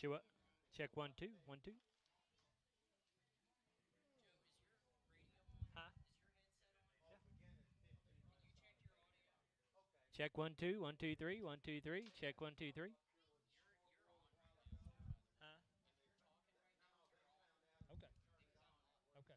Check 1 2 1 2. Huh? Check 1 2 1 2 3 1 2 3. Check 1 2 3. Huh? Okay. Okay.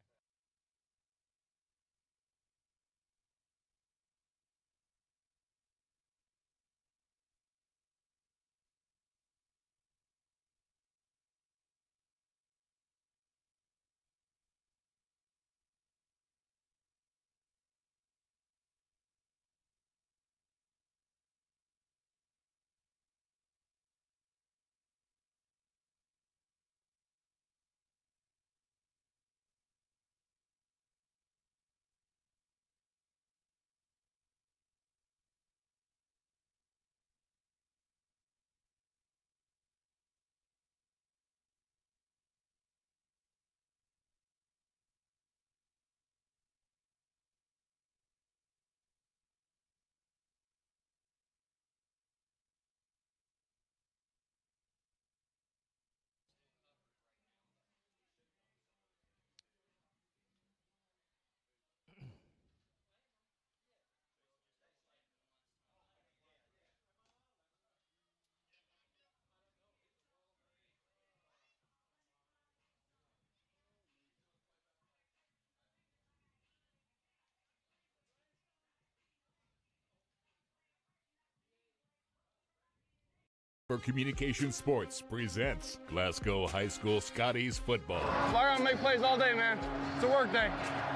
For Communication Sports presents Glasgow High School Scotties football. I gotta make plays all day, man. It's a work day.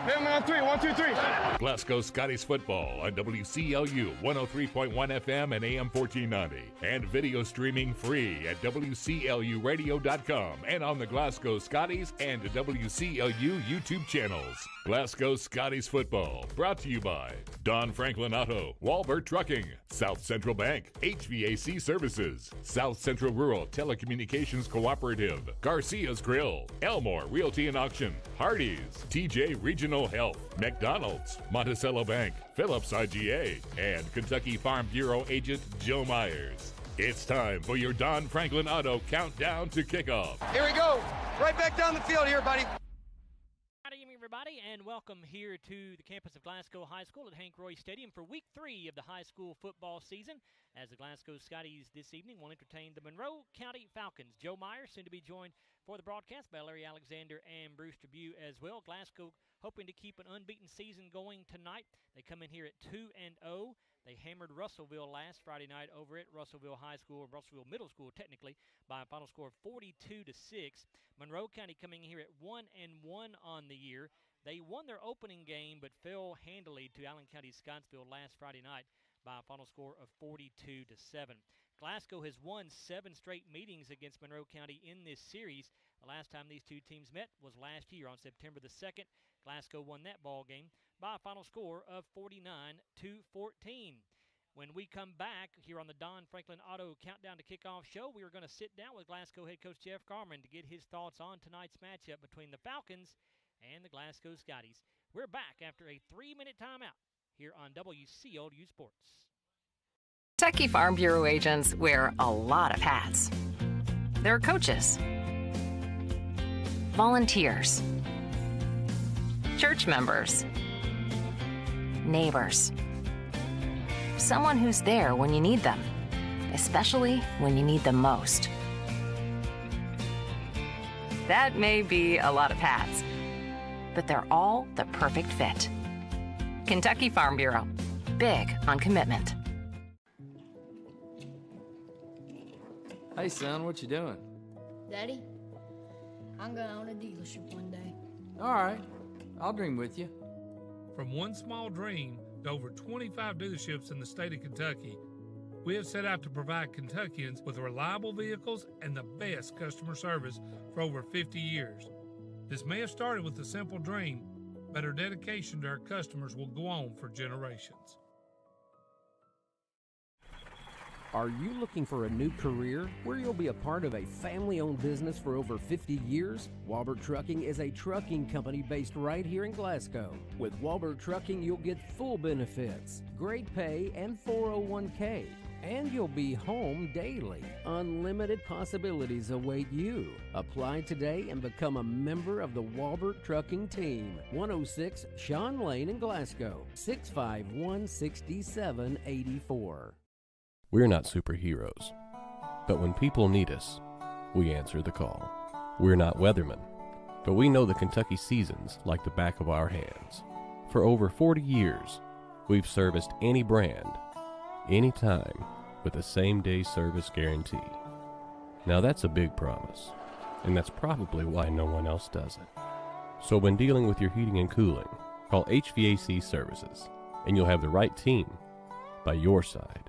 Hit him on 3. 1, 2, 3. Glasgow Scotties football on WCLU 103.1 FM and AM 1490. And video streaming free at WCLUradio.com and on the Glasgow Scotties and WCLU YouTube channels. Glasgow Scotties football brought to you by Don Franklin Auto, Walbert Trucking, South Central Bank, HVAC Services, South Central Rural Telecommunications Cooperative, Garcia's Grill, Elmore Realty and Auction, Hardee's, TJ Regional Health, McDonald's, Monticello Bank, Phillips IGA, and Kentucky Farm Bureau agent Joe Myers. It's time for your Don Franklin Auto countdown to kickoff. Here we go. Right back down the field here, buddy. Good evening, everybody, and welcome here to the campus of Glasgow High School at Hank Royse Stadium for Week 3 of the high school football season. As the Glasgow Scotties this evening will entertain the Monroe County Falcons. Joe Myers soon to be joined for the broadcast by Larry Alexander and Bruce Tribune as well. Glasgow hoping to keep an unbeaten season going tonight. They come in here at 2-0. They hammered Russellville last Friday night over at Russellville High School, or Russellville Middle School technically, by a final score of 42-6. Monroe County coming in here at 1-1 on the year. They won their opening game but fell handily to Allen County-Scottsville last Friday night by a final score of 42-7. Glasgow has won 7 straight meetings against Monroe County in this series. The last time these two teams met was last year on September the 2nd. Glasgow won that ball game by a final score of 49-14. When we come back here on the Don Franklin Auto Countdown to Kickoff show, we are going to sit down with Glasgow head coach Jeff Carmen to get his thoughts on tonight's matchup between the Falcons and the Glasgow Scotties. We're back after a 3-minute timeout here on WCLU Sports. Kentucky Farm Bureau agents wear a lot of hats. They're coaches, volunteers, church members, neighbors, someone who's there when you need them, especially when you need them most. That may be a lot of hats, but they're all the perfect fit. Kentucky Farm Bureau, big on commitment. Hey son, what you doing? Daddy, I'm gonna own a dealership one day. All right, I'll dream with you. From one small dream to over 25 dealerships in the state of Kentucky, we have set out to provide Kentuckians with reliable vehicles and the best customer service for over 50 years. This may have started with a simple dream, but our dedication to our customers will go on for generations. Are you looking for a new career where you'll be a part of a family-owned business for over 50 years? Walbert Trucking is a trucking company based right here in Glasgow. With Walbert Trucking, you'll get full benefits, great pay, and 401k. And you'll be home daily. Unlimited possibilities await you. Apply today and become a member of the Walbert Trucking Team. 106 Sean Lane in Glasgow. 651-6784. We're not superheroes, but when people need us, we answer the call. We're not weathermen, but we know the Kentucky seasons like the back of our hands. For over 40 years, we've serviced any brand, anytime, with a same-day service guarantee. Now that's a big promise, and that's probably why no one else does it. So when dealing with your heating and cooling, call HVAC Services, and you'll have the right team by your side.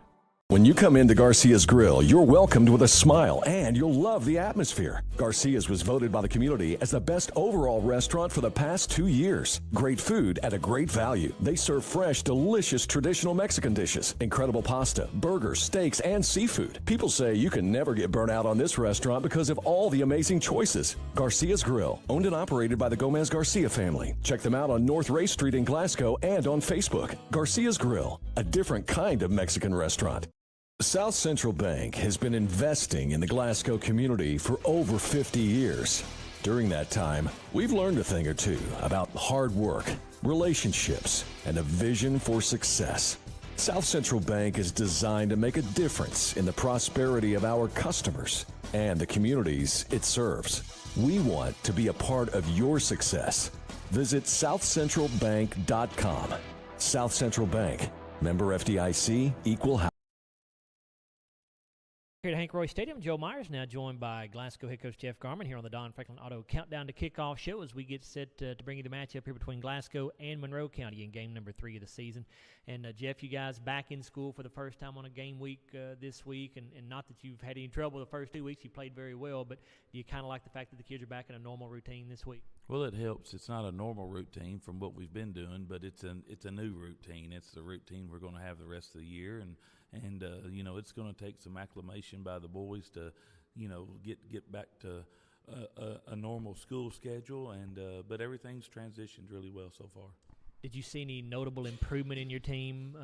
When you come into Garcia's Grill, you're welcomed with a smile and you'll love the atmosphere. Garcia's was voted by the community as the best overall restaurant for the past 2 years. Great food at a great value. They serve fresh, delicious traditional Mexican dishes, incredible pasta, burgers, steaks, and seafood. People say you can never get burnt out on this restaurant because of all the amazing choices. Garcia's Grill, owned and operated by the Gomez Garcia family. Check them out on North Ray Street in Glasgow and on Facebook. Garcia's Grill, a different kind of Mexican restaurant. South Central Bank has been investing in the Glasgow community for over 50 years. During that time, we've learned a thing or two about hard work, relationships, and a vision for success. South Central Bank is designed to make a difference in the prosperity of our customers and the communities it serves. We want to be a part of your success. Visit southcentralbank.com. South Central Bank, member FDIC, equal housing. Here at Hank Royse Stadium, Joe Myers now joined by Glasgow head coach Jeff Garman here on the Don Franklin Auto Countdown to Kickoff show as we get set to bring you the matchup here between Glasgow and Monroe County in game number 3 of the season. And Jeff, you guys back in school for the first time on a game week this week, and not that you've had any trouble the first 2 weeks. You played very well, but do you kind of like the fact that the kids are back in a normal routine this week? Well, it helps. It's not a normal routine from what we've been doing, but it's a new routine. It's the routine we're going to have the rest of the year, and you know, it's going to take some acclimation by the boys to, you know, get back to a normal school schedule, but everything's transitioned really well so far. Did you see any notable improvement in your team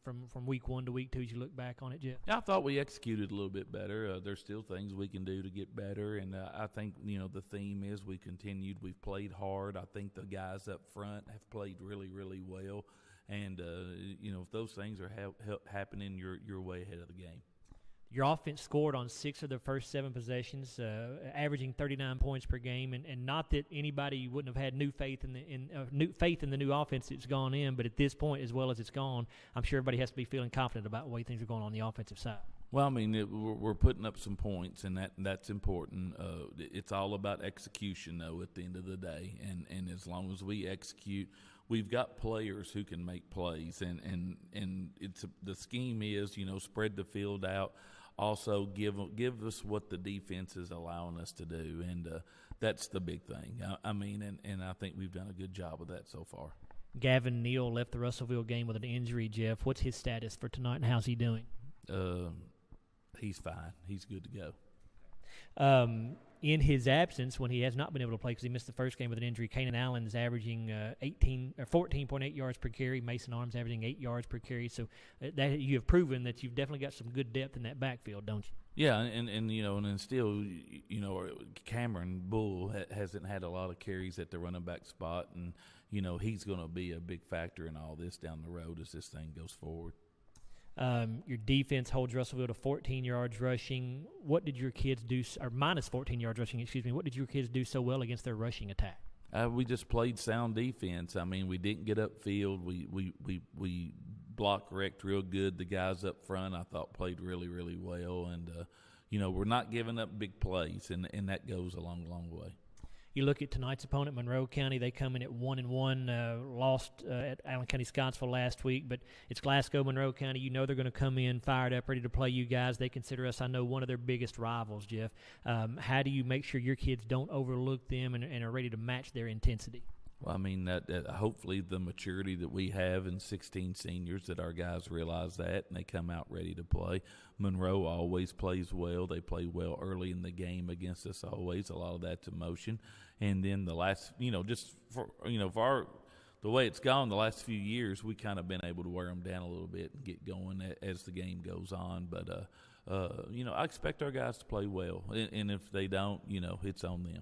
from week 1 to week 2 as you look back on it, Jeff? I thought we executed a little bit better. There's still things we can do to get better, and I think, you know, the theme is we continued. We've played hard. I think the guys up front have played really, really well. And, you know, if those things are happening, you're way ahead of the game. Your offense scored on 6 of their first 7 possessions, averaging 39 points per game. And not that anybody wouldn't have had new faith in the new offense that's gone in, but at this point, as well as it's gone, I'm sure everybody has to be feeling confident about the way things are going on the offensive side. Well, I mean, we're putting up some points, and that's important. It's all about execution, though, at the end of the day. And as long as we execute, we've got players who can make plays, and the scheme is, you know, spread the field out. Also, give us what the defense is allowing us to do, and that's the big thing. I mean, and I think we've done a good job of that so far. Gavin Neal left the Russellville game with an injury, Jeff. What's his status for tonight, and how's he doing? He's fine. He's good to go. In his absence, when he has not been able to play because he missed the first game with an injury, Kanan Allen is averaging 14.8 yards per carry. Mason Arms averaging 8 yards per carry. So that you have proven that you've definitely got some good depth in that backfield, don't you? Yeah, and you know, and then still, you know, Cameron Bull hasn't had a lot of carries at the running back spot, and you know he's going to be a big factor in all this down the road as this thing goes forward. Your defense holds Russellville to 14 yards rushing. What did your kids do, or minus 14 yards rushing, excuse me, what did your kids do so well against their rushing attack? We just played sound defense. I mean, we didn't get upfield. We block wrecked real good. The guys up front, I thought, played really, really well. And, you know, we're not giving up big plays, and that goes a long, long way. You look at tonight's opponent, Monroe County. They come in at 1-1, lost at Allen County-Scottsville last week, but it's Glasgow, Monroe County. You know they're going to come in fired up, ready to play you guys. They consider us, I know, one of their biggest rivals, Jeff. How do you make sure your kids don't overlook them and are ready to match their intensity? Well, I mean, that hopefully the maturity that we have in 16 seniors, that our guys realize that, and they come out ready to play. Monroe always plays well. They play well early in the game against us always. A lot of that's emotion. And then the last, just for our the way it's gone the last few years, we kind of been able to wear them down a little bit and get going as the game goes on. But, I expect our guys to play well. And if they don't, it's on them.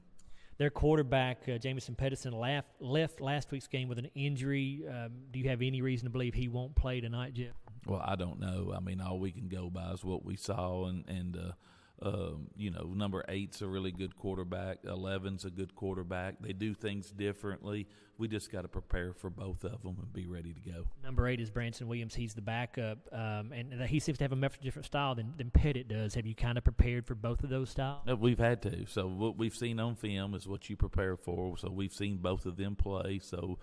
Their quarterback, Jamison Pedersen, left last week's game with an injury. Do you have any reason to believe he won't play tonight, Jeff? Well, I don't know. I mean, all we can go by is what we saw, and number 8's a really good quarterback. 11's a good quarterback. They do things differently. We just got to prepare for both of them and be ready to go. Number 8 is Branson Williams. He's the backup, and he seems to have a much different style than Pettit does. Have you kind of prepared for both of those styles? No, we've had to. So what we've seen on film is what you prepare for. So we've seen both of them play. So,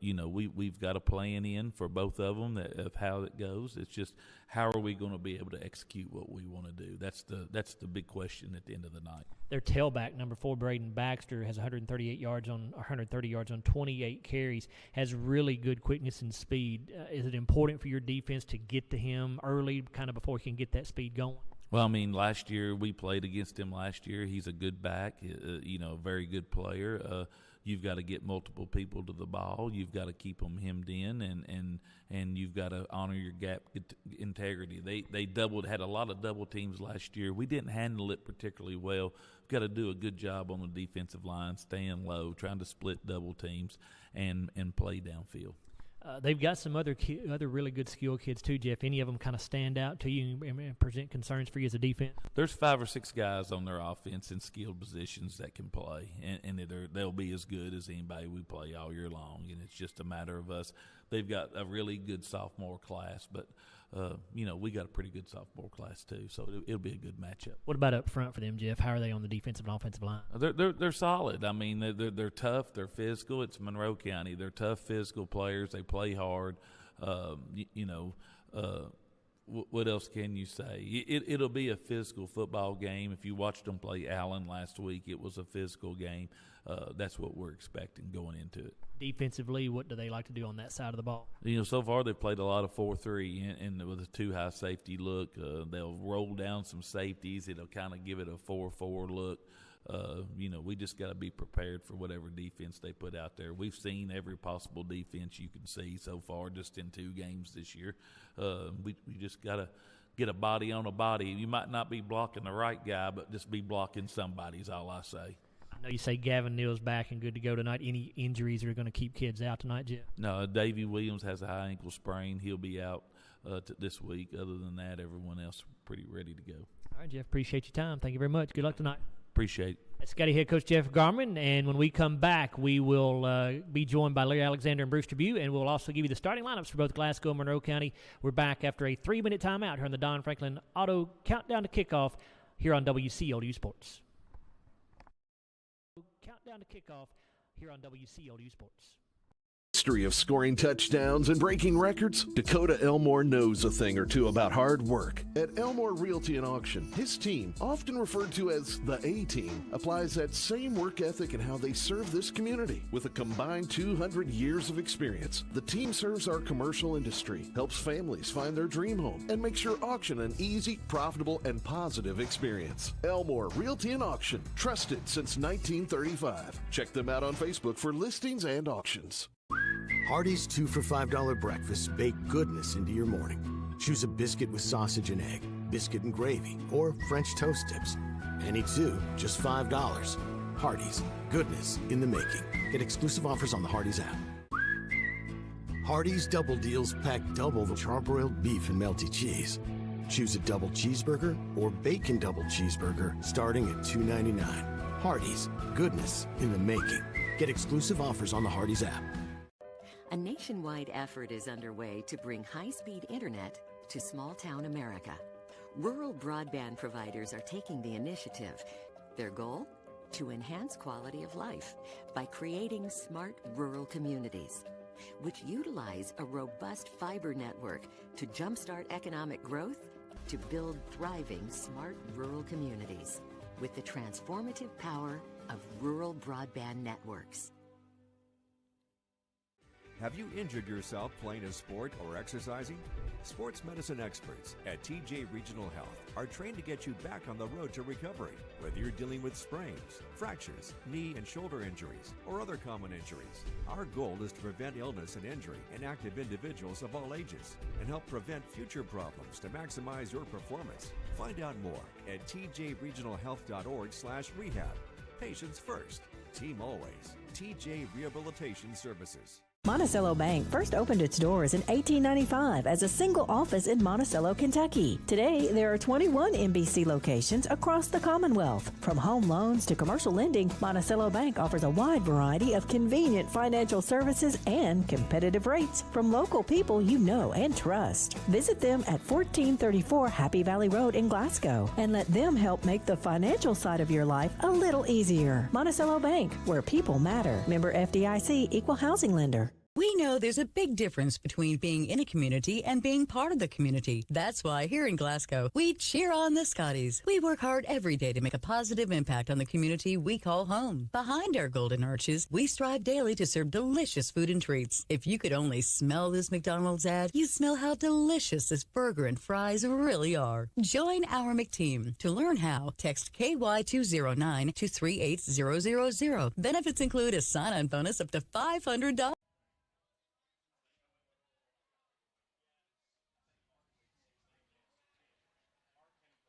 we've got a plan in for both of them of how it goes. It's just how are we going to be able to execute what we want to do? That's the big question at the end of the night. Their tailback, number 4, Braden Baxter, has 130 yards on 28 carries, has really good quickness and speed. Is it important for your defense to get to him early, kind of before he can get that speed going? Well, I mean, last year we played against him last year. He's a good back, a very good player. You've got to get multiple people to the ball. You've got to keep them hemmed in, and you've got to honor your gap integrity. They had a lot of double teams last year. We didn't handle it particularly well. We've got to do a good job on the defensive line, staying low, trying to split double teams, and play downfield. They've got some other really good skill kids too, Jeff. Any of them kind of stand out to you and present concerns for you as a defense? There's 5 or 6 guys on their offense in skilled positions that can play, and they'll be as good as anybody we play all year long. And it's just a matter of us. They've got a really good sophomore class, but we got a pretty good sophomore class too, so it'll be a good matchup. What about up front for them, Jeff? How are they on the defensive and offensive line? They're solid. I mean, they're tough. They're physical. It's Monroe County. They're tough, physical players. They play hard. What else can you say? It'll be a physical football game. If you watched them play Allen last week, it was a physical game. That's what we're expecting going into it. Defensively, what do they like to do on that side of the ball? So far they've played a lot of 4-3 and with a 2-high safety look. They'll roll down some safeties. It'll kind of give it a 4-4 look. We just got to be prepared for whatever defense they put out there. We've seen every possible defense you can see so far just in 2 games this year. We just got to get a body on a body. You might not be blocking the right guy, but just be blocking somebody is all I say. I know you say Gavin Neal's back and good to go tonight. Any injuries that are going to keep kids out tonight, Jeff? No, Davey Williams has a high ankle sprain. He'll be out this week. Other than that, everyone else pretty ready to go. All right, Jeff, appreciate your time. Thank you very much. Good luck tonight. Appreciate it. That's Scotty head coach Jeff Garman, and when we come back, we will be joined by Larry Alexander and Bruce Tribute, and we'll also give you the starting lineups for both Glasgow and Monroe County. We're back after a 3-minute timeout here on the Don Franklin Auto Countdown to Kickoff here on WCLU Sports. Countdown to Kickoff here on WCLU Sports. History of scoring touchdowns and breaking records? Dakota Elmore knows a thing or two about hard work. At Elmore Realty and Auction, his team, often referred to as the A-Team, applies that same work ethic in how they serve this community. With a combined 200 years of experience, the team serves our commercial industry, helps families find their dream home, and makes your auction an easy, profitable, and positive experience. Elmore Realty and Auction, trusted since 1935. Check them out on Facebook for listings and auctions. Hardee's 2 for $5 breakfasts bake goodness into your morning. Choose a biscuit with sausage and egg, biscuit and gravy, or French toast tips. Any 2, just $5. Hardee's, goodness in the making. Get exclusive offers on the Hardee's app. Hardee's Double Deals pack double the charbroiled beef and melty cheese. Choose a double cheeseburger or bacon double cheeseburger starting at $2.99. Hardee's, goodness in the making. Get exclusive offers on the Hardee's app. A nationwide effort is underway to bring high-speed internet to small-town America. Rural broadband providers are taking the initiative. Their goal? To enhance quality of life by creating smart rural communities, which utilize a robust fiber network to jumpstart economic growth, to build thriving smart rural communities with the transformative power of rural broadband networks. Have you injured yourself playing a sport or exercising? Sports medicine experts at TJ Regional Health are trained to get you back on the road to recovery, whether you're dealing with sprains, fractures, knee and shoulder injuries, or other common injuries. Our goal is to prevent illness and injury in active individuals of all ages and help prevent future problems to maximize your performance. Find out more at tjregionalhealth.org/rehab. Patients first, team always. TJ Rehabilitation Services. Monticello Bank first opened its doors in 1895 as a single office in Monticello, Kentucky. Today, there are 21 MBC locations across the Commonwealth. From home loans to commercial lending, Monticello Bank offers a wide variety of convenient financial services and competitive rates from local people you know and trust. Visit them at 1434 Happy Valley Road in Glasgow and let them help make the financial side of your life a little easier. Monticello Bank, where people matter. Member FDIC, Equal Housing Lender. We know there's a big difference between being in a community and being part of the community. That's why here in Glasgow, we cheer on the Scotties. We work hard every day to make a positive impact on the community we call home. Behind our golden arches, we strive daily to serve delicious food and treats. If you could only smell this McDonald's ad, you'd smell how delicious this burger and fries really are. Join our McTeam. To learn how, text KY209 to 38000. Benefits include a sign-on bonus up to $500.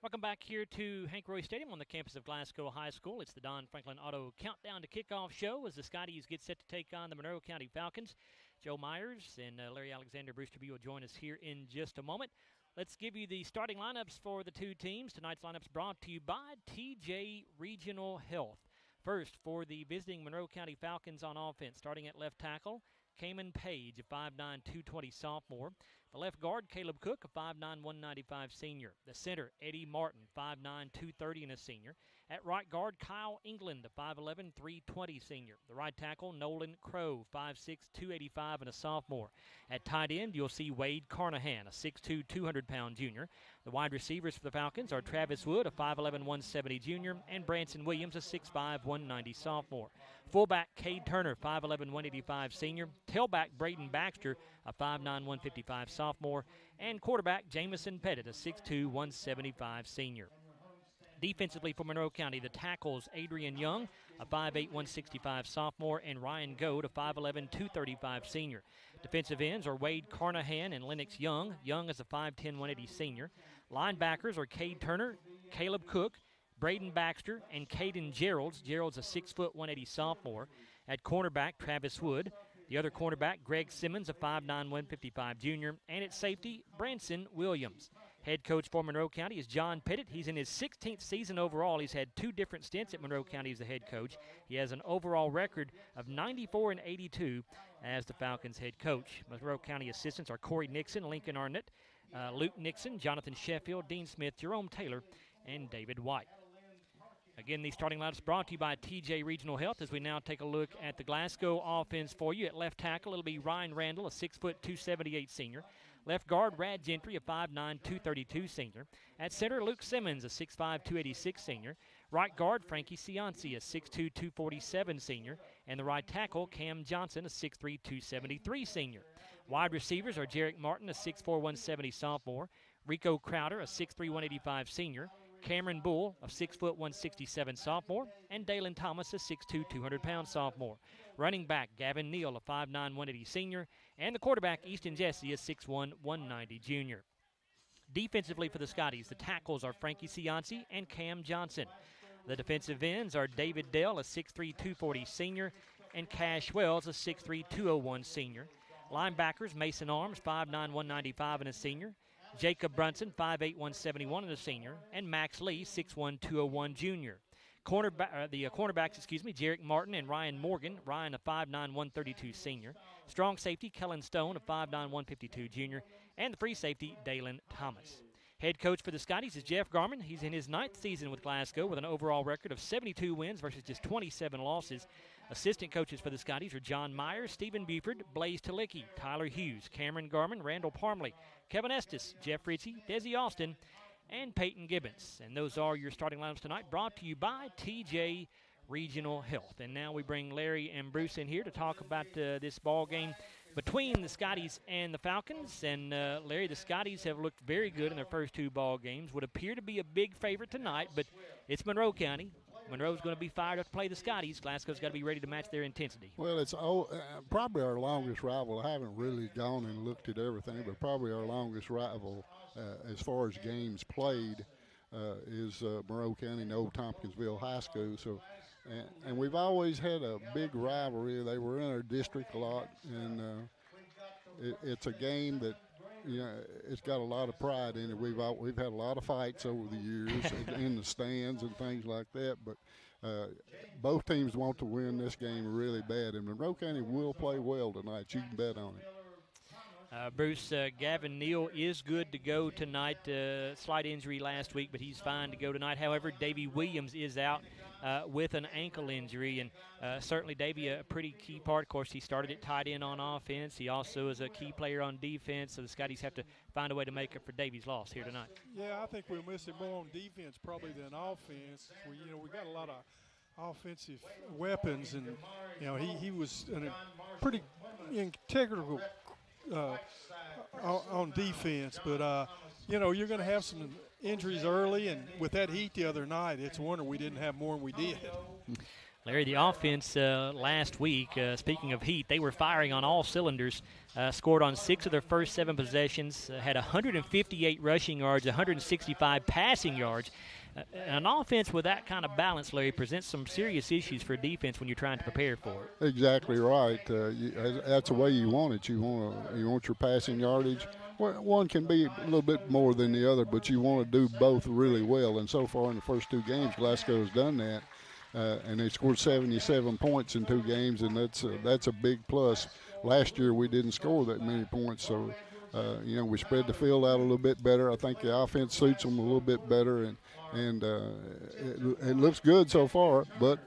Welcome back here to Hank Royse Stadium on the campus of Glasgow High School. It's the Don Franklin Auto Countdown to Kickoff show as the Scotties get set to take on the Monroe County Falcons. Joe Myers and Larry Alexander Brewster B will join us here in just a moment. Let's give you the starting lineups for the two teams. Tonight's lineups brought to you by TJ Regional Health. First, for the visiting Monroe County Falcons on offense, starting at left tackle, Cayman Page, a 5'9", 220 sophomore. The left guard, Caleb Cook, a 5'9", 195 senior. The center, Eddie Martin, 5'9", 230 and a senior. At right guard, Kyle England, a 5'11", 320 senior. The right tackle, Nolan Crow, 5'6", 285 and a sophomore. At tight end, you'll see Wade Carnahan, a 6'2", 200-pound junior. The wide receivers for the Falcons are Travis Wood, a 5'11", 170 junior, and Branson Williams, a 6'5", 190 sophomore. Fullback, Cade Turner, 5'11", 185 senior. Tailback, Braden Baxter, a 5'9", 155 sophomore. And quarterback, Jamison Pettit, a 6'2", 175 senior. Defensively for Monroe County, the tackles, Adrian Young, a 5'8", 165 sophomore, and Ryan Goad, a 5'11", 235 senior. Defensive ends are Wade Carnahan and Lennox Young. Young is a 5'10", 180 senior. Linebackers are Cade Turner, Caleb Cook, Braden Baxter, and Caden Geralds. Geralds a 6', 180 sophomore. At cornerback, Travis Wood. The other cornerback, Greg Simmons, a 5'9", 155 junior. And at safety, Branson Williams. Head coach for Monroe County is John Pettit. He's in his 16th season overall. He's had 2 different stints at Monroe County as the head coach. He has an overall record of 94-82 as the Falcons head coach. Monroe County assistants are Corey Nixon, Lincoln Arnett, Luke Nixon, Jonathan Sheffield, Dean Smith, Jerome Taylor, and David White. Again, these starting lineups brought to you by TJ Regional Health as we now take a look at the Glasgow offense for you. At left tackle, it'll be Ryan Randall, a 6', 278 senior. Left guard, Rad Gentry, a 5'9", 232 senior. At center, Luke Simmons, a 6'5", 286 senior. Right guard, Frankie Cianci, a 6'2", 247 senior. And the right tackle, Cam Johnson, a 6'3", 273 senior. Wide receivers are Jarek Martin, a 6'4", 170 sophomore. Rico Crowder, a 6'3", 185 senior. Cameron Bull, a 6', 167 sophomore. And Dalen Thomas, a 6'2", 200-pound sophomore. Running back, Gavin Neal, a 5'9", 180 senior. And the quarterback, Easton Jesse, a 6'1", 190 junior. Defensively for the Scotties, the tackles are Frankie Cianci and Cam Johnson. The defensive ends are David Dell, a 6'3", 240 senior. And Cash Wells, a 6'3", 201 senior. Linebackers, Mason Arms, 5'9", 195 and a senior. Jacob Brunson, 5'8", 171 and a senior. And Max Lee, 6'1", 201 junior. Cornerbacks, Jarek Martin and Ryan Morgan. Ryan, a 5'9", 132 senior. Strong safety, Kellen Stone, a 5'9", 152 junior. And the free safety, Dalen Thomas. Head coach for the Scotties is Jeff Garman. He's in his 9th season with Glasgow with an overall record of 72 wins versus just 27 losses. Assistant coaches for the Scotties are John Myers, Stephen Buford, Blaze Talicki, Tyler Hughes, Cameron Garman, Randall Parmley, Kevin Estes, Jeff Ritchie, Desi Austin, and Peyton Gibbons. And those are your starting lineups tonight, brought to you by TJ Regional Health. And now we bring Larry and Bruce in here to talk about this ball game between the Scotties and the Falcons. And, Larry, the Scotties have looked very good in their first 2 ball games. Would appear to be a big favorite tonight, but it's Monroe County. Monroe's going to be fired up to play the Scotties. Glasgow's got to be ready to match their intensity. Well, it's probably our longest rival. I haven't really gone and looked at everything, but probably our longest rival as far as games played is Monroe County and Old Tompkinsville High School. So, and we've always had a big rivalry. They were in our district a lot, and it's a game that, it's got a lot of pride in it. We've had a lot of fights over the years in the stands and things like that, but both teams want to win this game really bad, and Monroe County will play well tonight. You can bet on it. Bruce, Gavin Neal is good to go tonight. Slight injury last week, but he's fine to go tonight. However, Davey Williams is out with an ankle injury, and certainly Davey a pretty key part. Of course, he started at tight end on offense. He also is a key player on defense, so the Scotties have to find a way to make up for Davey's loss here tonight. Yeah, I think we'll miss him more on defense probably than offense. We got a lot of offensive weapons, and he was a pretty integral on defense, but you're going to have some injuries early, and with that heat the other night, it's a wonder we didn't have more than we did. Larry, the offense last week, speaking of heat, they were firing on all cylinders, scored on 6 of their first 7 possessions, had 158 rushing yards, 165 passing yards. An offense with that kind of balance, Larry, presents some serious issues for defense when you're trying to prepare for it. Exactly right. That's the way you want it. You want your passing yardage. One can be a little bit more than the other, but you want to do both really well. And so far in the first 2 games, Glasgow has done that, and they scored 77 points in 2 games, and that's a big plus. Last year we didn't score that many points, so we spread the field out a little bit better. I think the offense suits them a little bit better, and it looks good so far. But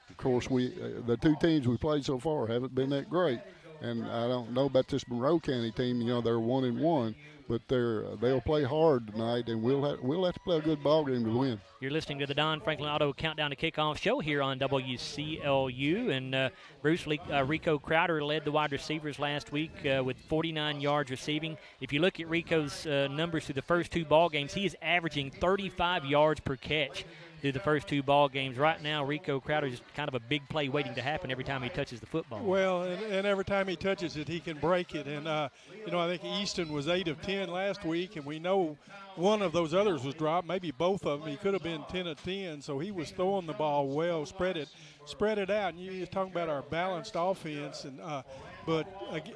of course, the 2 teams we played so far haven't been that great. And I don't know about this Monroe County team. They're 1-1, but they'll play hard tonight, and we'll have to play a good ball game to win. You're listening to the Don Franklin Auto Countdown to Kickoff show here on WCLU, and Bruce Rico Crowder led the wide receivers last week with 49 yards receiving. If you look at Rico's numbers through the first 2 ball games, he is averaging 35 yards per catch through the first 2 ball games. Right now, Rico Crowder is kind of a big play waiting to happen every time he touches the football. Well, and every time he touches it, he can break it. And, I think Easton was 8 of 10 last week, and we know one of those others was dropped, maybe both of them. He could have been 10 of 10, so he was throwing the ball well, spread it out. And you're talking about our balanced offense. And but,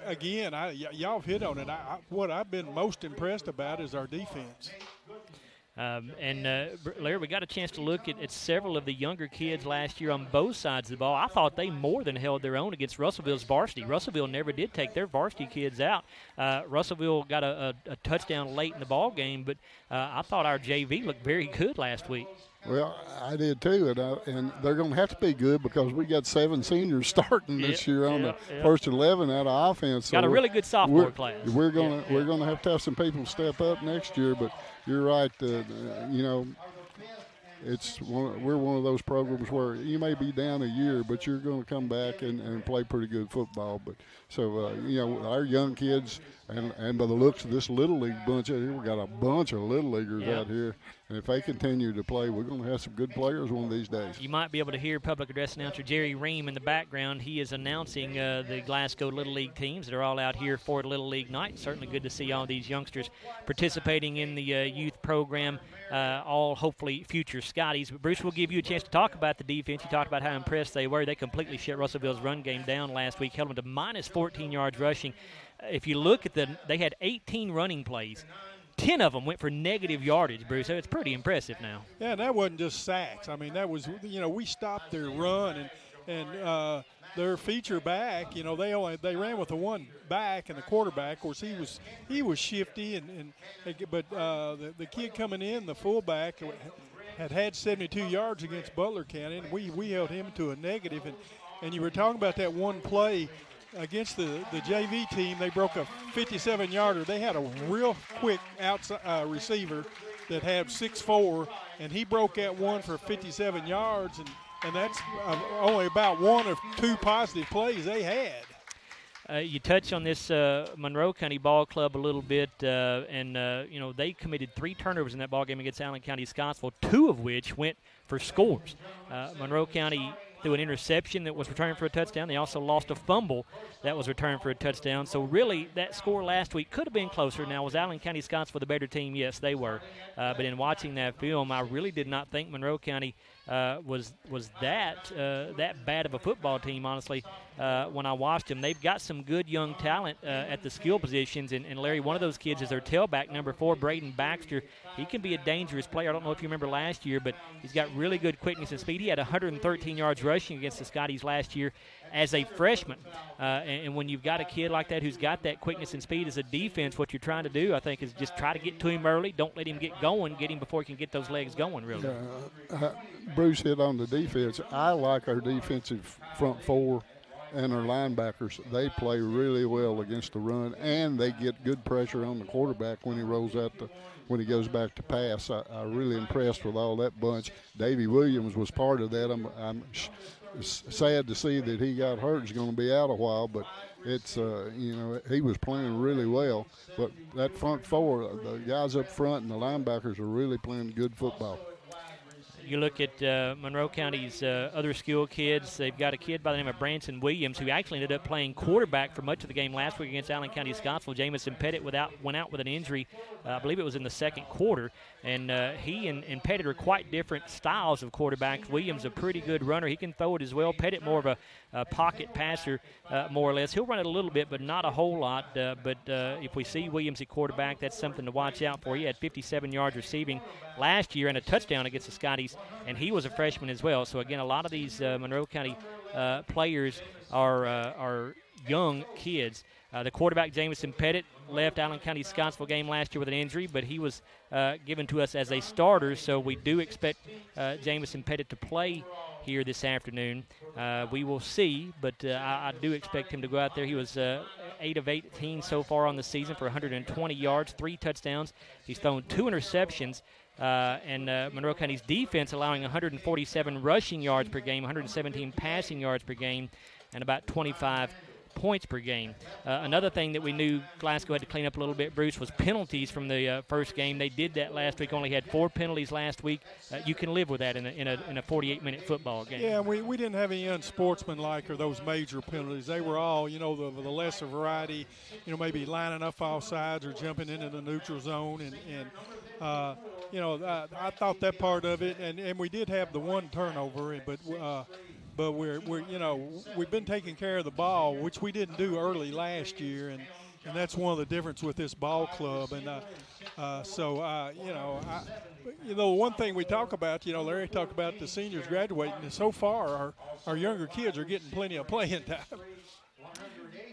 again, y'all have hit on it. What I've been most impressed about is our defense. Larry, we got a chance to look at several of the younger kids last year on both sides of the ball. I thought they more than held their own against Russellville's varsity. Russellville never did take their varsity kids out. Russellville got a touchdown late in the ball game, but I thought our JV looked very good last week. Well, I did too, and they're going to have to be good because we got 7 seniors starting this year on the first 11 out of offense. So got a really good sophomore class. We're going to have some people step up next year, but you're right. We're one of those programs where you may be down a year, but you're going to come back and play pretty good football. But so our young kids, and by the looks of this little league bunch out here, we got a bunch of little leaguers out here, and if they continue to play, we're going to have some good players one of these days. You might be able to hear public address announcer Jerry Ream in the background. He is announcing the Glasgow Little League teams that are all out here for Little League night. Certainly good to see all these youngsters participating in the youth program, all hopefully future Scotties. But Bruce, will give you a chance to talk about the defense. You talked about how impressed they were. They completely shut Russellville's run game down last week, held them to minus 14 yards rushing. If you look at they had 18 running plays. 10 of them went for negative yardage, Bruce, so it's pretty impressive now. Yeah, and that wasn't just sacks. I mean, that was, we stopped their run, and their feature back, they ran with the one back and the quarterback. Of course, he was shifty, but the kid coming in, the fullback, had 72 yards against Butler County, and we held him to a negative. And you were talking about that one play against the JV team. They broke a 57-yarder. They had a real quick outside receiver that had 6'4", and he broke that one for 57 yards, and that's only about one of 2 positive plays they had. You touch on this Monroe County Ball Club a little bit, and they committed 3 turnovers in that ball game against Allen County-Scottsville, 2 of which went for scores. Monroe County threw an interception that was returned for a touchdown. They also lost a fumble that was returned for a touchdown. So really, that score last week could have been closer. Now, was Allen County-Scottsville the better team? Yes, they were. But in watching that film, I really did not think Monroe County was that bad of a football team, honestly. When I watched them, they've got some good young talent at the skill positions. And Larry, one of those kids is their tailback, number 4, Braden Baxter. He can be a dangerous player. I don't know if you remember last year, but he's got really good quickness and speed. He had 113 yards rushing against the Scotties last year as a freshman. And when you've got a kid like that who's got that quickness and speed as a defense, what you're trying to do, I think, is just try to get to him early. Don't let him get going. Get him before he can get those legs going, really. Bruce hit on the defense. I like our defensive front 4 and our linebackers. They play really well against the run, and they get good pressure on the quarterback when he rolls out when he goes back to pass. I'm really impressed with all that bunch. Davey Williams was part of that. I'm sad to see that he got hurt. He's going to be out a while, but it's he was playing really well. But that front 4, the guys up front and the linebackers are really playing good football. You look at Monroe County's other skill kids. They've got a kid by the name of Branson Williams who actually ended up playing quarterback for much of the game last week against Allen County-Scottsville. Jamison Pettit went out with an injury. I believe it was in the second quarter. And he and Pettit are quite different styles of quarterbacks. Williams a pretty good runner. He can throw it as well. Pettit more of a pocket passer, more or less. He'll run it a little bit, but not a whole lot. But if we see Williams at quarterback, that's something to watch out for. He had 57 yards receiving last year and a touchdown against the Scotties, and he was a freshman as well. So, again, a lot of these Monroe County players are young kids. The quarterback, Jamison Pettit, left Allen County-Scottsville game last year with an injury, but he was given to us as a starter, so we do expect Jamison Pettit to play here this afternoon. We will see, but I do expect him to go out there. He was 8 of 18 so far on the season for 120 yards, 3 touchdowns. He's thrown 2 interceptions. And Monroe County's defense allowing 147 rushing yards per game, 117 passing yards per game, and about 25 points per game. Another thing that we knew Glasgow had to clean up a little bit, Bruce, was penalties from the first game. They did that last week. Only had 4 penalties last week. You can live with that in a 48-minute football game. Yeah, we didn't have any unsportsmanlike or those major penalties. They were all, the lesser variety, maybe lining up off sides or jumping into the neutral zone. I thought that part of it, and we did have the 1 turnover, but we've been taking care of the ball, which we didn't do early last year, and that's one of the difference with this ball club. And one thing we talk about, Larry talked about the seniors graduating, and so far our younger kids are getting plenty of playing time.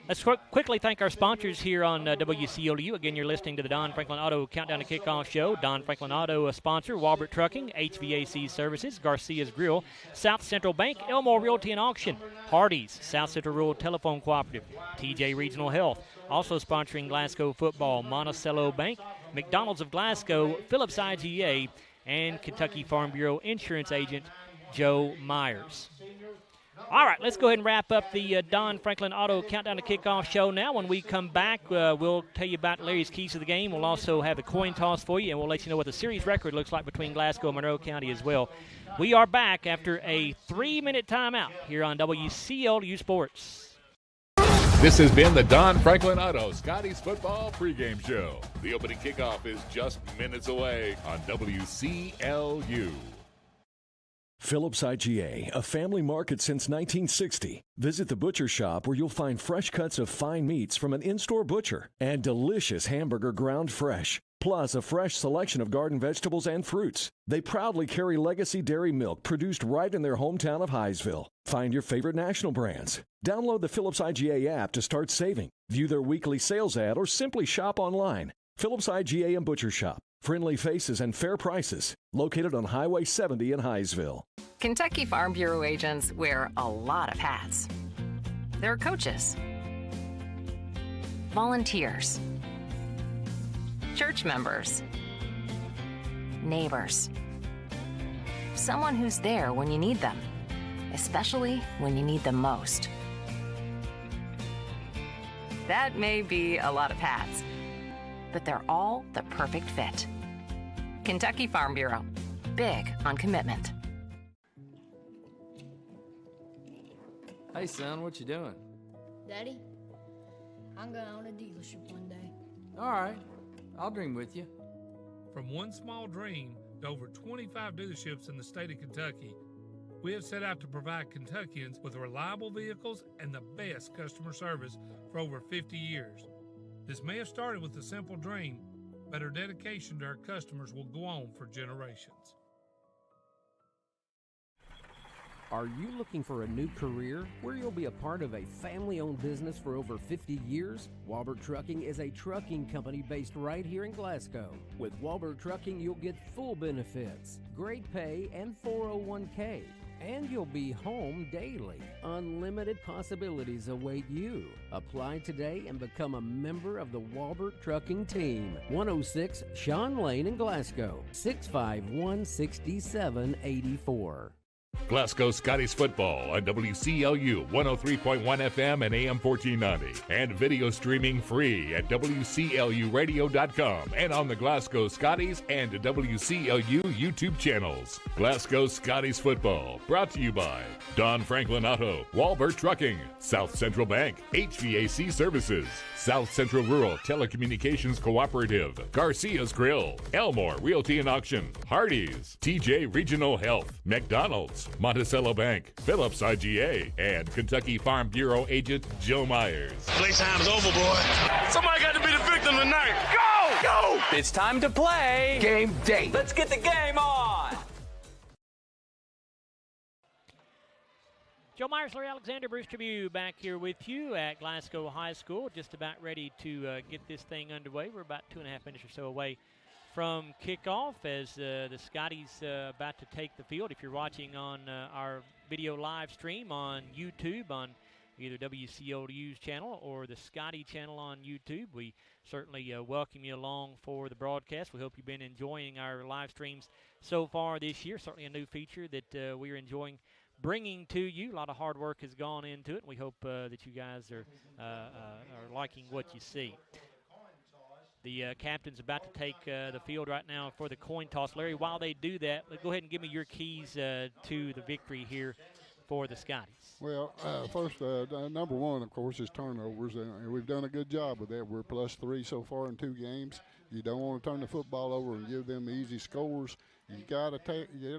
Let's quickly thank our sponsors here on WCLU. Again, you're listening to the Don Franklin Auto Countdown to Kickoff Show. Don Franklin Auto, a sponsor, Walbert Trucking, HVAC Services, Garcia's Grill, South Central Bank, Elmore Realty and Auction, Hardee's, South Central Rural Telephone Cooperative, TJ Regional Health. Also sponsoring Glasgow Football, Monticello Bank, McDonald's of Glasgow, Phillips IGA, and Kentucky Farm Bureau Insurance Agent Joe Myers. All right, let's go ahead and wrap up the Don Franklin Auto Countdown to Kickoff show now. When we come back, we'll tell you about Larry's keys to the game. We'll also have a coin toss for you, and we'll let you know what the series record looks like between Glasgow and Monroe County as well. We are back after a 3-minute timeout here on WCLU Sports. This has been the Don Franklin Auto Scotties Football Pregame Show. The opening kickoff is just minutes away on WCLU. Phillips IGA, a family market since 1960. Visit the butcher shop where you'll find fresh cuts of fine meats from an in-store butcher and delicious hamburger ground fresh, plus a fresh selection of garden vegetables and fruits. They proudly carry legacy dairy milk produced right in their hometown of Highsville. Find your favorite national brands. Download the Phillips IGA app to start saving. View their weekly sales ad or simply shop online. Phillips IGA and Butcher Shop. Friendly faces and fair prices. Located on Highway 70 in Highsville. Kentucky Farm Bureau agents wear a lot of hats. They're coaches, volunteers, church members, neighbors, someone who's there when you need them, especially when you need them most. That may be a lot of hats, but they're all the perfect fit. Kentucky Farm Bureau, big on commitment. Hey, son, what you doing? Daddy, I'm going to own a dealership one day. All right, I'll dream with you. From one small dream to over 25 dealerships in the state of Kentucky, we have set out to provide Kentuckians with reliable vehicles and the best customer service for over 50 years. This may have started with a simple dream, but our dedication to our customers will go on for generations. Are you looking for a new career where you'll be a part of a family-owned business for over 50 years? Walbert Trucking is a trucking company based right here in Glasgow. With Walbert Trucking, you'll get full benefits, great pay, and 401k. And you'll be home daily. Unlimited possibilities await you. Apply today and become a member of the Walbert Trucking team. 106 Sean Lane in Glasgow, 651-6784. Glasgow Scotties football on WCLU 103.1 FM and AM 1490. And video streaming free at WCLUradio.com and on the Glasgow Scotties and WCLU YouTube channels. Glasgow Scotties football brought to you by Don Franklin Auto, Walbert Trucking, South Central Bank, HVAC Services, South Central Rural Telecommunications Cooperative, Garcia's Grill, Elmore Realty and Auction, Hardee's, TJ Regional Health, McDonald's, Monticello Bank, Phillips IGA, and Kentucky Farm Bureau agent Joe Myers. Playtime's over, boy. Somebody got to be the victim tonight. Go! Go! It's time to play game day. Let's get the game on. Joe Myers, Larry Alexander, Bruce Tribune back here with you at Glasgow High School. Just about ready to get this thing underway. We're about 2.5 minutes or so away from kickoff as the Scotties about to take the field. If you're watching on our video live stream on YouTube on either WCLU's channel or the Scottie channel on YouTube, we certainly welcome you along for the broadcast. We hope you've been enjoying our live streams so far this year. Certainly a new feature that we are enjoying bringing to you. A lot of hard work has gone into it, and we hope that you guys are liking what you see. The captain's about to take the field right now for the coin toss. Larry, while they do that, go ahead and give me your keys to the victory here for the Scotties. Well, first, number one, of course, is turnovers, and we've done a good job with that. We're +3 so far in 2 games. You don't want to turn the football over and give them easy scores. You got to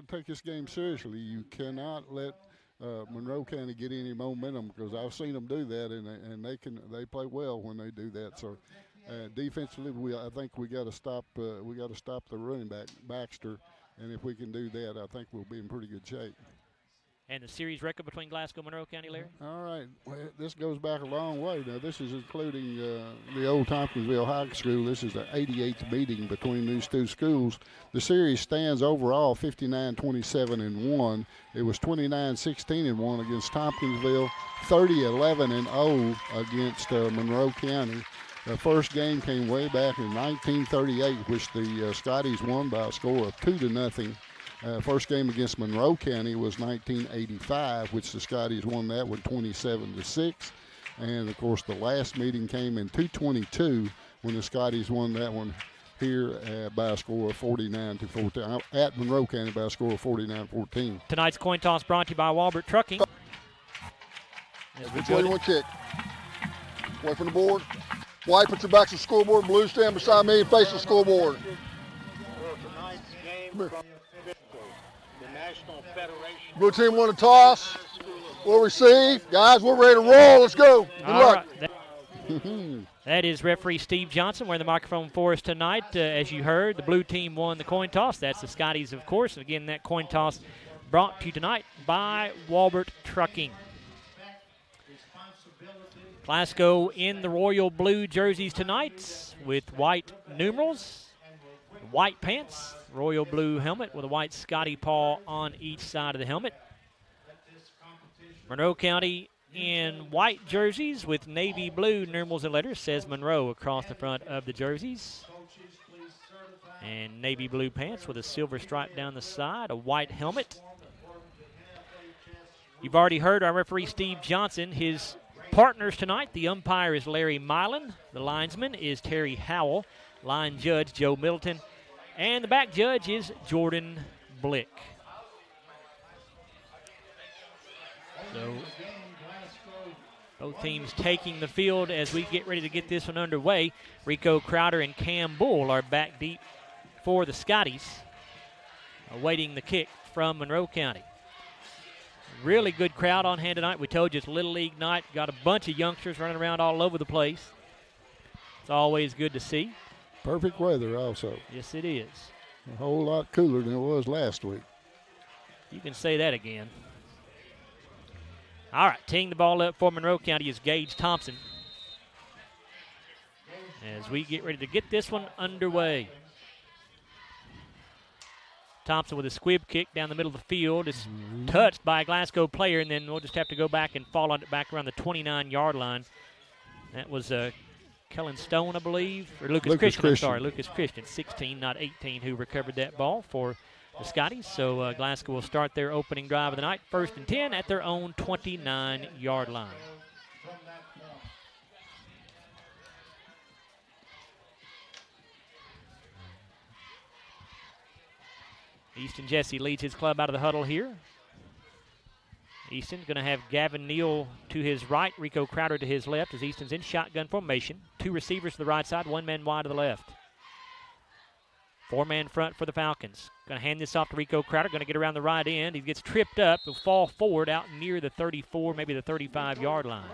take this game seriously. You cannot let Monroe County get any momentum, because I've seen them do that, and they play well when they do that. So defensively, I think we got to stop the running back Baxter, and if we can do that, I think we'll be in pretty good shape. And the series record between Glasgow and Monroe County, Larry? All right. Well, this goes back a long way. Now, this is including the old Tompkinsville High School. This is the 88th meeting between these two schools. The series stands overall 59-27-1. It was 29-16-1 against Tompkinsville, 30-11-0 against Monroe County. The first game came way back in 1938, which the Scotties won by a score of 2-0. First game against Monroe County was 1985, which the Scotties won that one 27-6. And, of course, the last meeting came in 222 when the Scotties won that one here by a score of 49-14, at Monroe County by a score of 49-14. Tonight's coin toss brought to you by Walbert Trucking. Which way you want to kick? Away from the board. White puts it back to the scoreboard. Blue stand beside me and face the scoreboard. Blue team won the toss. We'll receive. Guys, we're ready to roll. Let's go. Good luck. Right. That is referee Steve Johnson wearing the microphone for us tonight. As you heard, the blue team won the coin toss. That's the Scotties, of course. And again, that coin toss brought to you tonight by Walbert Trucking. Glasgow in the royal blue jerseys tonight with white numerals, white pants, royal blue helmet with a white Scottie paw on each side of the helmet. Monroe County in white jerseys with navy blue numerals and letters, says Monroe across the front of the jerseys. And navy blue pants with a silver stripe down the side, a white helmet. You've already heard our referee Steve Johnson, his partners tonight. The umpire is Larry Milan. The linesman is Terry Howell. Line judge Joe Middleton. And the back judge is Jordan Blick. So both teams taking the field as we get ready to get this one underway. Rico Crowder and Cam Bull are back deep for the Scotties, awaiting the kick from Monroe County. Really good crowd on hand tonight. We told you it's Little League night. Got a bunch of youngsters running around all over the place. It's always good to see. Perfect weather also. Yes, it is. A whole lot cooler than it was last week. You can say that again. All right, teeing the ball up for Monroe County is Gage Thompson. As we get ready to get this one underway. Thompson with a squib kick down the middle of the field. It's touched by a Glasgow player, and then we'll just have to go back and fall on it back around the 29-yard line. That was Kellen Stone, I believe, or Lucas Christian. I'm sorry, Lucas Christian, 16, not 18, who recovered that ball for the Scotties. So Glasgow will start their opening drive of the night, 1st and 10 at their own 29-yard line. Easton Jesse leads his club out of the huddle here. Easton's going to have Gavin Neal to his right, Rico Crowder to his left as Easton's in shotgun formation. 2 receivers to the right side, 1 man wide to the left. 4-man front for the Falcons. Going to hand this off to Rico Crowder, going to get around the right end. He gets tripped up, he'll fall forward out near the 34, maybe the 35-yard line.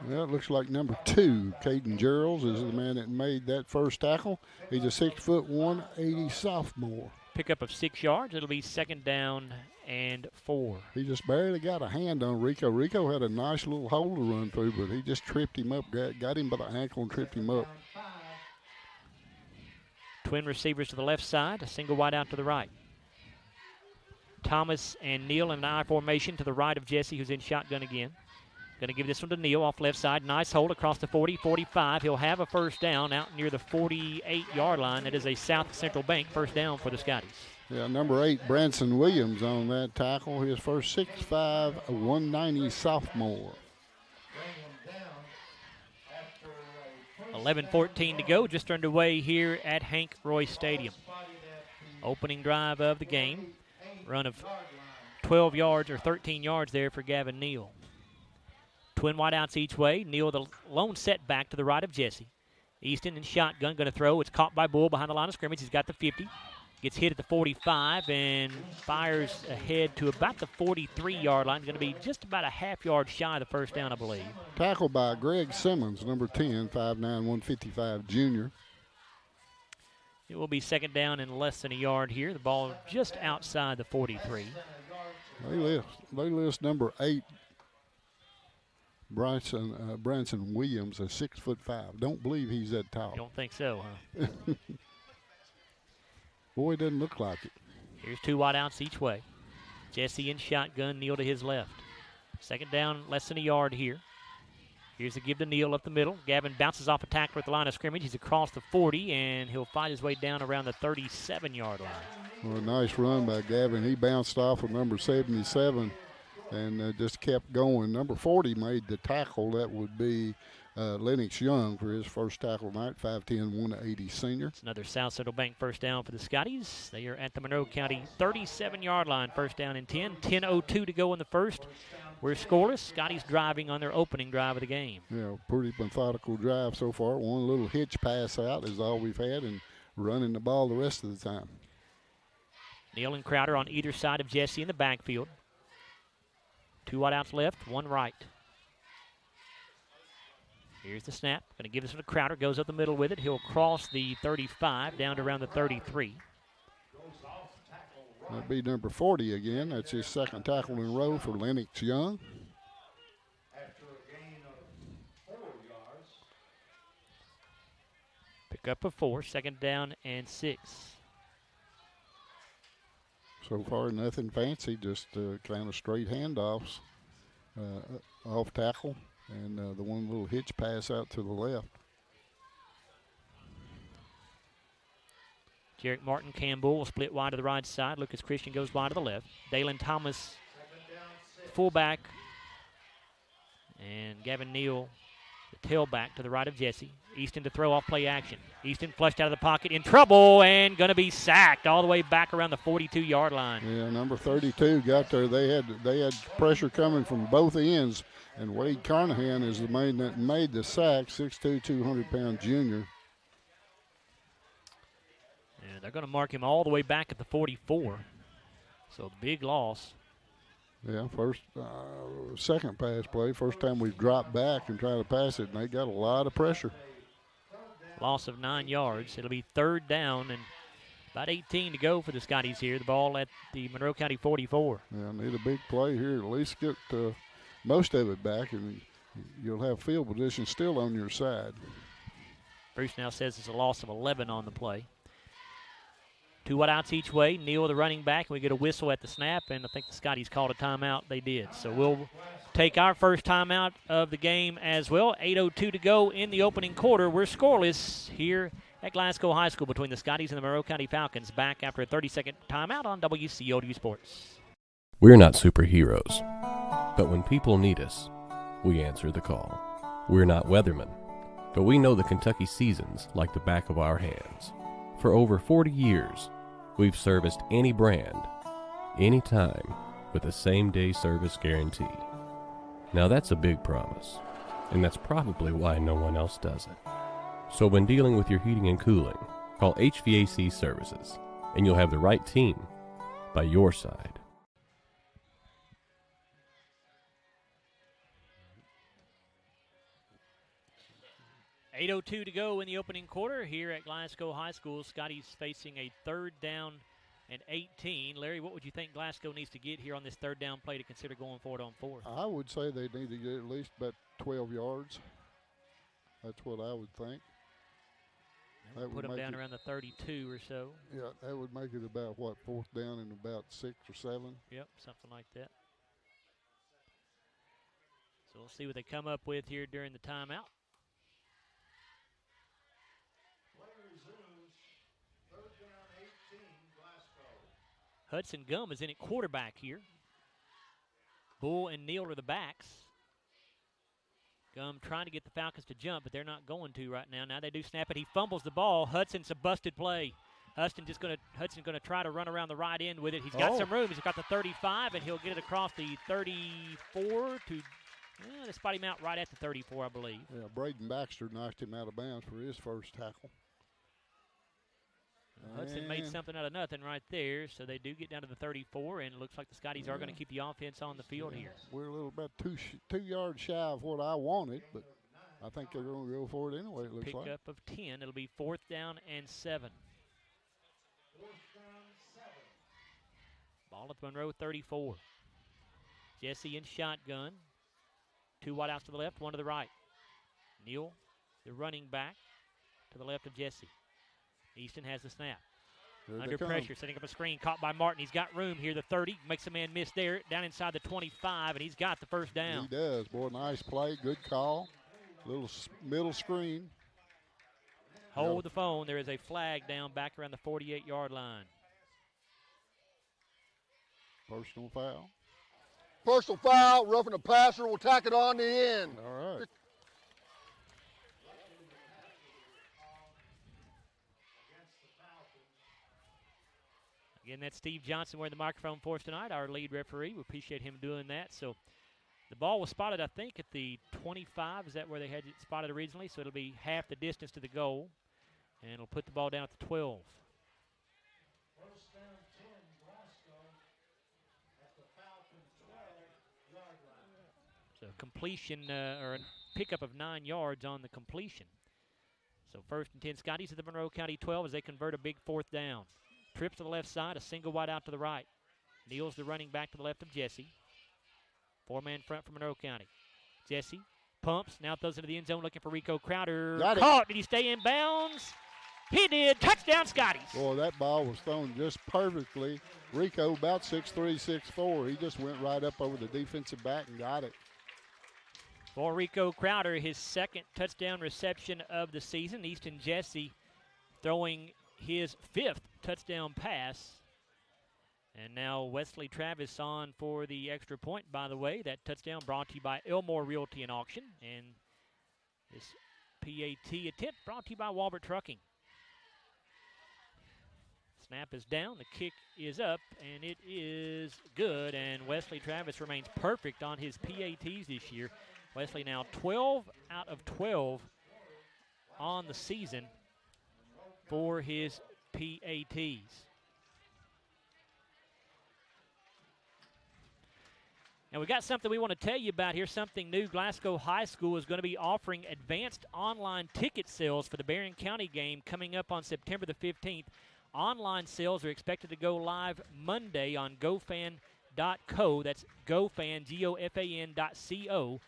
Well, it looks like number 2, Caden Geralds, is the man that made that first tackle. He's a 6'1", 180 sophomore. Pickup of 6 yards. It'll be 2nd down and 4. He just barely got a hand on Rico. Rico had a nice little hole to run through, but he just tripped him up, got him by the ankle and tripped him up. Twin receivers to the left side, a single wide out to the right. Thomas and Neal in an I formation to the right of Jesse, who's in shotgun again. Going to give this one to Neal off left side. Nice hold across the 40, 45. He'll have a first down out near the 48-yard line. That is a South Central Bank first down for the Scotties. Yeah, number 8, Branson Williams on that tackle. His first 6'5", 190 sophomore. 11:14 to go, just underway here at Hank Royse Stadium. Opening drive of the game. Run of 12 yards or 13 yards there for Gavin Neal. Twin wideouts each way. Neal the lone setback to the right of Jesse. Easton in shotgun, going to throw. It's caught by Bull behind the line of scrimmage. He's got the 50. Gets hit at the 45 and fires ahead to about the 43-yard line. Going to be just about a half yard shy of the first down, I believe. Tackled by Greg Simmons, number 10, 5'9", 155 junior. It will be 2nd down and less than a yard here. The ball just outside the 43. They list number 8, Branson Williams, a 6'5". Don't believe he's that tall. Don't think so, huh? Boy, it doesn't look like it. Here's 2 wideouts each way. Jesse in shotgun, Neal to his left. 2nd down, less than a yard here. Here's the give to Neal up the middle. Gavin bounces off a tackler at the line of scrimmage. He's across the 40, and he'll find his way down around the 37-yard line. Well, a nice run by Gavin. He bounced off of number 77 and just kept going. Number 40 made the tackle. That would be Lennox Young for his first tackle tonight, 5'10", 180 senior. It's another South Central Bank first down for the Scotties. They are at the Monroe County 37-yard line, 1st down and 10. 10:02 to go in the first. We're scoreless. Scotties driving on their opening drive of the game. Yeah, pretty methodical drive so far. One little hitch pass out is all we've had, and running the ball the rest of the time. Neal and Crowder on either side of Jesse in the backfield. 2 wideouts left, 1 right. Here's the snap. Going to give this one to Crowder. Goes up the middle with it. He'll cross the 35 down to around the 33. That'd be number 40 again. That's his 2nd tackle in a row for Lennox Young. Pick up a 4, 2nd down and 6. So far, nothing fancy, just kind of straight handoffs off tackle. And the one little hitch pass out to the left. Jarek Martin, Campbell will split wide to the right side. Lucas Christian goes wide to the left. Dalen Thomas, fullback. And Gavin Neal, the tailback to the right of Jesse. Easton to throw off play action. Easton flushed out of the pocket, in trouble, and going to be sacked all the way back around the 42-yard line. Yeah, number 32 got there. They had pressure coming from both ends, and Wade Carnahan is the man that made the sack, 6'2", 200-pound junior. And they're going to mark him all the way back at the 44. So big loss. Yeah, second pass play. First time we dropped back and tried to pass it, and they got a lot of pressure. Loss of 9 yards. It'll be third down and about 18 to go for the Scotties here. The ball at the Monroe County 44. Yeah, need a big play here. At least get most of it back, and you'll have field position still on your side. Bruce now says it's a loss of 11 on the play. 2 wideouts each way. Neal, the running back, and we get a whistle at the snap, and I think the Scotties called a timeout. They did. So we'll take our first timeout of the game as well. 8:02 to go in the opening quarter. We're scoreless here at Glasgow High School between the Scotties and the Monroe County Falcons. Back after a 30-second timeout on WCLU Sports. We're not superheroes, but when people need us, we answer the call. We're not weathermen, but we know the Kentucky seasons like the back of our hands. For over 40 years, we've serviced any brand, anytime, with the same-day service guarantee. Now that's a big promise, and that's probably why no one else does it. So when dealing with your heating and cooling, call HVAC Services, and you'll have the right team by your side. .802 to go in the opening quarter here at Glasgow High School. Scotty's facing a third down and 18. Larry, what would you think Glasgow needs to get here on this third down play to consider going forward on 4? I would say they need to get at least about 12 yards. That's what I would think. That would put them down around the 32 or so. Yeah, that would make it about, what, fourth down and about 6 or 7? Yep, something like that. So we'll see what they come up with here during the timeout. Hudson Gum is in at quarterback here. Bull and Neal are the backs. Gum trying to get the Falcons to jump, but they're not going to right now. Now they do snap it. He fumbles the ball. Hudson's a busted play. Hudson's going to try to run around the right end with it. He's got some room. He's got the 35, and he'll get it across the 34 to they spot him out right at the 34, I believe. Yeah, Braden Baxter knocked him out of bounds for his first tackle. Hudson made something out of nothing right there, so they do get down to the 34, and it looks like the Scotties are going to keep the offense on the field here. We're a little bit 2 yards shy of what I wanted, but I think they're going to go for it anyway, it looks like. Pickup of 10. It'll be 4th down and 7. Ball at the Monroe 34. Jesse in shotgun. 2 wideouts to the left, 1 to the right. Neal, the running back, to the left of Jesse. Easton has the snap. Under pressure, setting up a screen, caught by Martin. He's got room here, the 30, makes a man miss there, down inside the 25, and he's got the first down. He does, boy, nice play, good call. Little middle screen. Hold the phone, there is a flag down back around the 48-yard line. Personal foul. Personal foul, roughing the passer, will tack it on the end. All right. Again, that's Steve Johnson wearing the microphone for us tonight, our lead referee. We appreciate him doing that. So the ball was spotted, I think, at the 25. Is that where they had it spotted originally? So it'll be half the distance to the goal, and it'll put the ball down at the 12. First down 10, Glasgow at the Falcons 12-yard line. So completion, or a pickup of 9 yards on the completion. So 1st and 10 Scotties at the Monroe County 12 as they convert a big 4th down. Trips to the left side, a single wide out to the right. Neal's the running back to the left of Jesse. 4-man front for Monroe County. Jesse pumps, now throws into the end zone looking for Rico Crowder. Caught, did he stay in bounds? He did, touchdown Scotties. Boy, that ball was thrown just perfectly. Rico about 6'3", 6'4". He just went right up over the defensive back and got it. For Rico Crowder, his 2nd touchdown reception of the season. Easton Jesse throwing his 5th touchdown pass. And now Wesley Travis on for the extra point, by the way. That touchdown brought to you by Elmore Realty and Auction. And this PAT attempt brought to you by Walbert Trucking. Snap is down, the kick is up, and it is good. And Wesley Travis remains perfect on his PATs this year. Wesley now 12 out of 12 on the season for his PATs. And we got something we want to tell you about here, something new. Glasgow High School is going to be offering advanced online ticket sales for the Barron County game coming up on September the 15th. Online sales are expected to go live Monday on gofan.co. That's gofan, Gofan.co.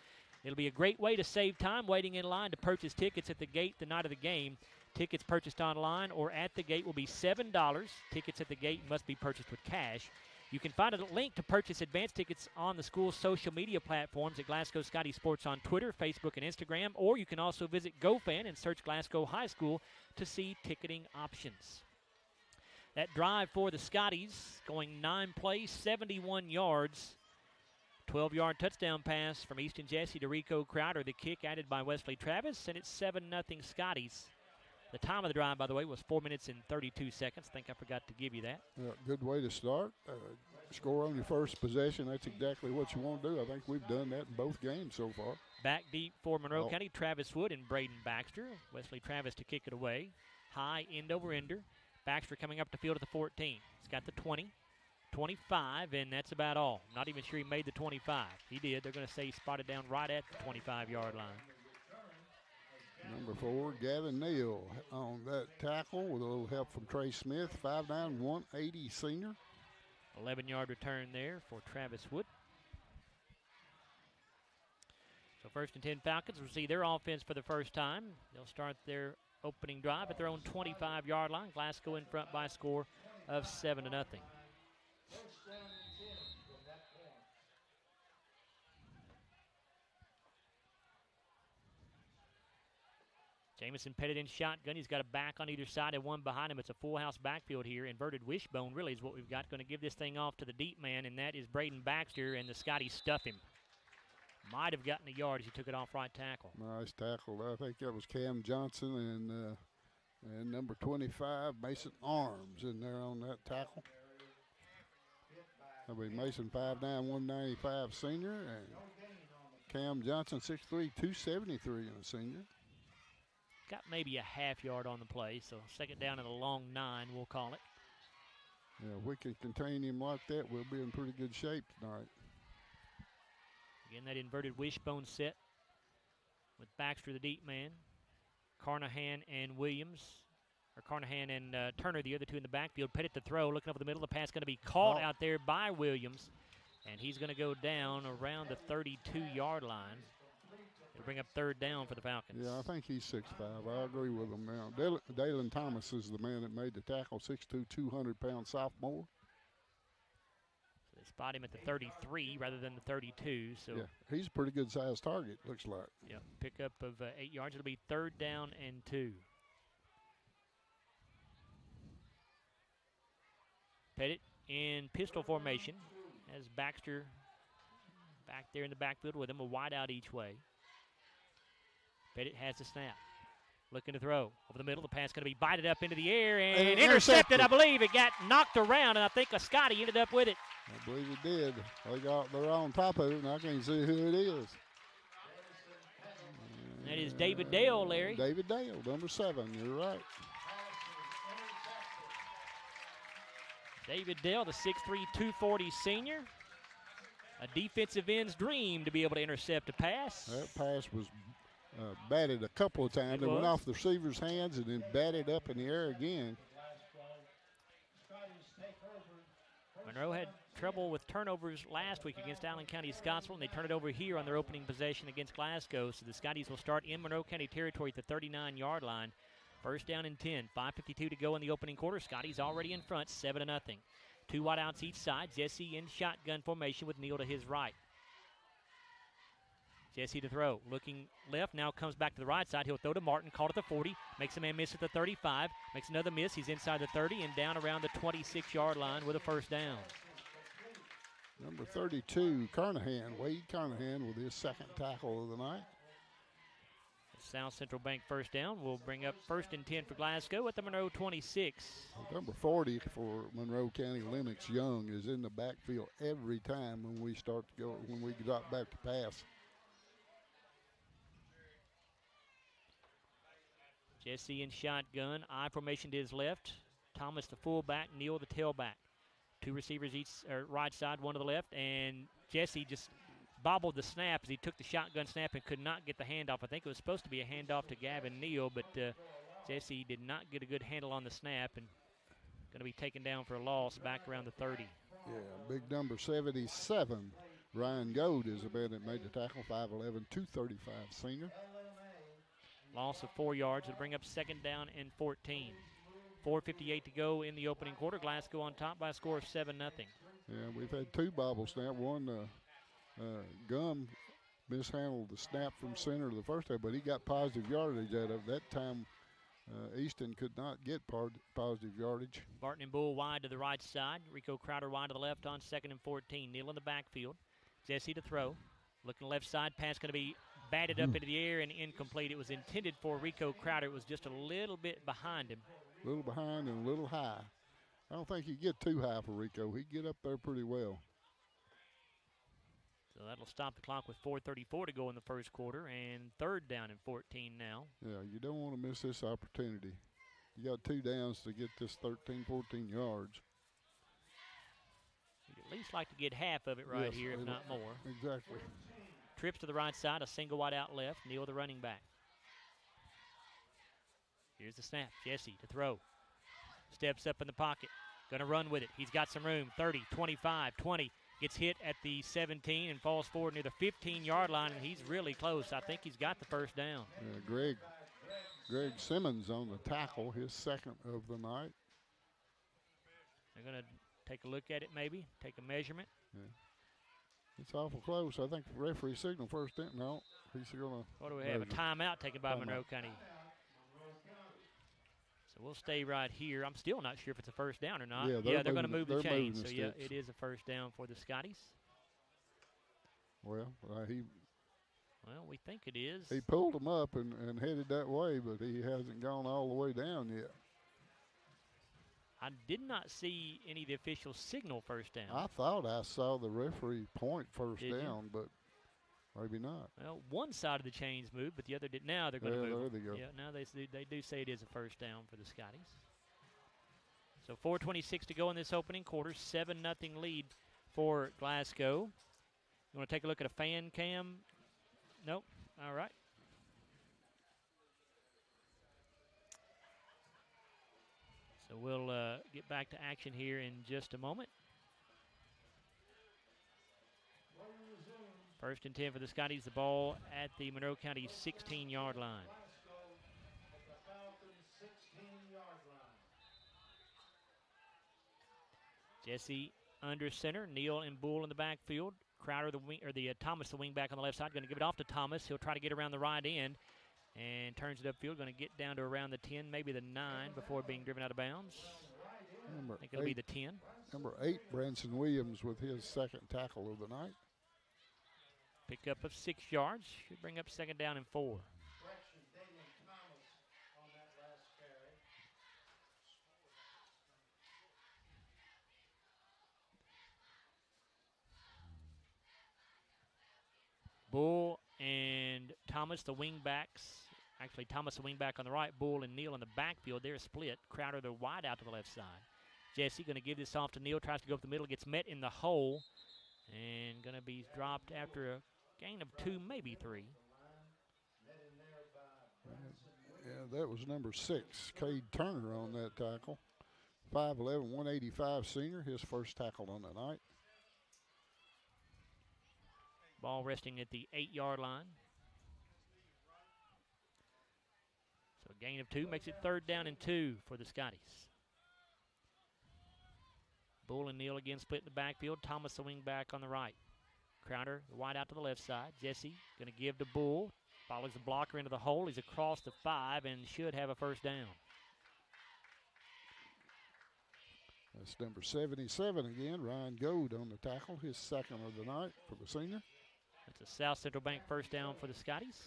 It'll be a great way to save time waiting in line to purchase tickets at the gate the night of the game. Tickets purchased online or at the gate will be $7. Tickets at the gate must be purchased with cash. You can find a link to purchase advance tickets on the school's social media platforms at Glasgow Scottie Sports on Twitter, Facebook, and Instagram, or you can also visit GoFan and search Glasgow High School to see ticketing options. That drive for the Scotties going 9 plays, 71 yards. 12-yard touchdown pass from Easton Jesse to Rico Crowder. The kick added by Wesley Travis, and it's 7-0 Scotties. The time of the drive, by the way, was 4 minutes and 32 seconds. I think I forgot to give you that. Yeah, good way to start. Score on your first possession. That's exactly what you want to do. I think we've done that in both games so far. Back deep for Monroe County, Travis Wood and Braden Baxter. Wesley Travis to kick it away. High end over ender. Baxter coming up the field at the 14. He's got the 20, 25, and that's about all. Not even sure he made the 25. He did. They're going to say he spotted down right at the 25-yard line. Number 4, Gavin Neal on that tackle with a little help from Trey Smith, 5'9", 180 senior. 11-yard return there for Travis Wood. So 1st and 10 Falcons will see their offense for the first time. They'll start their opening drive at their own 25-yard line. Glasgow in front by a score of 7-0. Jamison Pettit in shotgun. He's got a back on either side and one behind him. It's a full house backfield here. Inverted wishbone really is what we've got. Going to give this thing off to the deep man, and that is Braden Baxter, and the Scotties stuff him. Might have gotten a yard as he took it off right tackle. Nice tackle. I think that was Cam Johnson and number 25, Mason Arms, in there on that tackle. That'll be Mason 5'9", 195 senior, and Cam Johnson 6'3", 273 and a senior. Got maybe a half yard on the play, so 2nd down and a long 9, we'll call it. Yeah, if we can contain him like that, we'll be in pretty good shape tonight. Again, that inverted wishbone set with Baxter, the deep man, Carnahan and Williams, or Carnahan and Turner, the other two in the backfield. Pettit to throw, looking over the middle. The pass going to be caught out there by Williams, and he's going to go down around the 32-yard line. It'll bring up 3rd down for the Falcons. Yeah, I think he's 6'5". I agree with him now. Dalen Thomas is the man that made the tackle, 6'2", 200-pound sophomore. So they spot him at the 33 rather than the 32. So yeah, he's a pretty good-sized target, looks like. Yeah, pickup of 8 yards. It'll be 3rd down and 2. Pettit in pistol formation as Baxter back there in the backfield with him, a wide out each way. Pettit has the snap. Looking to throw. Over the middle, the pass going to be bited up into the air and intercepted, I believe. It got knocked around, and I think a Scottie ended up with it. I believe it did. They're on top of it, and I can't see who it is. That is David Dale, Larry. David Dale, number 7. You're right. David Dale, the 6'3", 240 senior. A defensive end's dream to be able to intercept a pass. That pass was batted a couple of times. It went off the receiver's hands and then batted up in the air again. Monroe had trouble with turnovers last week against Allen County-Scottsville, and they turn it over here on their opening possession against Glasgow. So the Scotties will start in Monroe County territory at the 39-yard line. 1st down and 10. 5:52 to go in the opening quarter. Scotties already in front, 7-0. 2 wideouts each side. Jesse in shotgun formation with Neal to his right. Jesse to throw. Looking left, now comes back to the right side. He'll throw to Martin, caught at the 40. Makes a man miss at the 35. Makes another miss. He's inside the 30 and down around the 26-yard line with a first down. Number 32, Carnahan, Wade Carnahan, with his second tackle of the night. South Central Bank first down will bring up 1st and 10 for Glasgow at the Monroe 26. Number 40 for Monroe County, Lennox Young, is in the backfield every time when we drop back to pass. Jesse in shotgun, I formation to his left. Thomas the fullback, Neal the tailback. Two receivers each right side, one to the left, and Jesse just bobbled the snap as he took the shotgun snap and could not get the handoff. I think it was supposed to be a handoff to Gavin Neal, but Jesse did not get a good handle on the snap and going to be taken down for a loss back around the 30. Yeah, big number 77, Ryan Gold, is the man that made the tackle, 5'11", 235 senior. Loss of 4 yards will bring up 2nd down and 14. 4:58 to go in the opening quarter. Glasgow on top by a score of 7-0. Yeah, we've had 2 bobble snap. One, Gum mishandled the snap from center to the first half, but he got positive yardage out of it. That time, Easton could not get positive yardage. Barton and Bull wide to the right side. Rico Crowder wide to the left on 2nd and 14. Neal in the backfield. Jesse to throw. Looking left side, pass going to be batted up into the air and incomplete. It was intended for Rico Crowder. It was just a little bit behind him. A little behind and a little high. I don't think he'd get too high for Rico. He'd get up there pretty well. So that'll stop the clock with 4:34 to go in the first quarter, and 3rd down and 14 now. Yeah, you don't want to miss this opportunity. You got 2 downs to get this 13, 14 yards. You'd at least like to get half of it right here, if not more. Exactly. Trips to the right side, a single wide out left. Neal the running back. Here's the snap. Jesse to throw. Steps up in the pocket. Going to run with it. He's got some room. 30, 25, 20. Gets hit at the 17 and falls forward near the 15-yard line, and he's really close. I think he's got the first down. Yeah, Greg Simmons on the tackle, his second of the night. They're going to take a look at it maybe, take a measurement. Yeah. It's awful close. I think the referee signaled first down. No, he's going to. What do we have? A timeout taken by Monroe County. So we'll stay right here. I'm still not sure if it's a first down or not. Yeah, they're going to move the chains. So, yeah, it is a first down for the Scotties. Well, we think it is. He pulled them up and headed that way, but he hasn't gone all the way down yet. I did not see any of the officials signal first down. I thought I saw the referee point first down, but maybe not. Well, one side of the chains moved, but the other did. Now they're going to move. There they go. Yeah, now they do say it is a first down for the Scotties. So 4:26 to go in this opening quarter. 7-0 lead for Glasgow. You want to take a look at a fan cam? Nope. All right. So we'll get back to action here in just a moment. 1st and 10 for the Scotties. The ball at the Monroe County 16-yard line. Jesse under center. Neal and Bull in the backfield. Crowder Thomas the wing back on the left side. Going to give it off to Thomas. He'll try to get around the right end and turns it upfield. Going to get down to around the 10, maybe the 9 before being driven out of bounds. I think it'll be the 10. Number 8, Branson Williams with his second tackle of the night. Pickup of 6 yards. Should bring up 2nd down and 4. Bull and Thomas, the wing backs. Actually, Thomas, the wing back on the right. Bull and Neal in the backfield. They're split. Crowder, they're wide out to the left side. Jesse going to give this off to Neal. Tries to go up the middle. Gets met in the hole. And going to be dropped after a gain of 2, maybe 3. Yeah, that was number 6, Cade Turner on that tackle. 5'11", 185 senior, his first tackle on the night. Ball resting at the 8-yard line. So a gain of 2 makes it 3rd down and 2 for the Scotties. Bull and Neal again split in the backfield. Thomas the wing back on the right. Crowder wide out to the left side. Jesse going to give to Bull. Follows the blocker into the hole. He's across the 5 and should have a first down. That's number 77 again, Ryan Gold on the tackle, his second of the night for the senior. That's a South Central Bank first down for the Scotties.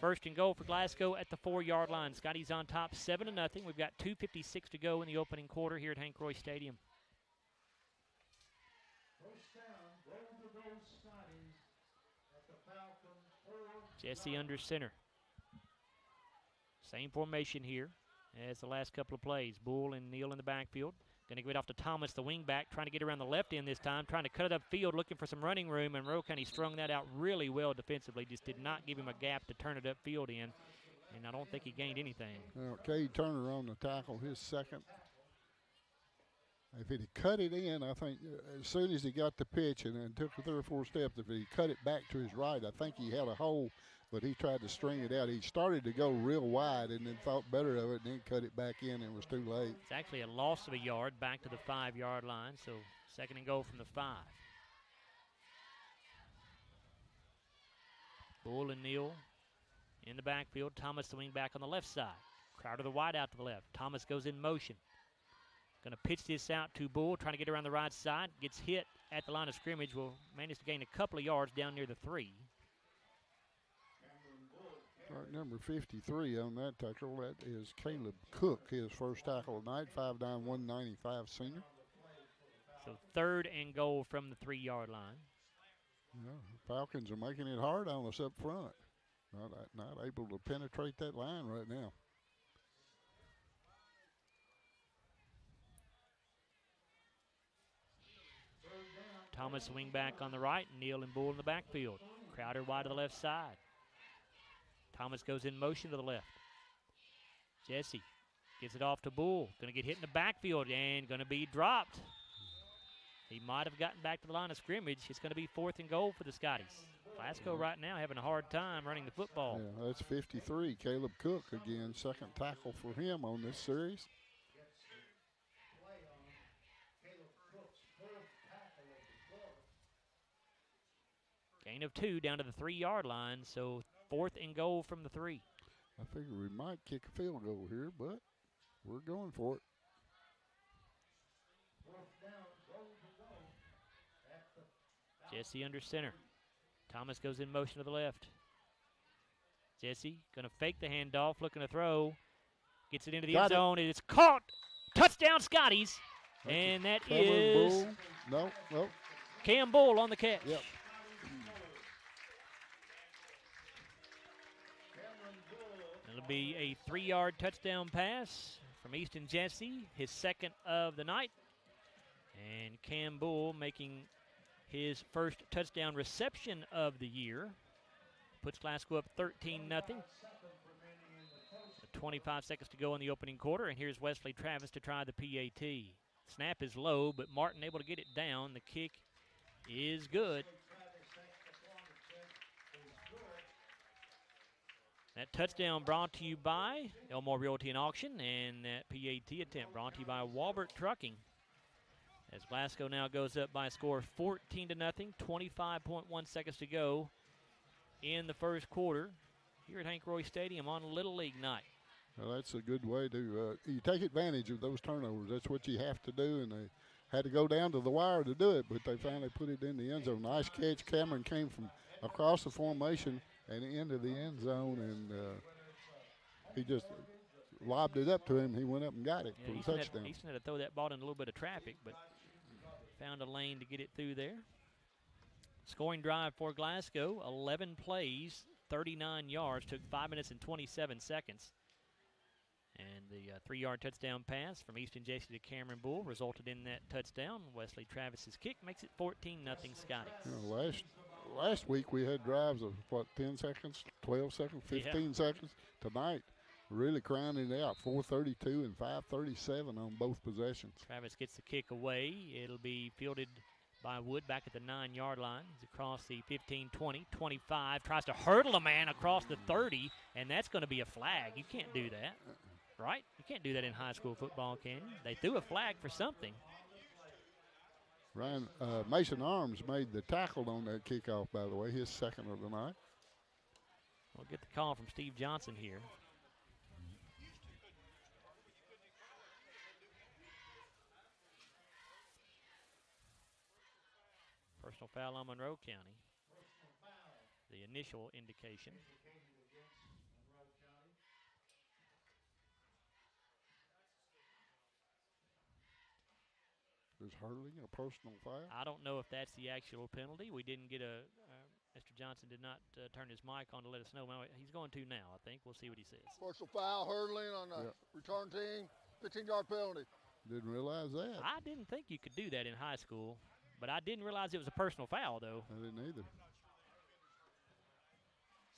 First and goal for Glasgow at the 4-yard line. Scotties on top 7-0. We've got 2:56 to go in the opening quarter here at Hank Royse Stadium. Jesse under center. Same formation here as the last couple of plays. Bull and Neal in the backfield. Going to give it off to Thomas, the wingback, trying to get around the left end this time, trying to cut it upfield, looking for some running room, and Monroe County strung that out really well defensively. Just did not give him a gap to turn it upfield in, and I don't think he gained anything. Well, Cade Turner on the tackle, his second. If he cut it in, I think as soon as he got the pitch and then took 3 or 4 steps, if he cut it back to his right, I think he had a hole, but he tried to string it out. He started to go real wide and then thought better of it and then cut it back in and was too late. It's actually a loss of a yard back to the 5-yard line, so second and goal from the 5. Bull and Neal in the backfield. Thomas the wing back on the left side. Crowder the wide out to the left. Thomas goes in motion. Going to pitch this out to Bull, trying to get around the right side. Gets hit at the line of scrimmage. Will manage to gain a couple of yards down near the 3. Right, number 53 on that tackle, that is Caleb Cook, his first tackle of the night, 5'9", 195 senior. So third and goal from the 3-yard line. Yeah, Falcons are making it hard on us up front. Not able to penetrate that line right now. Thomas wing back on the right, Neal and Bull in the backfield. Crowder wide to the left side. Thomas goes in motion to the left. Jesse gives it off to Bull. Going to get hit in the backfield and going to be dropped. He might have gotten back to the line of scrimmage. It's going to be 4th and goal for the Scotties. Glasgow right now having a hard time running the football. Yeah, that's 53. Caleb Cook again, second tackle for him on this series. Gain of 2 down to the 3-yard line, so 4th and goal from the 3. I figure we might kick a field goal here, but we're going for it. Jesse under center. Thomas goes in motion to the left. Jesse going to fake the handoff, looking to throw. Gets it into the end zone, and it's caught. Touchdown, Scotties. And that is no. Cam Bull on the catch. Yep. It'll be a 3-yard touchdown pass from Easton Jesse, his second of the night. And Cam Bull making his first touchdown reception of the year. Puts Glasgow up 13-0. 25 seconds to go in the opening quarter, and here's Wesley Travis to try the PAT. Snap is low, but Martin able to get it down. The kick is good. That touchdown brought to you by Elmore Realty and Auction, and that PAT attempt brought to you by Walbert Trucking. As Glasgow now goes up by a score of 14-0, 25.1 seconds to go in the first quarter here at Hank Royse Stadium on Little League night. Well, that's a good way to you take advantage of those turnovers. That's what you have to do, and they had to go down to the wire to do it, but they finally put it in the end zone. Nice catch. Cameron came from across the formation and into the end zone, and he just lobbed it up to him. He went up and got it for the touchdown. Easton had to throw that ball in a little bit of traffic, but found a lane to get it through there. Scoring drive for Glasgow, 11 plays, 39 yards, took 5 minutes and 27 seconds. And the 3-yard touchdown pass from Easton Jesse to Cameron Bull resulted in that touchdown. Wesley Travis's kick makes it 14-0 Scotties. You know, last week we had drives of, 10 seconds, 12 seconds, 15 seconds. Tonight, really crowning it out, 4:32 and 5:37 on both possessions. Travis gets the kick away. It'll be fielded by Wood back at the 9-yard line. He's across the 15, 20, 25. Tries to hurdle a man across the 30, and that's going to be a flag. You can't do that, right? You can't do that in high school football, can you? They threw a flag for something. Mason Arms made the tackle on that kickoff, by the way, his second of the night. We'll get the call from Steve Johnson here. Personal foul on Monroe County. The initial indication. Is hurling a personal foul? I don't know if that's the actual penalty. We didn't get a Mr. Johnson did not turn his mic on to let us know. He's going to now, I think. We'll see what he says. Personal foul, hurling on the return team, 15-yard penalty. Didn't realize that. I didn't think you could do that in high school, but I didn't realize it was a personal foul, though. I didn't either.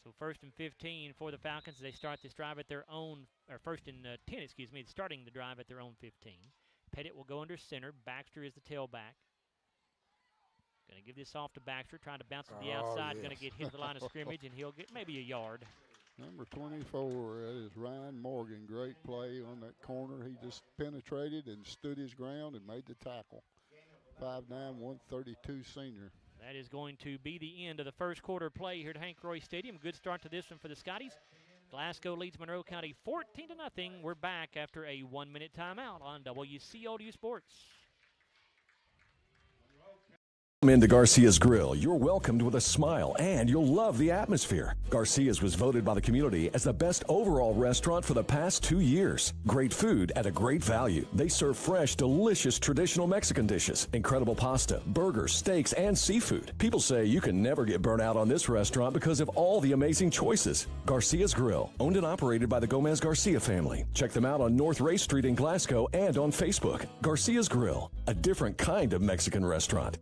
So 1st and 15 for the Falcons. They start this drive at their own, or 1st and 10, excuse me, starting the drive at their own 15. Pettit will go under center. Baxter is the tailback. Going to give this off to Baxter, trying to bounce to the outside. Yes. Going to get hit to the line of scrimmage, and he'll get maybe a yard. Number 24, that is Ryan Morgan. Great play on that corner. He just penetrated and stood his ground and made the tackle. 5'9", 132 senior. That is going to be the end of the first quarter play here at Hank Royse Stadium. Good start to this one for the Scotties. Glasgow leads Monroe County 14-0. We're back after a 1-minute timeout on WCLU Sports. Come into Garcia's Grill. You're welcomed with a smile, and you'll love the atmosphere. Garcia's was voted by the community as the best overall restaurant for the past 2 years. Great food at a great value. They serve fresh, delicious traditional Mexican dishes, incredible pasta, burgers, steaks, and seafood. People say you can never get burnt out on this restaurant because of all the amazing choices. Garcia's Grill, owned and operated by the Gomez Garcia family. Check them out on North Ray Street in Glasgow and on Facebook. Garcia's Grill, a different kind of Mexican restaurant.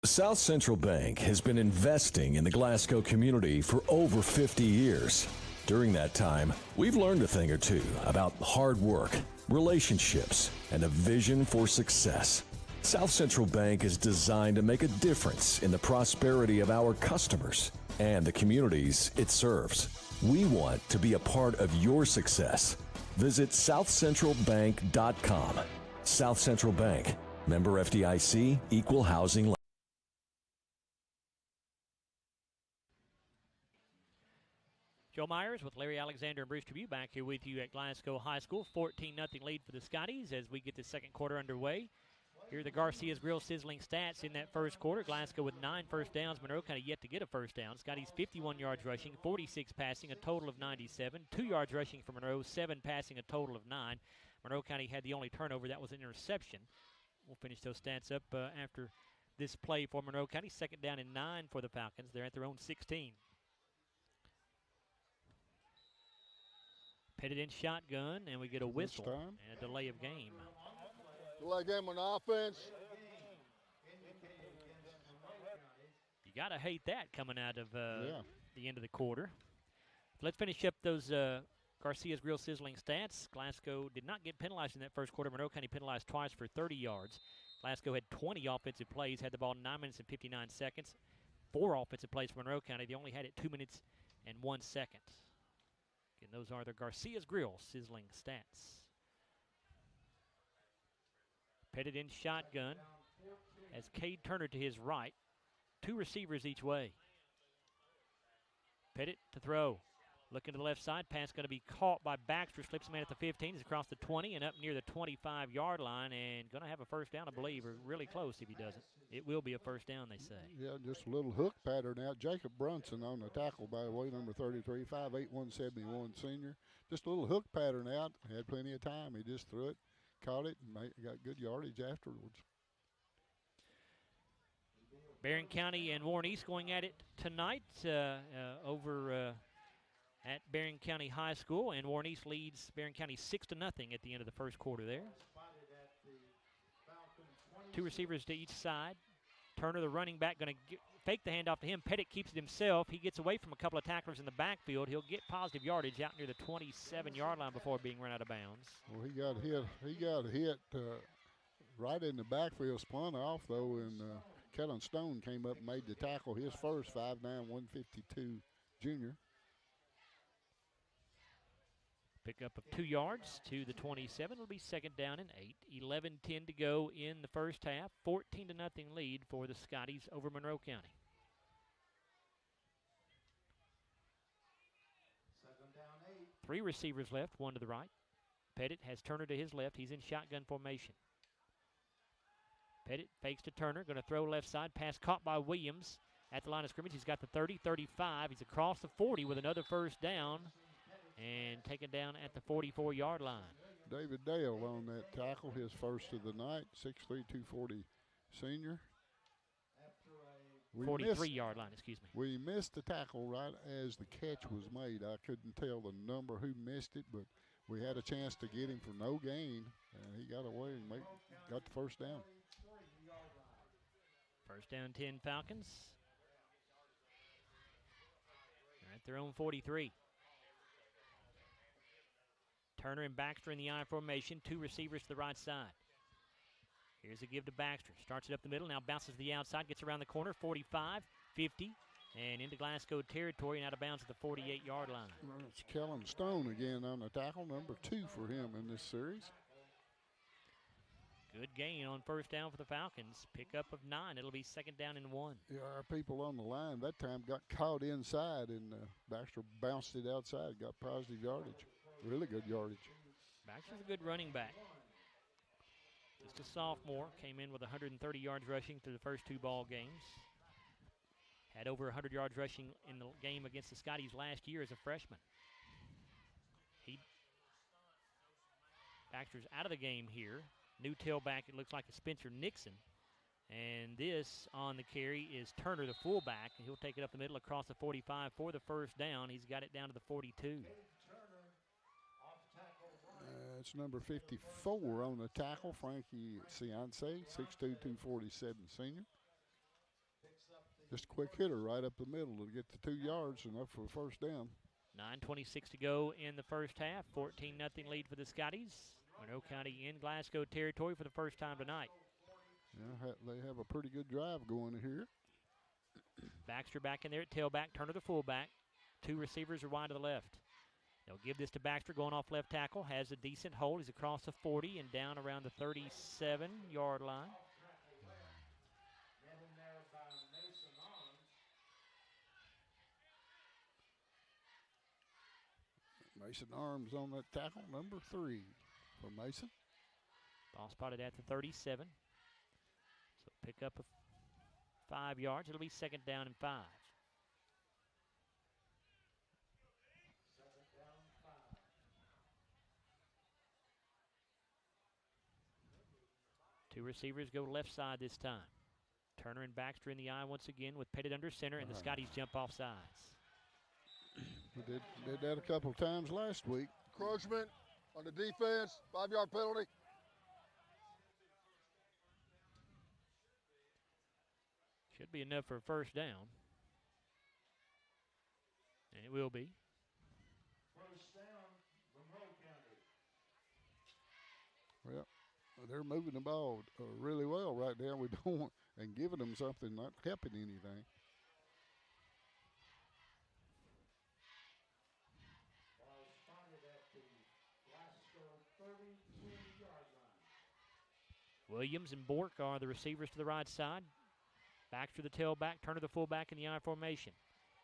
South Central Bank has been investing in the Glasgow community for over 50 years. During that time, we've learned a thing or two about hard work, relationships, and a vision for success. South Central Bank is designed to make a difference in the prosperity of our customers and the communities it serves. We want to be a part of your success. Visit southcentralbank.com. South Central Bank, member FDIC, equal housing. Joe Myers with Larry Alexander and Bruce Tribute back here with you at Glasgow High School. 14-0 lead for the Scotties as we get the second quarter underway. Here are the Garcia's Grill sizzling stats in that first quarter. Glasgow with 9 first downs. Monroe County yet to get a first down. Scotties 51 yards rushing, 46 passing, a total of 97. 2 yards rushing for Monroe, 7 passing, a total of 9. Monroe County had the only turnover. That was an interception. We'll finish those stats up after this play for Monroe County. 2nd down and 9 for the Falcons. They're at their own 16. Pettit in shotgun, and we get a whistle and a delay of game. Delay game on offense. You got to hate that coming out of the end of the quarter. Let's finish up those Garcia's Grill sizzling stats. Glasgow did not get penalized in that first quarter. Monroe County penalized twice for 30 yards. Glasgow had 20 offensive plays, had the ball 9 minutes and 59 seconds. 4 offensive plays for Monroe County. They only had it 2 minutes and 1 second. And those are the Garcia's Grill sizzling stats. Pettit in shotgun as Cade Turner to his right. 2 receivers each way. Pettit to throw. Looking to the left side. Pass going to be caught by Baxter. Slips him in at the 15. He's across the 20 and up near the 25-yard line. And going to have a first down, I believe, or really close if he doesn't. It will be a first down, they say. Yeah, just a little hook pattern out. Jacob Brunson on the tackle, by the way, number 33, 5'8", 171 senior. Just a little hook pattern out. Had plenty of time. He just threw it, caught it, and got good yardage afterwards. Barron County and Warren East going at it tonight over at Barron County High School, and Warren East leads Barron County 6-0 at the end of the first quarter there. 2 receivers to each side. Turner, the running back, going to fake the handoff to him. Pettit keeps it himself. He gets away from a couple of tacklers in the backfield. He'll get positive yardage out near the 27-yard line before being run out of bounds. Well, he got hit right in the backfield, spun off, though, and Kellen Stone came up and made the tackle, his first, 5'9", 152 junior. Pickup of 2 yards to the 27. It'll be second down and 8. 11-10 to go in the first half. 14-0 lead for the Scotties over Monroe County. Three receivers left, one to the right. Pettit has Turner to his left. He's in shotgun formation. Pettit fakes to Turner, going to throw left side. Pass caught by Williams at the line of scrimmage. He's got the 30, 35. He's across the 40 with another first down and taken down at the 44-yard line. David Dale on that tackle, his first of the night, 6'3", 240 senior. 43-yard line, excuse me. We missed the tackle right as the catch was made. I couldn't tell the number who missed it, but we had a chance to get him for no gain, and he got away and got the first down. First down 10 Falcons. They're at their own 43. Turner and Baxter in the I formation. 2 receivers to the right side. Here's a give to Baxter. Starts it up the middle. Now bounces to the outside. Gets around the corner. 45, 50, and into Glasgow territory and out of bounds at the 48-yard line. Well, it's Kellen Stone again on the tackle. Number 2 for him in this series. Good gain on first down for the Falcons. Pickup of 9. It'll be second down and 1. Yeah, our people on the line that time got caught inside, and Baxter bounced it outside. Got positive yardage. Really good yardage. Baxter's a good running back. Just a sophomore. Came in with 130 yards rushing through the first 2 ball games. Had over 100 yards rushing in the game against the Scotties last year as a freshman. Baxter's out of the game here. New tailback, it looks like a Spencer Nixon. And this on the carry is Turner, the fullback. And he'll take it up the middle across the 45 for the first down. He's got it down to the 42. It's number 54 on the tackle, Frankie Ciance, 6'2", 247 senior. Just a quick hitter right up the middle to get the 2 yards and up for a first down. 9:26 to go in the first half. 14-0 lead for the Scotties. Monroe County in Glasgow territory for the first time tonight. Yeah, they have a pretty good drive going here. Baxter back in there at tailback. Turner the fullback. 2 receivers are wide to the left. They'll give this to Baxter going off left tackle. Has a decent hold. He's across the 40 and down around the 37-yard line. Mason Arms on that tackle, number 3 for Mason. Ball spotted at the 37. So pick up of 5 yards. It'll be second down and 5. Two receivers go left side this time. Turner and Baxter in the eye once again with Pettit under center, and the Scotties jump off sides. We did that a couple of times last week. Encroachment on the defense, 5-yard penalty. Should be enough for a first down. And it will be. First down, Monroe County. Well, they're moving the ball really well right now. We don't want, and giving them something, not helping anything. Ball spotted at the Glasgow 32-yard line. Williams and Bork are the receivers to the right side. Baxter the tailback, Turner the fullback in the I formation.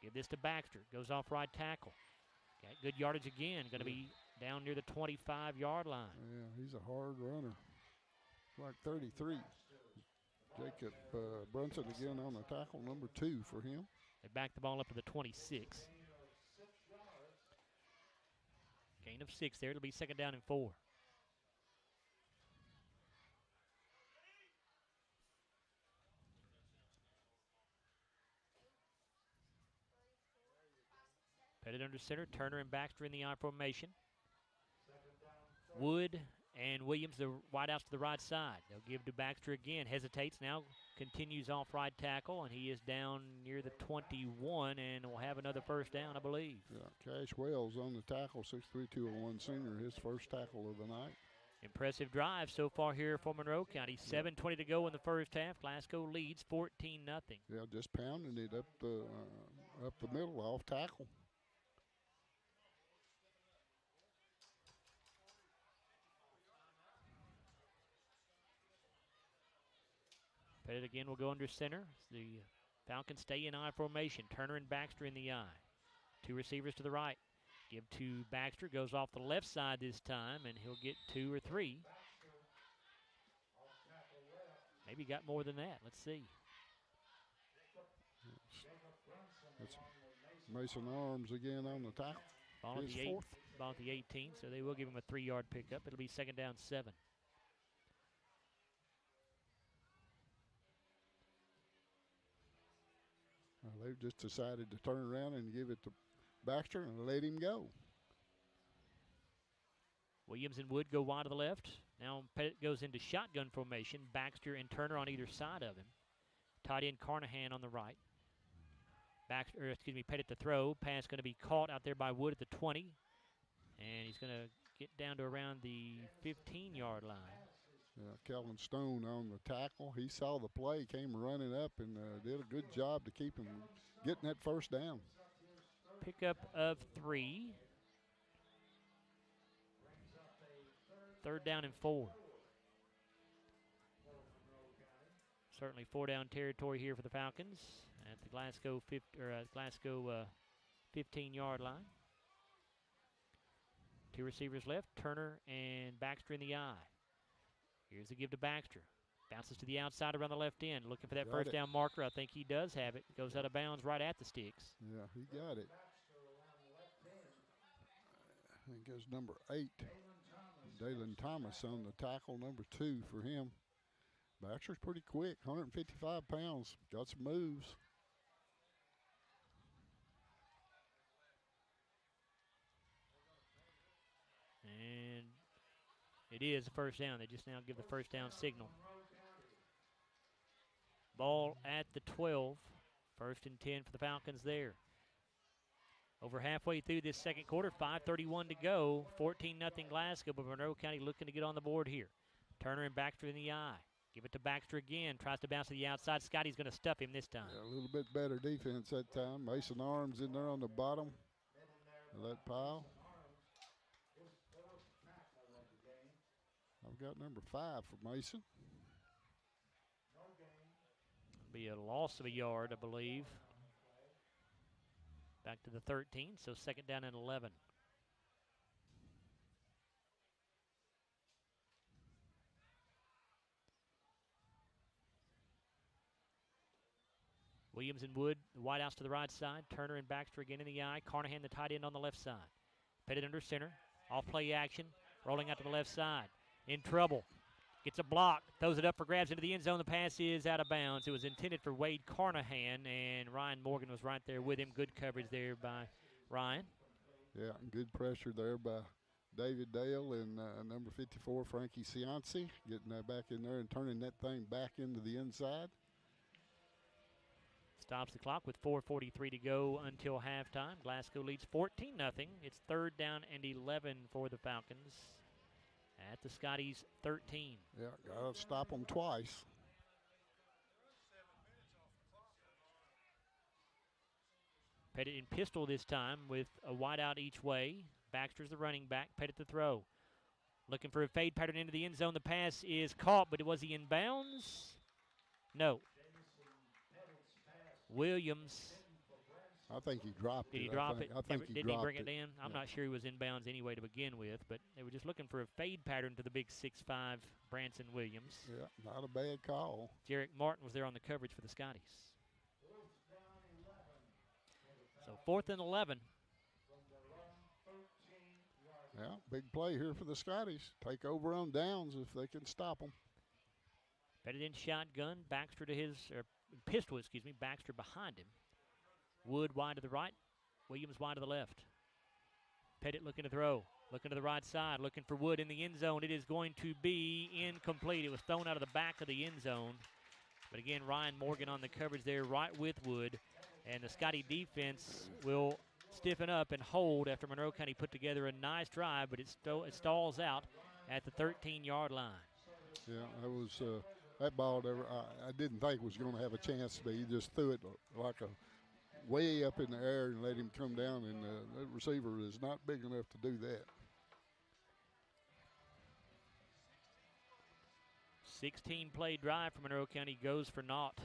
Give this to Baxter. Goes off right tackle. Got good yardage again. Going to be down near the 25-yard line. Yeah, he's a hard runner. Like 33. Jacob Brunson again on the tackle, number 2 for him. They back the ball up to the 26. Gain of 6 there. It'll be second down and 4. Pettit under center. Turner and Baxter in the I formation. Wood and Williams, the wideouts to the right side. They'll give to Baxter again. Hesitates now. Continues off right tackle, and he is down near the 21, and will have another first down, I believe. Yeah, Cash Wells on the tackle, 6'3", 201 senior, his first tackle of the night. Impressive drive so far here for Monroe County. 7:20 to go in the first half. Glasgow leads 14-0. Yeah, just pounding it up the middle off tackle. Pettit again will go under center. The Falcons stay in I formation. Turner and Baxter in the I. 2 receivers to the right. Give to Baxter. Goes off the left side this time, and he'll get 2 or 3. Maybe got more than that. Let's see. That's Mason Arms again on the tackle. Ball at the 18, so they will give him a 3-yard pickup. It'll be 2nd down 7. Well, they've just decided to turn around and give it to Baxter and let him go. Williams and Wood go wide to the left. Now Pettit goes into shotgun formation. Baxter and Turner on either side of him. Tight end Carnahan on the right. Pettit to throw. Pass going to be caught out there by Wood at the 20. And he's going to get down to around the 15-yard line. Yeah, Kelvin Stone on the tackle. He saw the play, came running up, and did a good job to keep him getting that first down. Pickup of 3. 3rd down and 4. Certainly 4-down territory here for the Falcons at the Glasgow 15-yard line. 2 receivers left, Turner and Baxter in the I. Here's the give to Baxter. Bounces to the outside around the left end. Looking for that first down marker. I think he does have it. Goes out of bounds right at the sticks. Yeah, he got it. I think it's number 8. Dalen Thomas on the tackle, number 2 for him. Baxter's pretty quick, 155 pounds. Got some moves. And it is a first down. They just now give the first down signal. Ball at the 12. 1st and 10 for the Falcons there. Over halfway through this second quarter, 5:31 to go. 14-0 Glasgow, but Monroe County looking to get on the board here. Turner and Baxter in the I. Give it to Baxter again. Tries to bounce to the outside. Scotty's going to stuff him this time. Yeah, a little bit better defense that time. Mason Arms in there on the bottom of that pile. I've got number 5 for Mason. Be a loss of a yard, I believe. Back to the 13, so 2nd down and 11. Williams and Wood, the wideouts to the right side. Turner and Baxter again in the I. Carnahan, the tight end, on the left side. Pettit under center. Off play action. Rolling out to the left side. In trouble. Gets a block. Throws it up for grabs into the end zone. The pass is out of bounds. It was intended for Wade Carnahan, and Ryan Morgan was right there with him. Good coverage there by Ryan. Yeah, good pressure there by David Dale and number 54, Frankie Cianci, getting that back in there and turning that thing back into the inside. Stops the clock with 4:43 to go until halftime. Glasgow leads 14-0. It's 3rd down and 11 for the Falcons at the Scotties 13. Yeah, got to stop them twice. Pettit in pistol this time with a wide out each way. Baxter's the running back. Pettit to throw. Looking for a fade pattern into the end zone. The pass is caught, but was he in bounds? No. Williams. I think he dropped it. Did he drop it? I think he Didn't dropped he bring it. it in? I'm not sure he was in bounds anyway to begin with, but they were just looking for a fade pattern to the big 6'5" Branson Williams. Yeah, not a bad call. Jarek Martin was there on the coverage for the Scotties. So 4th and 11. Yeah, big play here for the Scotties. Take over on downs if they can stop them. Pettit in shotgun. Baxter to his, or pistol, excuse me. Baxter behind him. Wood wide to the right. Williams wide to the left. Pettit looking to throw. Looking to the right side. Looking for Wood in the end zone. It is going to be incomplete. It was thrown out of the back of the end zone. But again, Ryan Morgan on the coverage there right with Wood. And the Scotty defense will stiffen up and hold after Monroe County put together a nice drive, but it stalls out at the 13-yard line. Yeah, that was that ball. I didn't think was going to have a chance to be. He just threw it like a way up in the air and let him come down, and the receiver is not big enough to do that. 16-play drive for Monroe County goes for naught.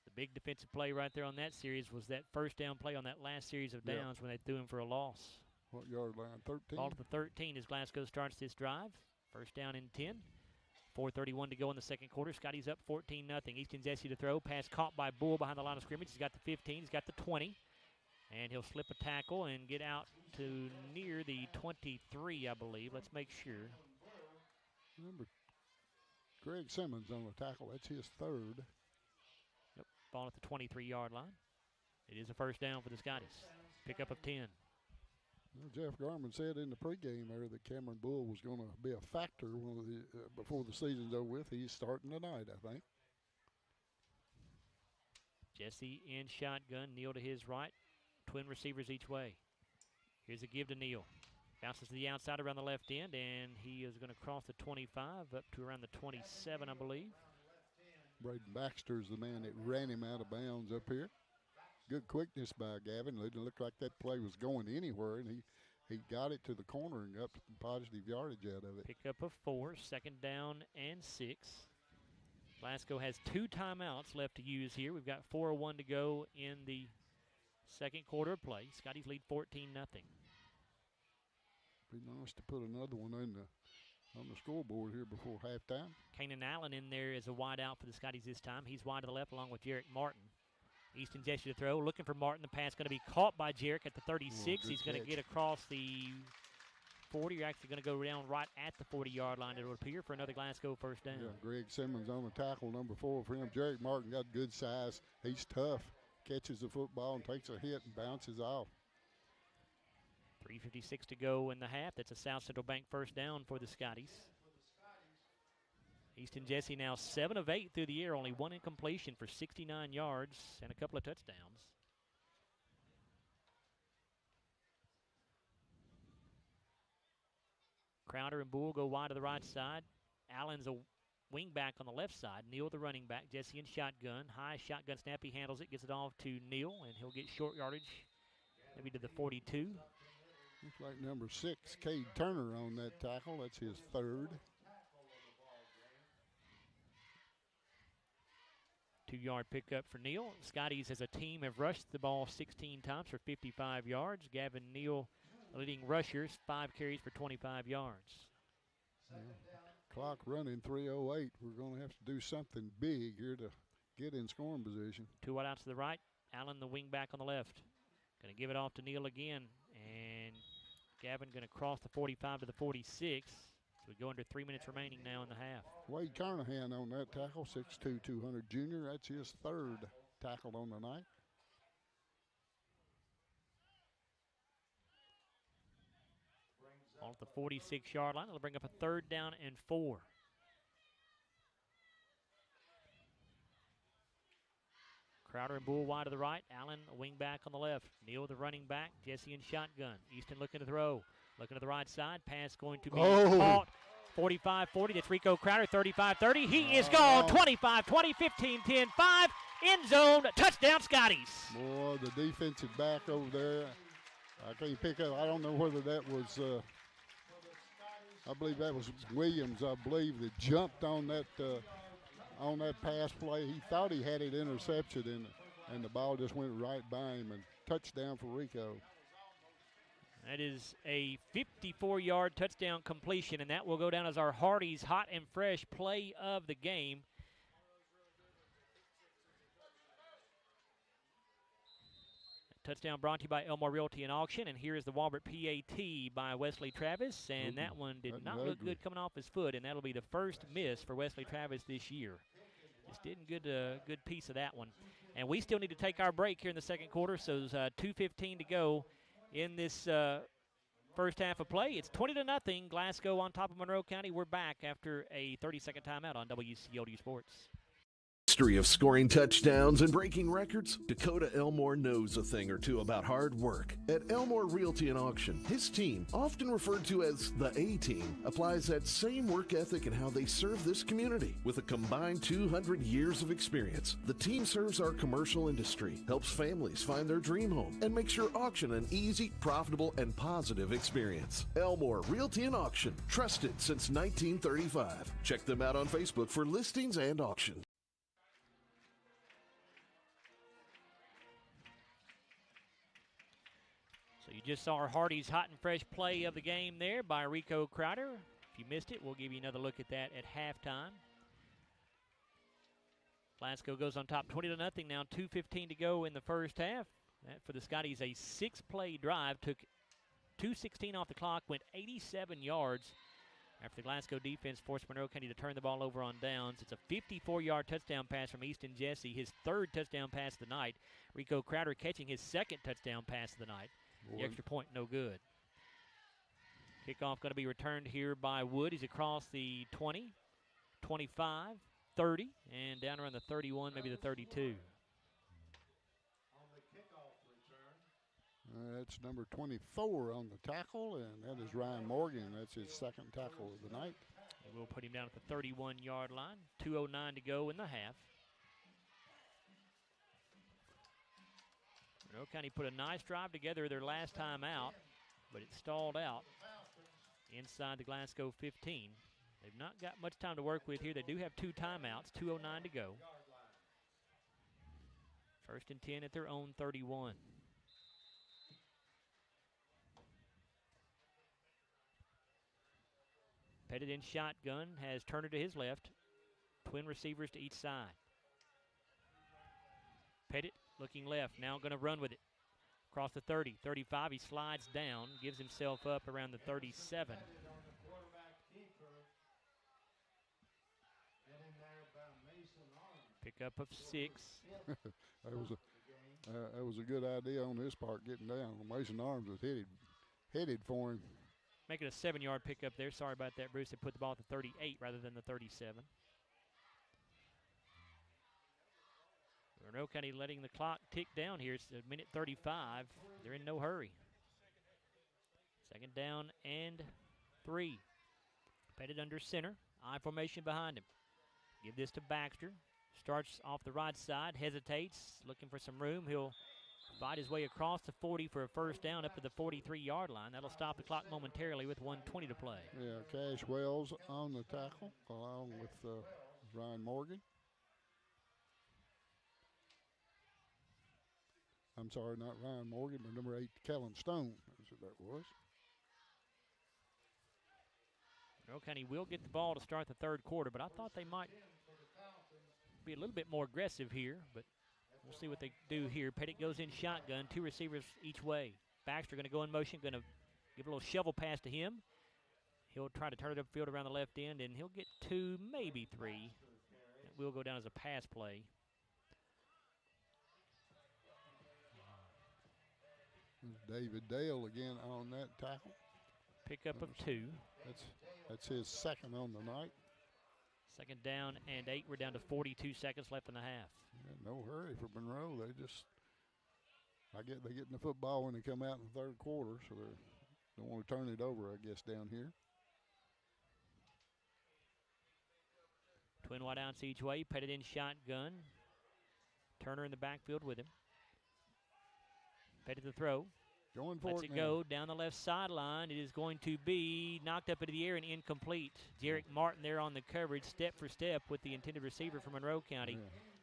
The big defensive play right there on that series was that first down play on that last series of downs when they threw him for a loss. What yard line? 13? Ball to the 13 as Glasgow starts this drive. First down and 10. 4:31 to go in the second quarter. Scotty's up 14-0. Easton's Essie to throw. Pass caught by Bull behind the line of scrimmage. He's got the 15. He's got the 20. And he'll slip a tackle and get out to near the 23, I believe. Let's make sure. Remember, Greg Simmons on the tackle. That's his third. Yep, ball at the 23-yard line. It is a first down for the Scotties. Pickup of 10. Well, Jeff Garman said in the pregame there that Cameron Bull was going to be a factor before the season's over with. He's starting tonight, I think. Jesse in shotgun. Neal to his right. Twin receivers each way. Here's a give to Neal. Bounces to the outside around the left end, and he is going to cross the 25 up to around the 27, I believe. Braden Baxter's the man that ran him out of bounds up here. Good quickness by Gavin. It didn't look like that play was going anywhere, and he got it to the corner and got positive yardage out of it. Pickup of 4, second down and 6. Glasgow has 2 timeouts left to use here. We've got 4:01 to go in the second quarter of play. Scotties lead 14-0. Be nice to put another one on the scoreboard here before halftime. Kanan Allen in there is a wide out for the Scotties this time. He's wide to the left along with Jarek Martin. Easton Jesse to throw, looking for Martin. The pass going to be caught by Jarek at the 36. He's going to get across the 40. You're actually going to go down right at the 40-yard line, it would appear, for another Glasgow first down. Yeah, Greg Simmons on the tackle, number 4 for him. Jarek Martin got good size. He's tough. Catches the football and takes a hit and bounces off. 3:56 to go in the half. That's a South Central Bank first down for the Scotties. Easton Jesse now 7 of 8 through the air, only 1 incompletion for 69 yards and a couple of touchdowns. Crowder and Bull go wide to the right side. Allen's a wing back on the left side. Neal the running back. Jesse in shotgun. High shotgun snap. He handles it, gets it off to Neal, and he'll get short yardage, maybe to the 42. Looks like number 6, Cade Turner on that tackle. That's his third. 2-yard pickup for Neal. Scotties as a team have rushed the ball 16 times for 55 yards. Gavin Neal, leading rushers, 5 carries for 25 yards. Clock running 3:08. We're going to have to do something big here to get in scoring position. 2 wide outs to the right. Allen, the wing back on the left. Going to give it off to Neal again. And Gavin going to cross the 45 to the 46. So we go under 3 minutes remaining now in the half. Wade Carnahan on that tackle, 6'2", 200 junior. That's his third tackle on the night. On the 46-yard line, it'll bring up a 3rd down and 4. Crowder and Bull wide to the right. Allen, a wing back on the left. Neal, the running back. Jesse in shotgun. Easton looking to throw. Looking to the right side. Pass going to be caught. 45-40. That's Rico Crowder. 35-30. He is gone. 25-20, 15-10, 5. End zone. Touchdown, Scotties. Boy, the defensive back over there. I can't pick up. I don't know whether that was, I believe that was Williams, I believe, that jumped on that pass play. He thought he had it intercepted, and the ball just went right by him, and touchdown for Rico. That is a 54-yard touchdown completion, and that will go down as our Hardy's hot and fresh play of the game. Touchdown brought to you by Elmore Realty and Auction, and here is the Walbert PAT by Wesley Travis, and that one did not look good coming off his foot, and that'll be the first miss for Wesley Travis this year. Just didn't good piece of that one. And we still need to take our break here in the second quarter, so there's 2:15 to go in this first half of play. It's 20-0, Glasgow on top of Monroe County. We're back after a 30-second timeout on WCLU Sports. History of scoring touchdowns and breaking records? Dakota Elmore knows a thing or two about hard work. At Elmore Realty and Auction, his team, often referred to as the A-Team, applies that same work ethic in how they serve this community. With a combined 200 years of experience, the team serves our commercial industry, helps families find their dream home, and makes your auction an easy, profitable, and positive experience. Elmore Realty and Auction, trusted since 1935. Check them out on Facebook for listings and auctions. So you just saw our Hardy's hot and fresh play of the game there by Rico Crowder. If you missed it, we'll give you another look at that at halftime. Glasgow goes on top 20-0 now, 2:15 to go in the first half. That for the Scotties, a 6-play drive, took 2:16 off the clock, went 87 yards after the Glasgow defense forced Monroe County to turn the ball over on downs. It's a 54-yard touchdown pass from Easton Jesse, his third touchdown pass of the night. Rico Crowder catching his second touchdown pass of the night. The extra point, no good. Kickoff going to be returned here by Wood. He's across the 20, 25, 30, and down around the 31, maybe the 32. That's number 24 on the tackle, and that is Ryan Morgan. That's his second tackle of the night. And we'll put him down at the 31-yard line. 2:09 to go in the half. Monroe County put a nice drive together their last time out, but it stalled out inside the Glasgow 15. They've not got much time to work with here. They do have 2 timeouts, 2:09 to go. 1st and 10 at their own 31. Pettit in shotgun, has Turner to his left. Twin receivers to each side. Pettit looking left, now going to run with it. Across the 30, 35, he slides down, gives himself up around the 37. Pickup of 6. That was a good idea on his part, getting down. Mason Arms was headed for him. Making a 7-yard pickup there. Sorry about that, Bruce. They put the ball at the 38 rather than the 37. Monroe County letting the clock tick down here. It's a minute 35. They're in no hurry. 2nd down and 3. Pettit under center. I formation behind him. Give this to Baxter. Starts off the right side, hesitates, looking for some room. He'll fight his way across the 40 for a 1st down up to the 43-yard line. That'll stop the clock momentarily with 1:20 to play. Yeah, Cash Wells on the tackle along with Ryan Morgan. I'm sorry, not Ryan Morgan, but number 8, Kellen Stone. That's what that was. Monroe County will get the ball to start the 3rd quarter, but I thought they might be a little bit more aggressive here, but we'll see what they do here. Pettit goes in shotgun, 2 receivers each way. Baxter going to go in motion, going to give a little shovel pass to him. He'll try to turn it upfield around the left end, and he'll get 2, maybe 3. It will go down as a pass play. David Dale again on that tackle. Pickup of 2. That's his 2nd on the night. 2nd down and 8. We're down to 42 seconds left in the half. Yeah, no hurry for Monroe. They get in the football when they come out in the 3rd quarter, so they don't want to turn it over, I guess, down here. Twin wideouts each way. Pettit in shotgun. Turner in the backfield with him. Pettit to throw. Going for Lets it go down the left sideline. It is going to be knocked up into the air and incomplete. Jarek Martin there on the coverage, step for step with the intended receiver from Monroe County,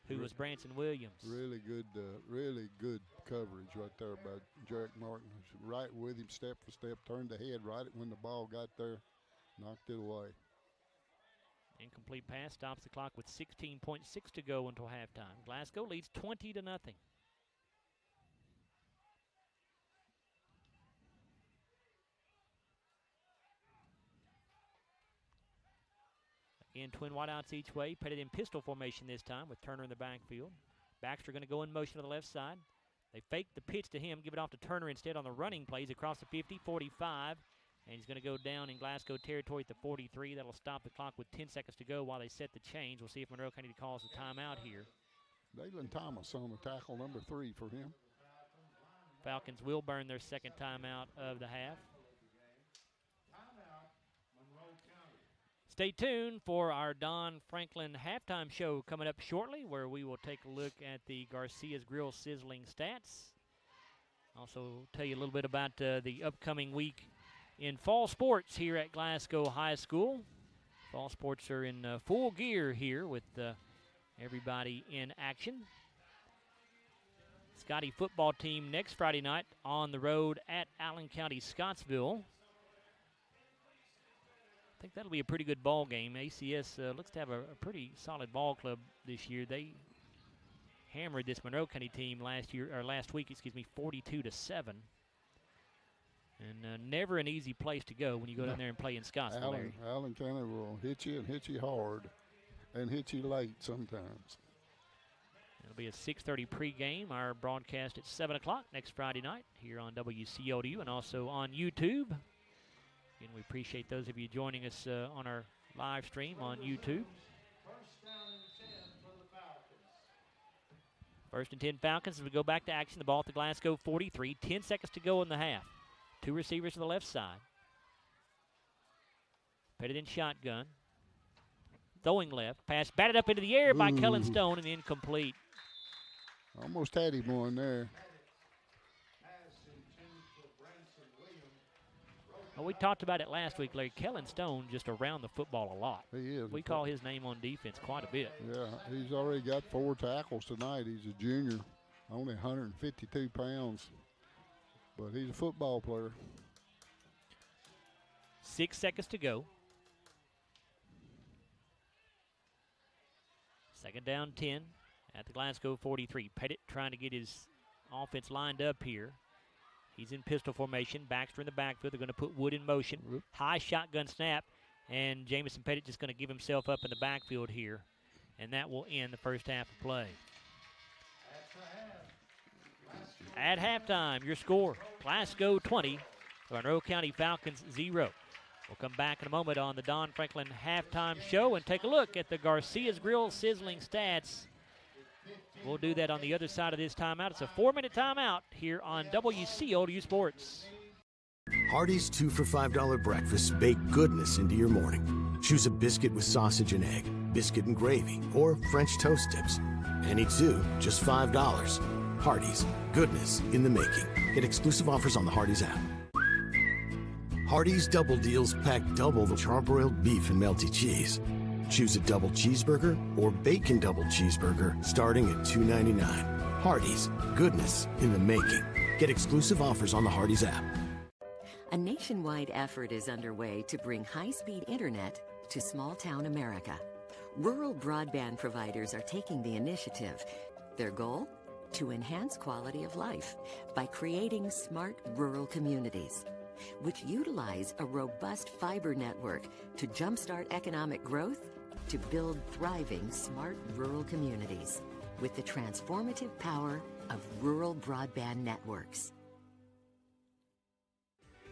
who was Branson Williams. Really good coverage right there by Jarek Martin. Right with him, step for step, turned the head right when the ball got there, knocked it away. Incomplete pass stops the clock with 16.6 to go until halftime. Glasgow leads 20-0. Again, twin wideouts each way. Pettit in pistol formation this time with Turner in the backfield. Baxter going to go in motion to the left side. They fake the pitch to him, give it off to Turner instead on the running plays across the 50, 45, And he's going to go down in Glasgow territory at the 43. That'll stop the clock with 10 seconds to go while they set the change. We'll see if Monroe County calls a timeout here. Dalen Thomas on the tackle, number 3 for him. Falcons will burn their second timeout of the half. Stay tuned for our Don Franklin halftime show coming up shortly, where we will take a look at the Garcia's Grill sizzling stats. Also tell you a little bit about the upcoming week in fall sports here at Glasgow High School. Fall sports are in full gear here with everybody in action. Scottie football team next Friday night on the road at Allen County-Scottsville. I think that'll be a pretty good ball game. ACS looks to have a pretty solid ball club this year. They hammered this Monroe County team last week, 42-7. And never an easy place to go when you go down there and play in Scottsville. Allen County will hit you and hit you hard and hit you late sometimes. It'll be a 6:30 pregame. Our broadcast at 7 o'clock next Friday night here on WCLU and also on YouTube. Again, we appreciate those of you joining us on our live stream on YouTube. First and 10 Falcons as we go back to action. The ball at the Glasgow 43. 10 seconds to go in the half. 2 receivers to the left side. Pettit in shotgun. Throwing left. Pass batted up into the air by Kellen Stone and incomplete. Almost had him on there. Well, we talked about it last week, Larry. Kellen Stone just around the football a lot. He is. We call his name on defense quite a bit. Yeah, he's already got 4 tackles tonight. He's a junior, only 152 pounds. But he's a football player. 6 seconds to go. Second down 10 at the Glasgow 43. Pettit trying to get his offense lined up here. He's in pistol formation. Baxter in the backfield. They're going to put Wood in motion. High shotgun snap. And Jamison Pettit just going to give himself up in the backfield here. And that will end the first half of play. At halftime, your score, Glasgow 20, Monroe County Falcons 0. We'll come back in a moment on the Don Franklin halftime show and take a look at the Garcia's Grill sizzling stats. We'll do that on the other side of this timeout. It's a 4-minute timeout here on WCLU Sports. Hardee's 2 for $5 breakfast bake goodness into your morning. Choose a biscuit with sausage and egg, biscuit and gravy, or French toast tips. Any 2, just $5. Hardee's, goodness in the making. Get exclusive offers on the Hardee's app. Hardee's Double Deals pack double the charbroiled beef and melty cheese. Choose a double cheeseburger or bacon double cheeseburger starting at $2.99. Hardee's, goodness in the making. Get exclusive offers on the Hardee's app. A nationwide effort is underway to bring high-speed internet to small-town America. Rural broadband providers are taking the initiative. Their goal? To enhance quality of life by creating smart rural communities, which utilize a robust fiber network to jumpstart economic growth, to build thriving smart rural communities with the transformative power of rural broadband networks.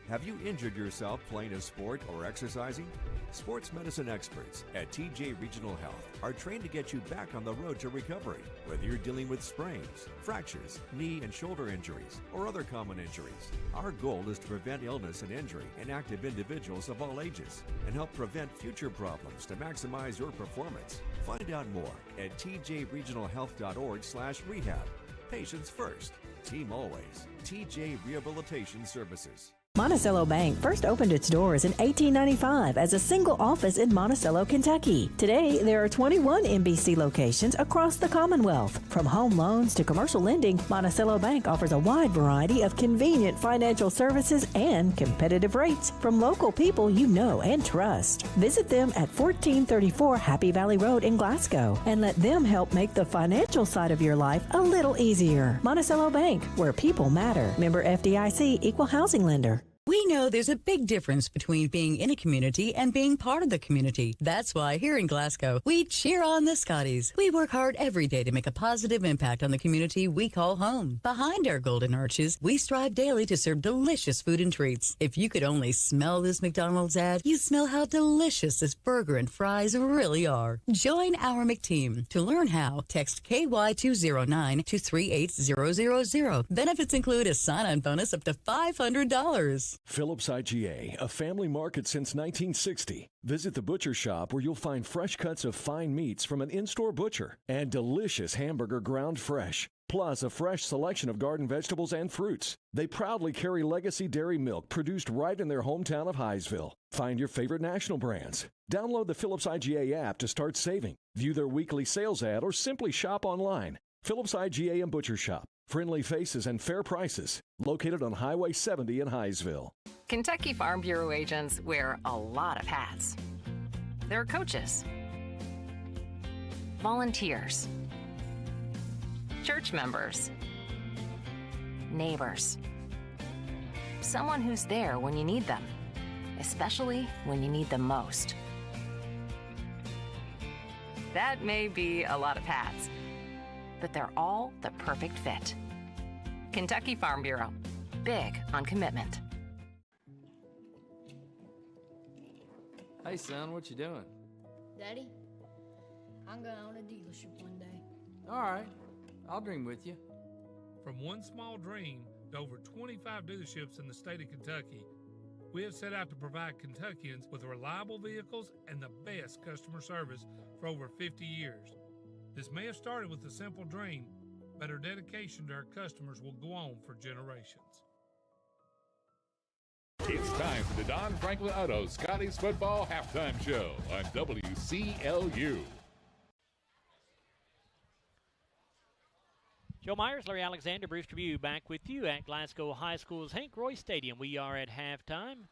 Have you injured yourself playing a sport or exercising? Sports medicine experts at TJ Regional Health are trained to get you back on the road to recovery, whether you're dealing with sprains, fractures, knee and shoulder injuries, or other common injuries. Our goal is to prevent illness and injury in active individuals of all ages and help prevent future problems to maximize your performance. Find out more at tjregionalhealth.org/rehab. Patients first, team always. TJ Rehabilitation Services. Monticello Bank first opened its doors in 1895 as a single office in Monticello, Kentucky. Today, there are 21 MBC locations across the Commonwealth. From home loans to commercial lending, Monticello Bank offers a wide variety of convenient financial services and competitive rates from local people you know and trust. Visit them at 1434 Happy Valley Road in Glasgow and let them help make the financial side of your life a little easier. Monticello Bank, where people matter. Member FDIC, Equal Housing Lender. We know there's a big difference between being in a community and being part of the community. That's why here in Glasgow, we cheer on the Scotties. We work hard every day to make a positive impact on the community we call home. Behind our golden arches, we strive daily to serve delicious food and treats. If you could only smell this McDonald's ad, you'd smell how delicious this burger and fries really are. Join our McTeam. To learn how, text KY209 to 38000. Benefits include a sign-on bonus up to $500. Phillips IGA, a family market since 1960. Visit the butcher shop where you'll find fresh cuts of fine meats from an in-store butcher and delicious hamburger ground fresh, plus a fresh selection of garden vegetables and fruits. They proudly carry legacy dairy milk produced right in their hometown of Highsville. Find your favorite national brands. Download the Phillips IGA app to start saving. View their weekly sales ad or simply shop online. Phillips IGA and Butcher Shop. Friendly faces and fair prices. Located on Highway 70 in Highsville. Kentucky Farm Bureau agents wear a lot of hats. They're coaches, volunteers, church members, neighbors, someone who's there when you need them, especially when you need them most. That may be a lot of hats, but they're all the perfect fit. Kentucky Farm Bureau, big on commitment. Hey, son, what you doing? Daddy, I'm going to own a dealership one day. All right, I'll dream with you. From one small dream to over 25 dealerships in the state of Kentucky, we have set out to provide Kentuckians with reliable vehicles and the best customer service for over 50 years. This may have started with a simple dream, but our dedication to our customers will go on for generations. It's time for the Don Franklin Auto Scotties Football Halftime Show on WCLU. Joe Myers, Larry Alexander, Bruce Tribune back with you at Glasgow High School's Hank Royse Stadium. We are at halftime.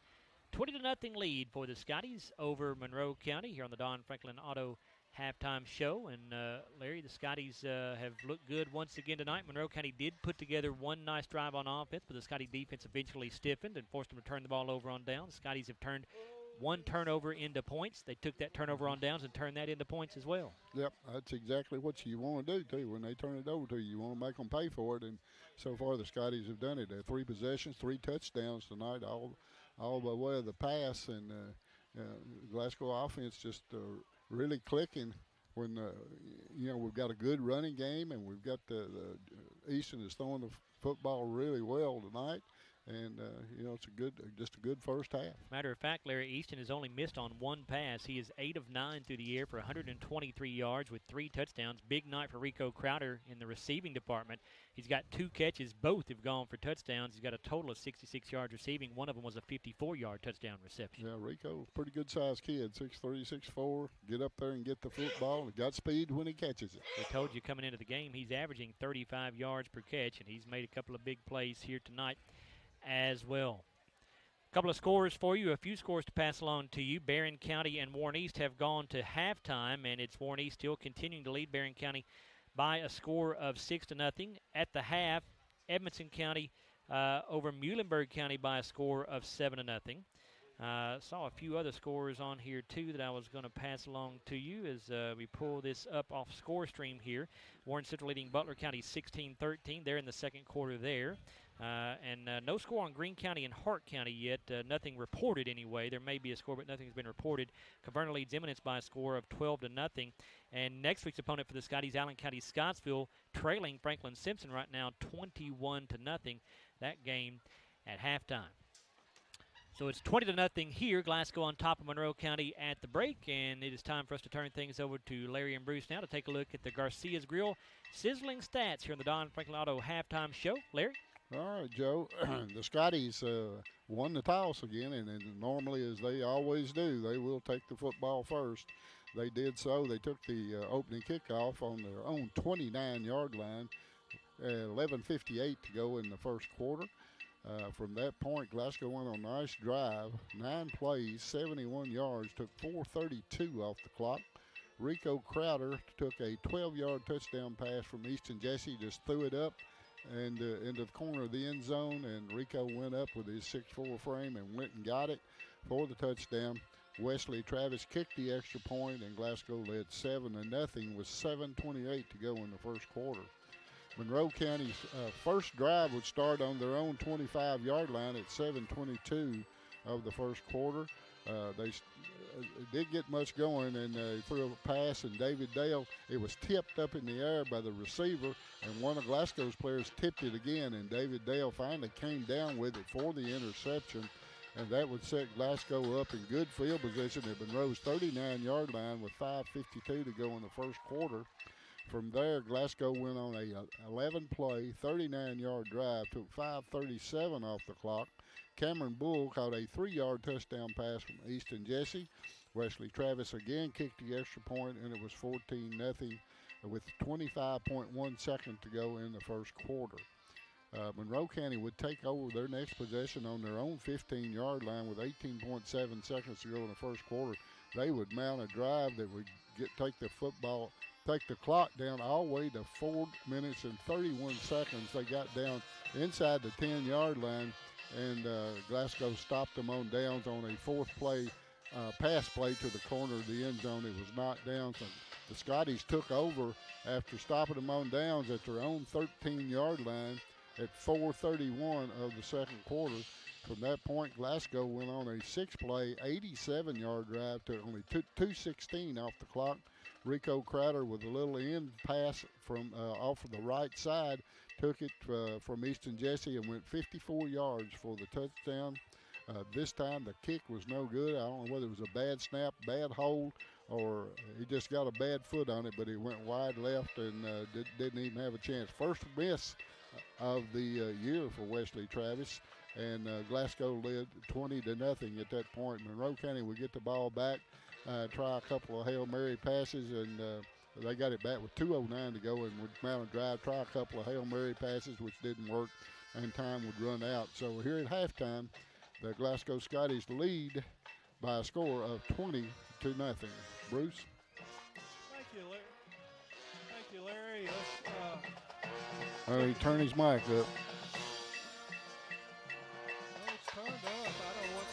20-0 lead for the Scotties over Monroe County here on the Don Franklin Auto halftime show. And Larry, the Scotties have looked good once again tonight. Monroe County did put together one nice drive on offense, but the Scotty defense eventually stiffened and forced them to turn the ball over on downs. The Scotties have turned one turnover into points. They took that turnover on downs and turned that into points as well. Yep, that's exactly what you want to do, too. When they turn it over to you, you want to make them pay for it, and so far the Scotties have done it. 3 possessions, 3 touchdowns tonight, all by way of the pass, and Glasgow offense just really clicking when, we've got a good running game, and we've got the Easton is throwing the football really well tonight. And, it's just a good first half. Matter of fact, Larry, Easton has only missed on one pass. He is 8 of 9 through the air for 123 yards with 3 touchdowns. Big night for Rico Crowder in the receiving department. He's got 2 catches. Both have gone for touchdowns. He's got a total of 66 yards receiving. One of them was a 54-yard touchdown reception. Yeah, Rico, pretty good-sized kid, 6'3", 6'4". Get up there and get the football. Got speed when he catches it. We told you coming into the game he's averaging 35 yards per catch, and he's made a couple of big plays here tonight as well. A couple of scores for you, a few scores to pass along to you. Barron County and Warren East have gone to halftime, and it's Warren East still continuing to lead Barron County by a score of 6-0. At the half, Edmonson County over Muhlenberg County by a score of 7-0. Saw a few other scores on here too that I was going to pass along to you as we pull this up off score stream here. Warren Central leading Butler County 16-13. They're in the second quarter there. And no score on Greene County and Hart County yet. Nothing reported anyway. There may be a score, but nothing's been reported. Caverna leads Eminence by a score of 12-0. And next week's opponent for the Scotties, Allen County-Scottsville, trailing Franklin Simpson right now 21-0. That game at halftime. So it's 20-0 here. Glasgow on top of Monroe County at the break, and it is time for us to turn things over to Larry and Bruce now to take a look at the Garcia's Grill sizzling stats here on the Don Franklin Auto halftime show. Larry? All right, Joe. The Scotties won the toss again, and normally, as they always do, they will take the football first. They did so. They took the opening kickoff on their own 29-yard line, 11:58 to go in the first quarter. From that point, Glasgow went on a nice drive, 9 plays, 71 yards, took 4:32 off the clock. Rico Crowder took a 12-yard touchdown pass from Easton Jesse, just threw it up and into the corner of the end zone, and Rico went up with his 6'4" frame and went and got it for the touchdown. Wesley Travis kicked the extra point, and Glasgow led 7-0 with 7:28 to go in the first quarter. Monroe County's first drive would start on their own 25-yard line at 7:22 of the first quarter. They did get much going, and they threw a pass, and David Dale, it was tipped up in the air by the receiver, and one of Glasgow's players tipped it again, and David Dale finally came down with it for the interception, and that would set Glasgow up in good field position at Monroe's 39-yard line with 5:52 to go in the first quarter. From there, Glasgow went on a 11-play, 39-yard drive, took 5:37 off the clock. Cameron Bull caught a 3-yard touchdown pass from Easton Jesse. Wesley Travis again kicked the extra point, and it was 14-0 with 25.1 seconds to go in the first quarter. Monroe County would take over their next possession on their own 15-yard line with 18.7 seconds to go in the first quarter. They would mount a drive that would take the clock down all the way to 4 minutes and 31 seconds. They got down inside the 10-yard line, and Glasgow stopped them on downs on a fourth play, pass play to the corner of the end zone. It was knocked down. So the Scotties took over after stopping them on downs at their own 13-yard line at 4:31 of the second quarter. From that point, Glasgow went on a 6-play, 87-yard drive to only 2:16 off the clock. Rico Crowder with a little end pass from off of the right side, took it from Easton Jesse and went 54 yards for the touchdown. This time the kick was no good. I don't know whether it was a bad snap, bad hold, or he just got a bad foot on it, but it went wide left and didn't even have a chance. First miss of the year for Wesley Travis, and Glasgow led 20-0 at that point. Monroe County would get the ball back, try a couple of Hail Mary passes, and they got it back with 2:09 to go and would mount a drive, try a couple of Hail Mary passes, which didn't work, and time would run out. So here at halftime, the Glasgow Scotties lead by a score of 20-0. Bruce? Thank you, Larry. Thank you, Larry. He turned his mic up. Well, it's turned up. I don't know what.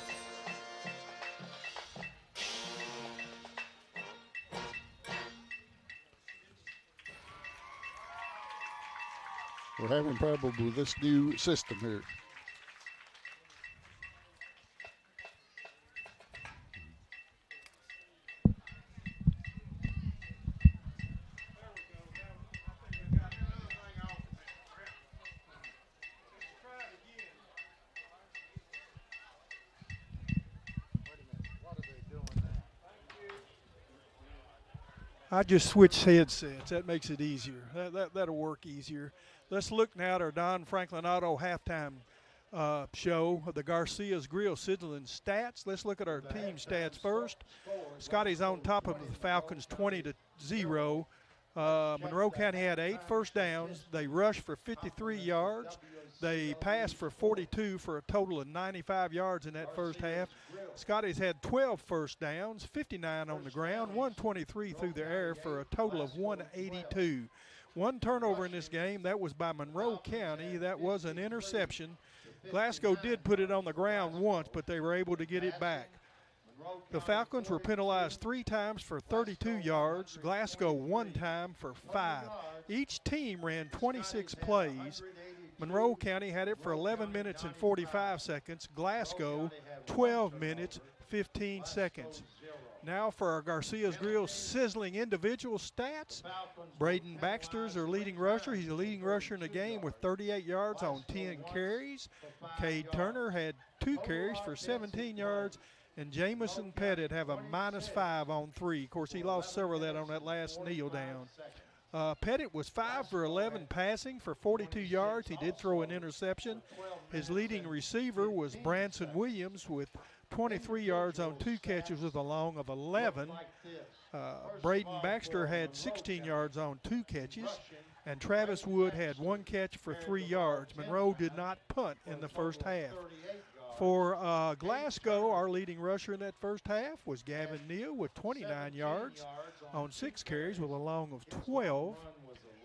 We're having problems with this new system here. I just switched headsets. That makes it easier. That'll work easier. Let's look now at our Don Franklin Auto halftime show of the Garcia's Grill Sizzling stats. Let's look at our team stats first. Scotty's on top of the Falcons 20-0. Monroe County had 8 first downs. They rushed for 53 yards. They passed for 42 for a total of 95 yards in that first half. Scotties had 12 first downs, 59 on the ground, 123 through the air for a total of 182. One turnover in this game. That was by Monroe County. That was an interception. Glasgow did put it on the ground once, but they were able to get it back. The Falcons were penalized 3 times for 32 yards. Glasgow 1 time for 5. Each team ran 26 plays. Monroe County had it for 11 minutes and 45 seconds. Glasgow, 12 minutes, 15 seconds. Now for our Garcia's Grill sizzling individual stats. Braden Baxter's our leading rusher. He's the leading rusher in the game with 38 yards on 10 carries. Cade Turner had 2 carries for 17 yards. And Jamison Pettit have a -5 on 3. Of course, he lost several of that on that last kneel down. Pettit was 5 for 11 passing for 42 yards. He did throw an interception. His leading receiver was Branson Williams with 23 yards on 2 catches with a long of 11. Braden Baxter had 16 yards on 2 catches. And Travis Wood had 1 catch for 3 yards. Monroe did not punt in the first half. For Glasgow, our leading rusher in that first half was Gavin Neal with 29 yards on 6 carries with a long of 12.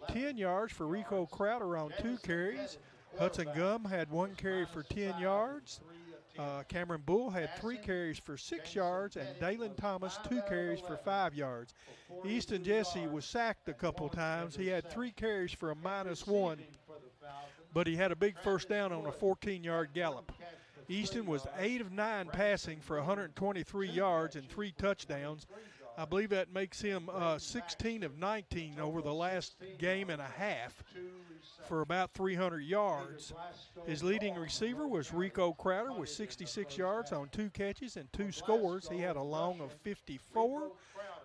10 yards for Rico Crowder on 2 carries. Hudson Gum had 1 carry for 10 yards. Cameron Bull had 3 carries for 6 yards, and Dalen Thomas 2 carries for 5 yards. Easton Jesse was sacked a couple times. He had 3 carries for a -1, but he had a big first down on a 14-yard gallop. Easton was 8 of 9 passing for 123 yards and 3 touchdowns. I believe that makes him 16 of 19 over the last game and a half for about 300 yards. His leading receiver was Rico Crowder with 66 yards on 2 catches and 2 scores. He had a long of 54.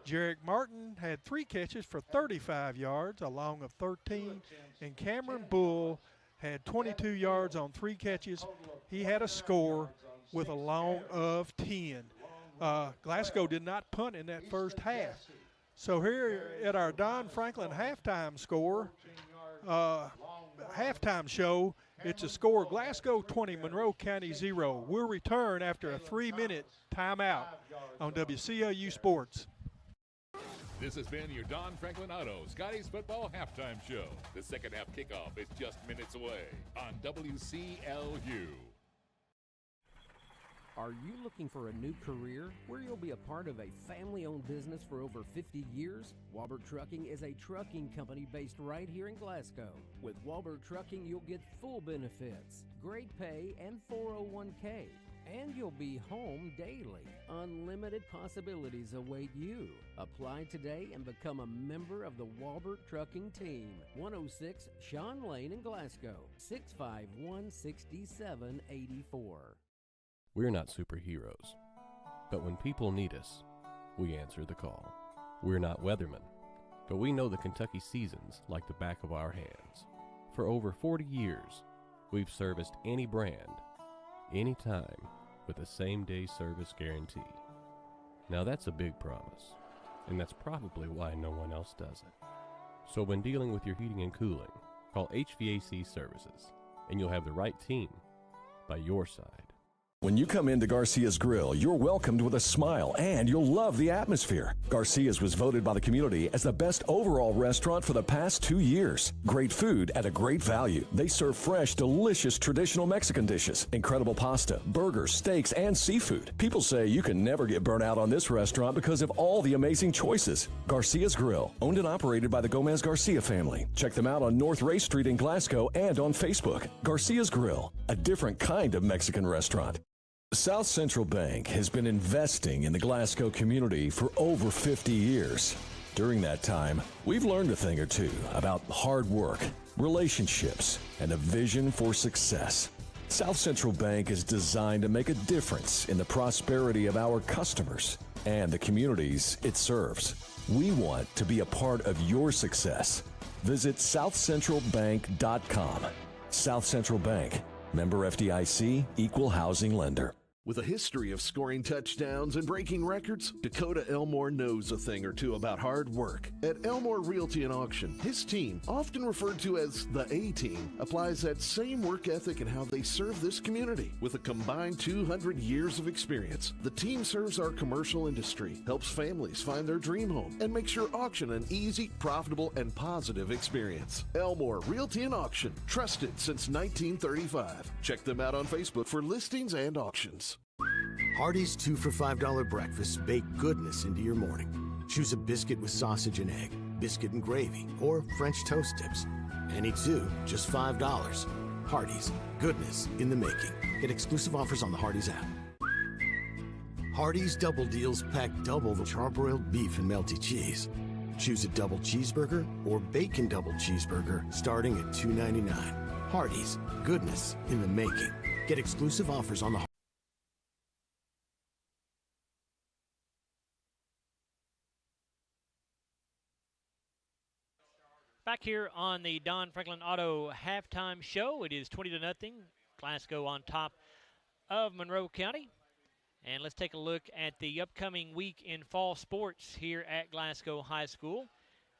Jarek Martin had 3 catches for 35 yards, a long of 13. And Cameron Bull had 22 yards on 3 catches. He had a score with a long of 10. Glasgow did not punt in that first half. So here at our Don Franklin halftime score, halftime show, it's a score Glasgow 20, Monroe County 0. We'll return after a 3-minute timeout on WCLU Sports. This has been your Don Franklin Auto Scotties Football Halftime Show. The second half kickoff is just minutes away on WCLU. Are you looking for a new career where you'll be a part of a family-owned business for over 50 years? Walbert Trucking is a trucking company based right here in Glasgow. With Walbert Trucking, you'll get full benefits, great pay, and 401k. And you'll be home daily. Unlimited possibilities await you. Apply today and become a member of the Walbert Trucking team. 106 Sean Lane in Glasgow, 651-6784. We're not superheroes, but when people need us, we answer the call. We're not weathermen, but we know the Kentucky seasons like the back of our hands. For over 40 years, we've serviced any brand, anytime, with the same-day service guarantee. Now that's a big promise, and that's probably why no one else does it. So when dealing with your heating and cooling, call HVAC Services, and you'll have the right team by your side. When you come into Garcia's Grill, you're welcomed with a smile and you'll love the atmosphere. Garcia's was voted by the community as the best overall restaurant for the past 2 years. Great food at a great value. They serve fresh, delicious traditional Mexican dishes, incredible pasta, burgers, steaks, and seafood. People say you can never get burnt out on this restaurant because of all the amazing choices. Garcia's Grill, owned and operated by the Gomez Garcia family. Check them out on North Ray Street in Glasgow and on Facebook. Garcia's Grill, a different kind of Mexican restaurant. South Central Bank has been investing in the Glasgow community for over 50 years. During that time, we've learned a thing or two about hard work, relationships, and a vision for success. South Central Bank is designed to make a difference in the prosperity of our customers and the communities it serves. We want to be a part of your success. Visit southcentralbank.com. South Central Bank, member FDIC, equal housing lender. With a history of scoring touchdowns and breaking records, Dakota Elmore knows a thing or two about hard work. At Elmore Realty and Auction, his team, often referred to as the A-Team, applies that same work ethic in how they serve this community. With a combined 200 years of experience, the team serves our commercial industry, helps families find their dream home, and makes your auction an easy, profitable, and positive experience. Elmore Realty and Auction, trusted since 1935. Check them out on Facebook for listings and auctions. Hardee's 2 for $5 breakfast bake goodness into your morning. Choose a biscuit with sausage and egg, biscuit and gravy, or French toast tips. Any 2, just $5. Hardee's, goodness in the making. Get exclusive offers on the Hardee's app. Hardee's Double Deals pack double the charbroiled beef and melty cheese. Choose a double cheeseburger or bacon double cheeseburger starting at $2.99. Hardee's, goodness in the making. Get exclusive offers on the Back here on the Don Franklin Auto halftime show, it is 20-0. Glasgow on top of Monroe County. And let's take a look at the upcoming week in fall sports here at Glasgow High School.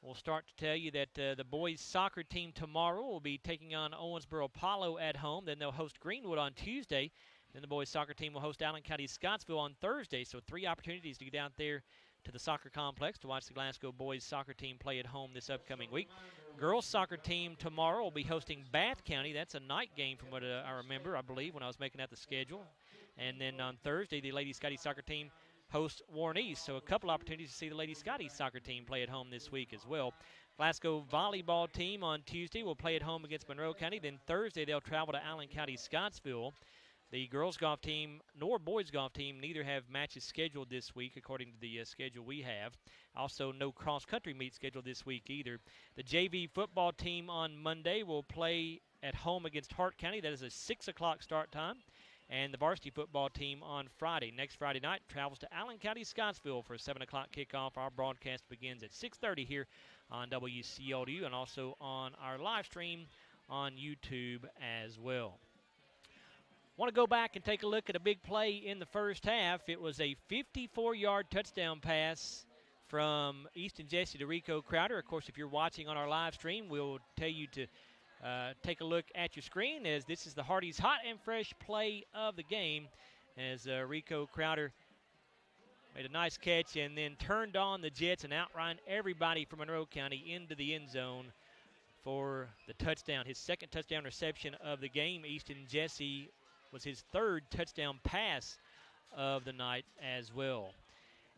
We'll start to tell you that the boys soccer team tomorrow will be taking on Owensboro Apollo at home. Then they'll host Greenwood on Tuesday. Then the boys soccer team will host Allen County-Scottsville on Thursday. So 3 opportunities to get out there to the soccer complex to watch the Glasgow boys soccer team play at home this upcoming week. girls soccer team tomorrow will be hosting Bath County. That's a night game from what I remember, I believe, when I was making out the schedule. And then on Thursday, the Lady Scottie soccer team hosts Warren East. So a couple opportunities to see the Lady Scottie soccer team play at home this week as well. Glasgow volleyball team on Tuesday will play at home against Monroe County. Then Thursday, they'll travel to Allen County-Scottsville. The girls golf team nor boys golf team neither have matches scheduled this week according to the schedule we have. Also, no cross-country meet scheduled this week either. The JV football team on Monday will play at home against Hart County. That is a 6 o'clock start time. And the varsity football team on Friday. Next Friday night travels to Allen County-Scottsville for a 7 o'clock kickoff. Our broadcast begins at 6:30 here on WCLU and also on our live stream on YouTube as well. Want to go back and take a look at a big play in the first half. It was a 54-yard touchdown pass from Easton Jesse to Rico Crowder. Of course, if you're watching on our live stream, we'll tell you to take a look at your screen as this is the Hardy's hot and fresh play of the game as Rico Crowder made a nice catch and then turned on the Jets and outran everybody from Monroe County into the end zone for the touchdown. His second touchdown reception of the game. Easton Jesse was his third touchdown pass of the night as well.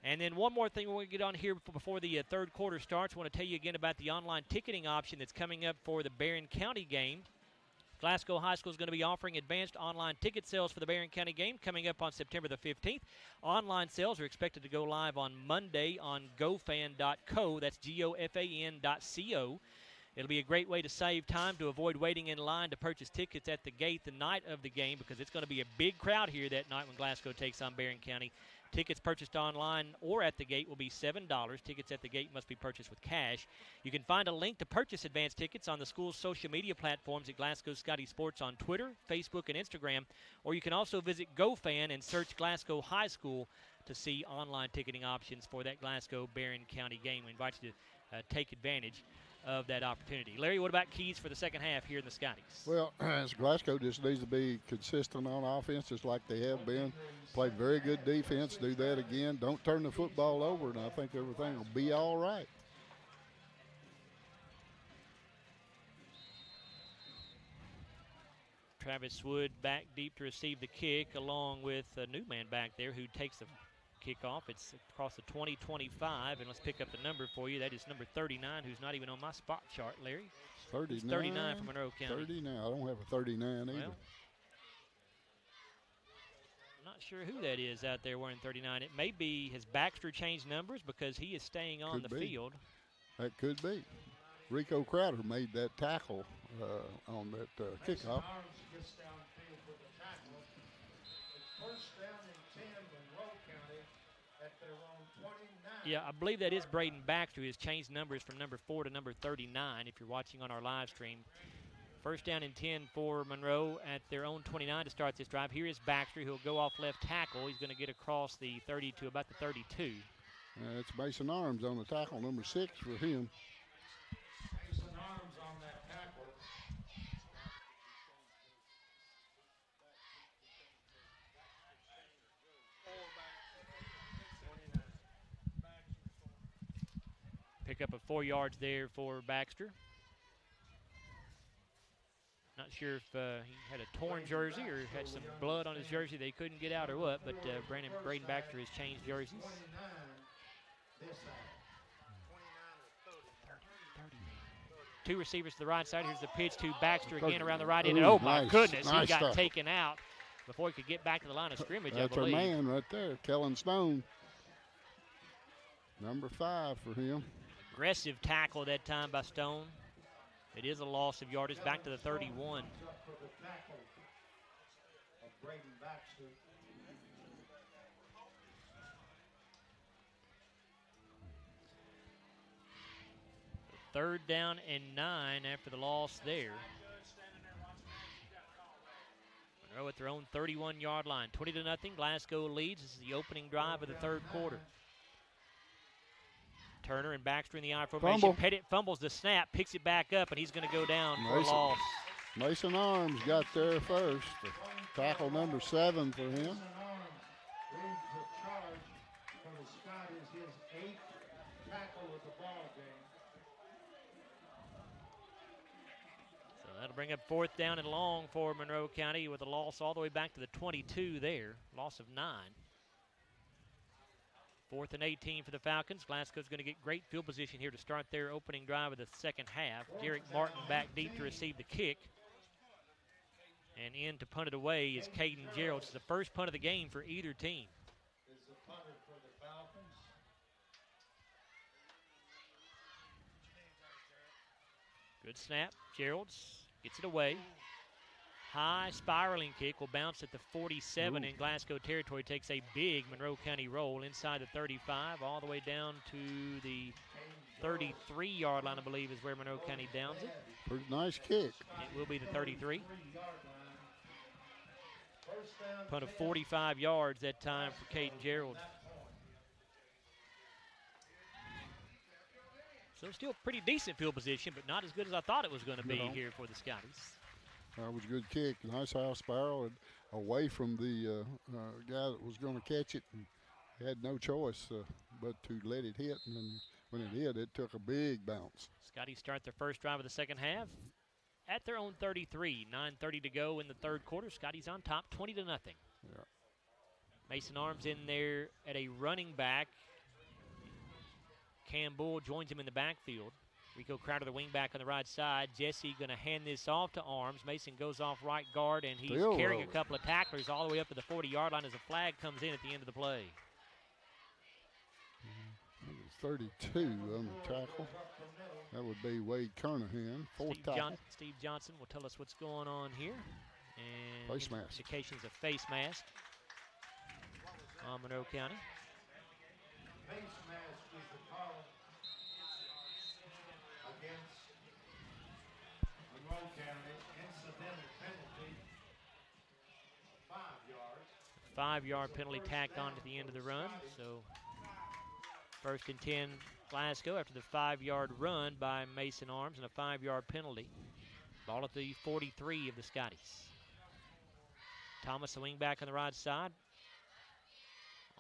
And then one more thing we want to get on here before the third quarter starts. I want to tell you again about the online ticketing option that's coming up for the Barron County game. Glasgow High School is going to be offering advanced online ticket sales for the Barron County game coming up on September the 15th. Online sales are expected to go live on Monday on gofan.co. That's gofan.co. It'll be a great way to save time to avoid waiting in line to purchase tickets at the gate the night of the game because it's going to be a big crowd here that night when Glasgow takes on Barron County. Tickets purchased online or at the gate will be $7. Tickets at the gate must be purchased with cash. You can find a link to purchase advance tickets on the school's social media platforms at Glasgow Scottie Sports on Twitter, Facebook, and Instagram. Or you can also visit GoFan and search Glasgow High School to see online ticketing options for that Glasgow Barron County game. We invite you to take advantage of that opportunity. Larry, what about keys for the second half here in the Scotties? Well, Glasgow just needs to be consistent on offense just like they have been. Played very good defense. Do that again. Don't turn the football over, and I think everything will be all right. Travis Wood back deep to receive the kick along with a new man back there who takes the kickoff. It's across the 20-25, and let's pick up the number for you. That is number 39, who's not even on my spot chart, Larry. 39. It's 39 from Monroe County. 39. I don't have a 39 either. Well, I'm not sure who that is out there wearing 39. It may be, has Baxter changed numbers because he is staying on the field? That could be. Rico Crowder made that tackle on that kickoff. Yeah, I believe that is Braden Baxter, who has changed numbers from number 4 to number 39 if you're watching on our live stream. First down and 10 for Monroe at their own 29 to start this drive. Here is Baxter, who'll go off left tackle. He's going to get across the 30 to about the 32. It's Mason Arms on the tackle, number 6 for him. Mason Arms on that tackle. Pick up a 4 yards there for Baxter. Not sure if he had a torn jersey or had some blood on his jersey they couldn't get out or what, but Braden Baxter has changed jerseys. 2 receivers to the right side. Here's the pitch to Baxter again around the right end. And oh, my goodness, he got taken out before he could get back to the line of scrimmage, I believe. That's our man right there, Kellen Stone. Number 5 for him. Aggressive tackle that time by Stone. It is a loss of yardage back to the 31. Third down and 9 after the loss there. Monroe at their own 31-yard line. 20-0, Glasgow leads. This is the opening drive of the third quarter. Turner and Baxter in the I formation. Fumble. Pettit fumbles the snap, picks it back up, and he's going to go down for a loss. Mason Arms got there first. Tackle number 7 for him. That'll bring up 4th down and long for Monroe County with a loss all the way back to the 22 there. Loss of 9. 4th and 18 for the Falcons. Glasgow's going to get great field position here to start their opening drive of the second half. Derek Martin back deep to receive the kick. And in to punt it away is Caden Gerald. It's the first punt of the game for either team. Good snap. Gerald's gets it away. High spiraling kick will bounce at the 47 in Glasgow territory. Takes a big Monroe County roll inside the 35 all the way down to the 33-yard line, I believe, is where Monroe County downs it. Pretty nice kick. It will be the 33. Punt of 45 yards that time for Caden Gerald. So still pretty decent field position, but not as good as I thought it was going to be here for the Scotties. That was a good kick. Nice high spiral and away from the guy that was going to catch it. And he had no choice but to let it hit. And then when it hit, it took a big bounce. Scotties start their first drive of the second half at their own 33. 9:30 to go in the third quarter. Scotties on top, 20-0. Yeah. Mason Arms in there at a running back. Cam Bull joins him in the backfield. Rico Crowder, the wing back on the right side. Jesse going to hand this off to Arms. Mason goes off right guard, and he's carrying a couple of tacklers all the way up to the 40-yard line as a flag comes in at the end of the play. 32 on the tackle. That would be Wade Kernahan. Steve Johnson will tell us what's going on here. And face mask. Indications of face mask on Monroe County. Face mask is the call against Monroe County. Incidental penalty, 5 yards. 5-yard penalty tacked on at the end of the run. So 1st and 10 Glasgow after the 5-yard run by Mason Arms and a 5-yard penalty. Ball at the 43 of the Scotties. Thomas, the wing back on the right side.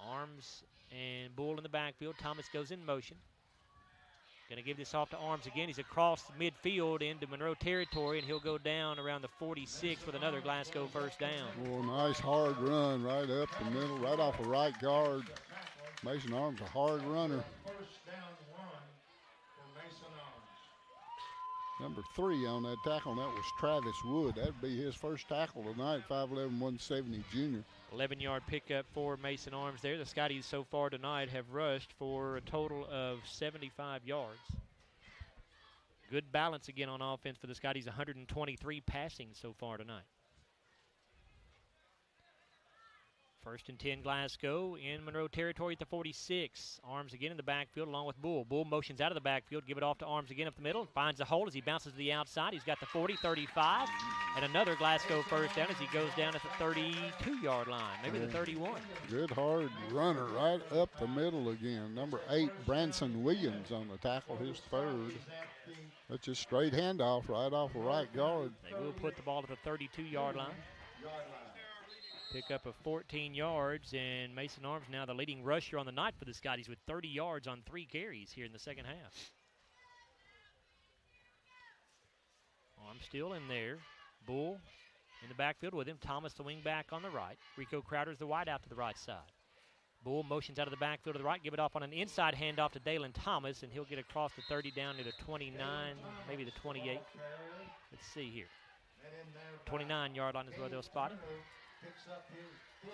Arms and Bull in the backfield. Thomas goes in motion. Going to give this off to Arms again. He's across midfield into Monroe territory, and he'll go down around the 46 with another Glasgow first down. Oh, nice hard run right up the middle, right off the right guard. Mason Arms a hard runner. First down run for Mason Arms. Number 3 on that tackle, and that was Travis Wood. That'd be his first tackle tonight, 5'11", 170 junior. 11-yard pickup for Mason Arms there. The Scotties so far tonight have rushed for a total of 75 yards. Good balance again on offense for the Scotties, 123 passing so far tonight. 1st and 10 Glasgow in Monroe territory at the 46. Arms again in the backfield along with Bull. Bull motions out of the backfield, give it off to Arms again up the middle, finds a hole as he bounces to the outside. He's got the 40, 35, and another Glasgow first down as he goes down at the 32-yard line, maybe the 31. Good hard runner right up the middle again. Number 8, Branson Williams on the tackle, his 3rd. That's just straight handoff right off the right guard. They will put the ball at the 32-yard line. Pick up of 14 yards, and Mason Arms now the leading rusher on the night for the Scotties with 30 yards on 3 carries here in the second half. Arms still in there. Bull in the backfield with him. Thomas the wing back on the right. Rico Crowder's the wide out to the right side. Bull motions out of the backfield to the right. Give it off on an inside handoff to Dalen Thomas, and he'll get across the 30 down to the 29, maybe the 28. Let's see here. 29-yard line is where they'll spot it.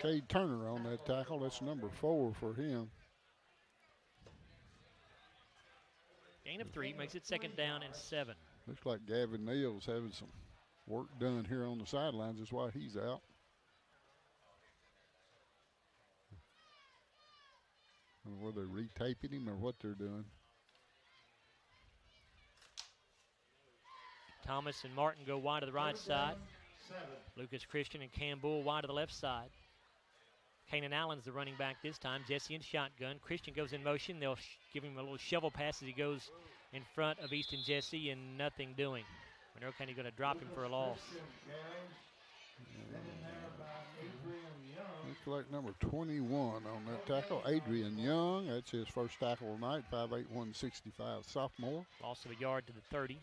Cade Turner on that tackle. That's number 4 for him. Gain of 3 makes it 2nd down and 7. Looks like Gavin Neal's having some work done here on the sidelines. That's why he's out. I don't know whether they're retaping him or what they're doing. Thomas and Martin go wide to the right side. Lucas Christian and Cam Bull wide to the left side. Kanan Allen's the running back this time. Jesse in shotgun. Christian goes in motion. They'll give him a little shovel pass as he goes in front of Easton Jesse and nothing doing. Monroe County going to drop him for a loss. Looks like number 21 on that tackle. Adrian Young. That's his first tackle tonight. 5'8", 165 sophomore. Loss of a yard to the 30.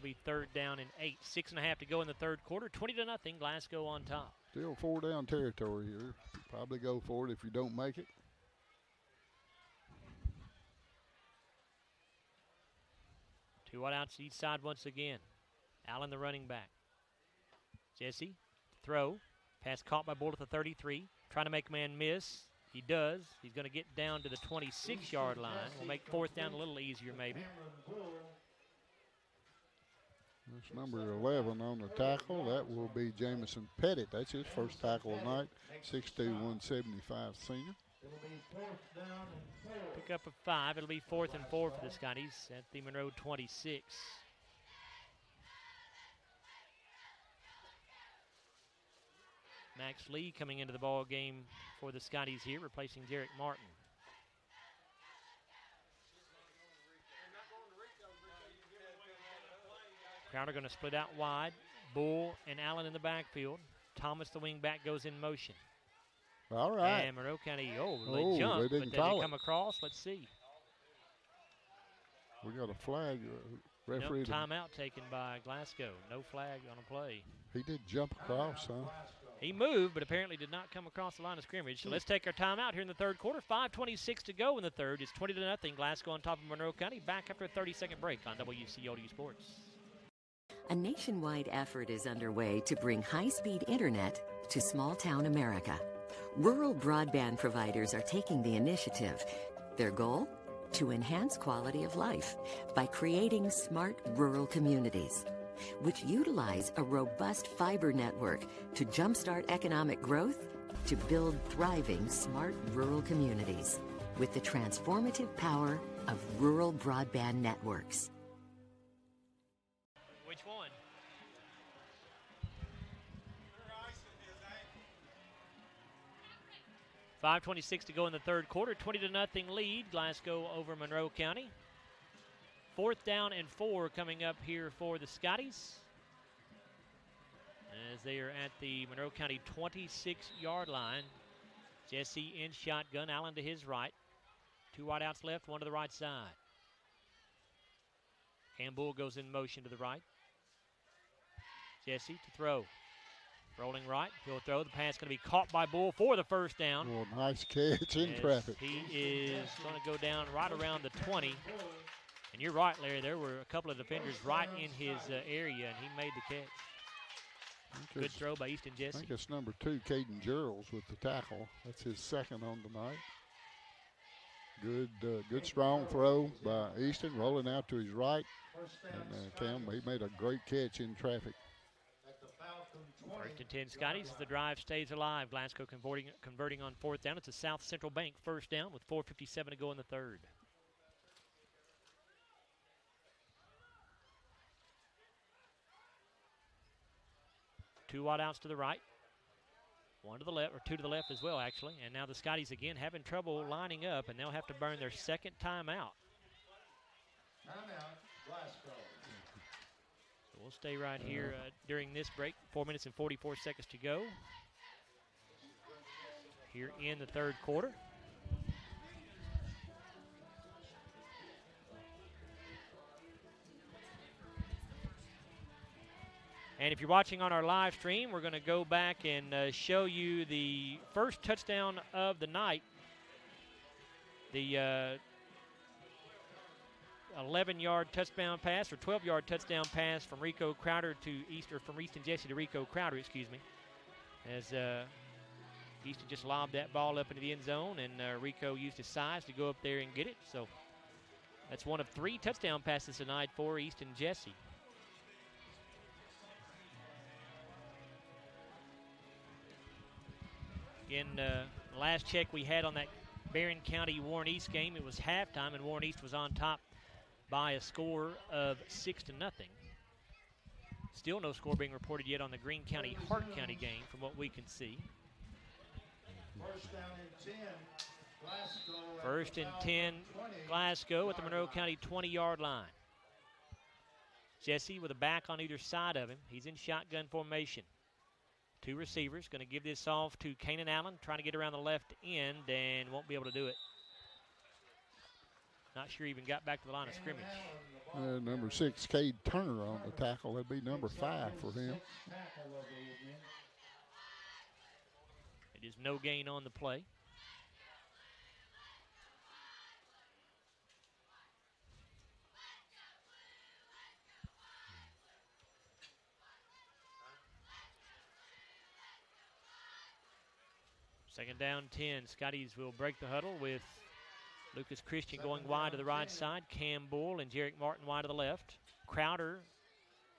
It'll be 3rd down and 8. 6.5 to go in the third quarter. 20-0, Glasgow on top. Still 4-down territory here. Probably go for it if you don't make it. Two wide outs each side once again. Allen, the running back. Jesse, throw. Pass caught by Bull at the 33. Trying to make man miss. He does. He's going to get down to the 26-yard line. We'll make 4th down a little easier maybe. That's number 11 on the tackle. That will be Jamison Pettit. That's his first tackle of the night. 6'2", 175 senior. Pick up a 5. It'll be 4th and 4 for the Scotties at the Monroe 26. Max Lee coming into the ball game for the Scotties here, replacing Derek Martin. Crowder going to split out wide. Bull and Allen in the backfield. Thomas, the wing back, goes in motion. All right. And Monroe County, they jumped, they but didn't did call they it. come across? Let's see. We got a flag. Referee. Nope, timeout taken by Glasgow. No flag on a play. He did jump across, huh? He moved, but apparently did not come across the line of scrimmage. So let's take our timeout here in the third quarter. 5:26 to go in the third. It's 20-0. Glasgow on top of Monroe County. Back after a 30-second break on WCLU Sports. A nationwide effort is underway to bring high-speed internet to small-town America. Rural broadband providers are taking the initiative. Their goal? To enhance quality of life by creating smart rural communities, which utilize a robust fiber network to jumpstart economic growth, to build thriving smart rural communities with the transformative power of rural broadband networks. Which one? $5:26 to go in the third quarter. 20-0 lead. Glasgow over Monroe County. 4th down and 4 coming up here for the Scotties, as they are at the Monroe County 26-yard line. Jesse in shotgun. Allen to his right. 2 wide outs left, 1 to the right side. Campbell goes in motion to the right. Jesse to throw. Rolling right, he'll throw. The pass going to be caught by Bull for the first down. Oh, nice catch in traffic. He is going to go down right around the 20. And you're right, Larry, there were a couple of defenders right in his area, and he made the catch. Good throw by Easton Jesse. I think it's number 2, Caden Gerald's with the tackle. That's his second on the night. Good strong throw by Easton, rolling out to his right. And Cam, he made a great catch in traffic. 1st and 10 Scotties as the drive stays alive. Glasgow converting on 4th down. It's a South Central Bank first down with 4:57 to go in the third. Two wide outs to the right. 1 to the left, or 2 to the left as well, actually. And now the Scotties again having trouble lining up, and they'll have to burn their second timeout. Timeout, Glasgow. So we'll stay right here during this break. 4 minutes and 44 seconds to go here in the third quarter. And if you're watching on our live stream, we're going to go back and show you the first touchdown of the night. The 11-yard touchdown pass, or 12-yard touchdown pass from Rico Crowder to Easton, from Easton Jesse to Rico Crowder, excuse me. As Easton just lobbed that ball up into the end zone, and Rico used his size to go up there and get it. So that's one of 3 touchdown passes tonight for Easton Jesse. Again, last check we had on that Barron County Warren East game, it was halftime, and Warren East was on top by a score of 6-0. Still no score being reported yet on the Greene County Hart County game from what we can see. 1st down and 10, Glasgow. 1st and 10, Glasgow at the Monroe County 20-yard line. Jesse with a back on either side of him. He's in shotgun formation. 2 receivers, going to give this off to Kanan Allen, trying to get around the left end, and won't be able to do it. Not sure he even got back to the line of scrimmage. Number 6, Cade Turner on the tackle. That'd be number 5 for him. It is no gain on the play. Second down, 10. Scotties will break the huddle with Lucas Christian going wide to the right side. Cam Bull and Jarek Martin wide to the left. Crowder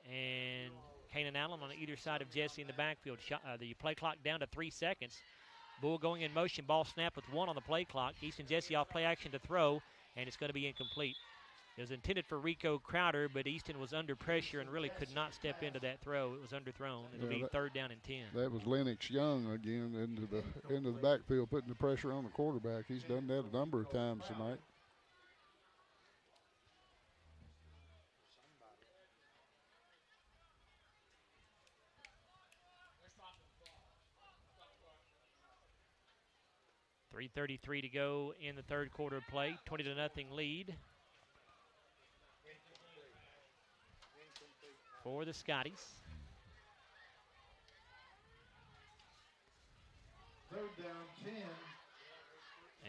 and Kanan Allen on either side of Jesse in the backfield. The play clock down to 3 seconds. Bull going in motion. Ball snap with 1 on the play clock. Easton Jesse off play action to throw, and it's going to be incomplete. It was intended for Rico Crowder, but Easton was under pressure and really could not step into that throw. It was underthrown. It'll be third down and 10. That was Lennox Young again into the backfield, putting the pressure on the quarterback. He's done that a number of times tonight. .333 to go in the third quarter of play. 20-0 lead for the Scotties. Third down, 10.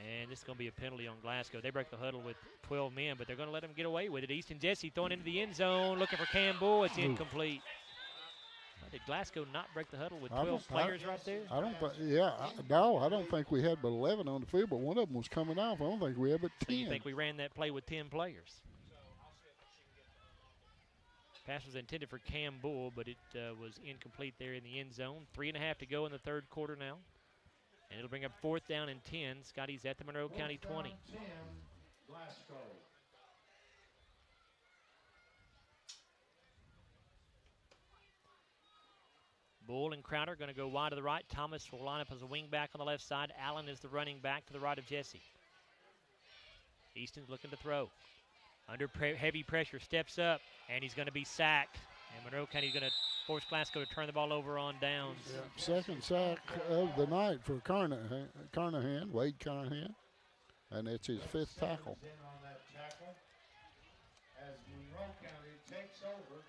And this is going to be a penalty on Glasgow. They break the huddle with 12 men, but they're going to let them get away with it. Easton Jesse throwing into the end zone, looking for Cam Bull. It's incomplete. Did Glasgow not break the huddle with 12 players right there? I don't think, I don't think we had but 11 on the field, but one of them was coming off. I don't think we had but 10. So you think we ran that play with 10 players? Pass was intended for Cam Bull, but it was incomplete there in the end zone. 3.5 to go in the third quarter now. And it'll bring up fourth down and 10. Scotties at the Monroe County 20. 10, Glasgow. Bull and Crowder going to go wide to the right. Thomas will line up as a wing back on the left side. Allen is the running back to the right of Jesse. Easton's looking to throw. Under heavy pressure, steps up, and he's going to be sacked. And Monroe County's going to force Glasgow to turn the ball over on downs. Yeah, second sack of the night for Carnahan, Wade Carnahan, and it's his 5th tackle. On that tackle as Monroe County takes over.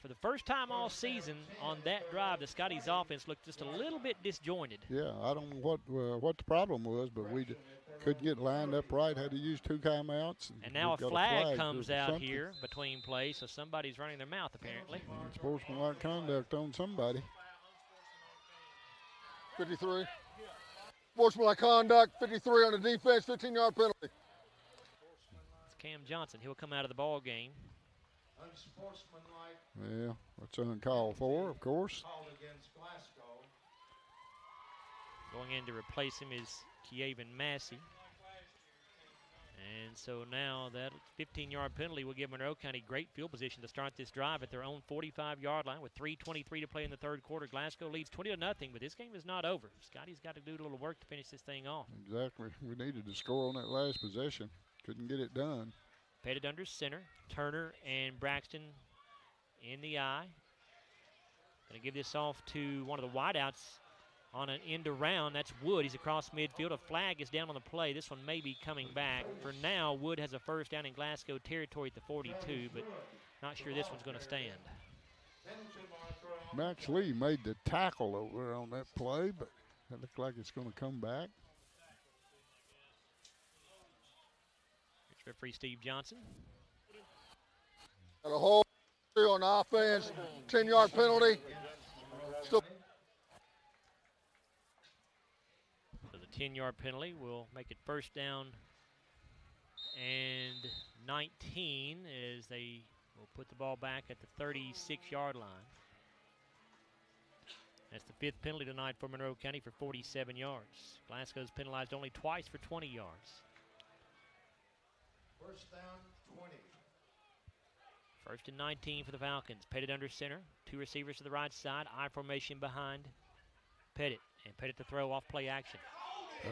For the first time all season on that drive, the Scotties offense looked just a little bit disjointed. Yeah, I don't know what the problem was, but we couldn't get lined up right, had to use 2 timeouts. And now a flag comes out here between plays, so somebody's running their mouth apparently. Sportsmanlike conduct on somebody. 53. Sportsmanlike conduct, 53 on the defense, 15-yard penalty. It's Cam Johnson. He'll come out of the ball game. Unsportsmanlike. Yeah, that's uncalled for, of course. Called against Glasgow. Going in to replace him is Kievan Massey. And so now that 15-yard penalty will give Monroe County great field position to start this drive at their own 45-yard line with 3:23 to play in the third quarter. Glasgow leads 20-0, but this game is not over. Scotty's got to do a little work to finish this thing off. Exactly. We needed to score on that last possession. Couldn't get it done. Pettit under center. Turner and Braxton in the eye. Going to give this off to one of the wideouts on an end around. That's Wood. He's across midfield. A flag is down on the play. This one may be coming back. For now, Wood has a first down in Glasgow territory at the 42, but not sure this one's going to stand. Max Lee made the tackle over there on that play, but it looked like it's going to come back. Referee Steve Johnson. Got a hold on offense, 10-yard penalty. Still. So the 10-yard penalty will make it first down and 19 as they will put the ball back at the 36-yard line. That's the 5th penalty tonight for Monroe County for 47 yards. Glasgow's penalized only twice for 20 yards. First down, 20. First and 19 for the Falcons. Pettit under center. 2 receivers to the right side. I formation behind Pettit. And Pettit to throw off play action.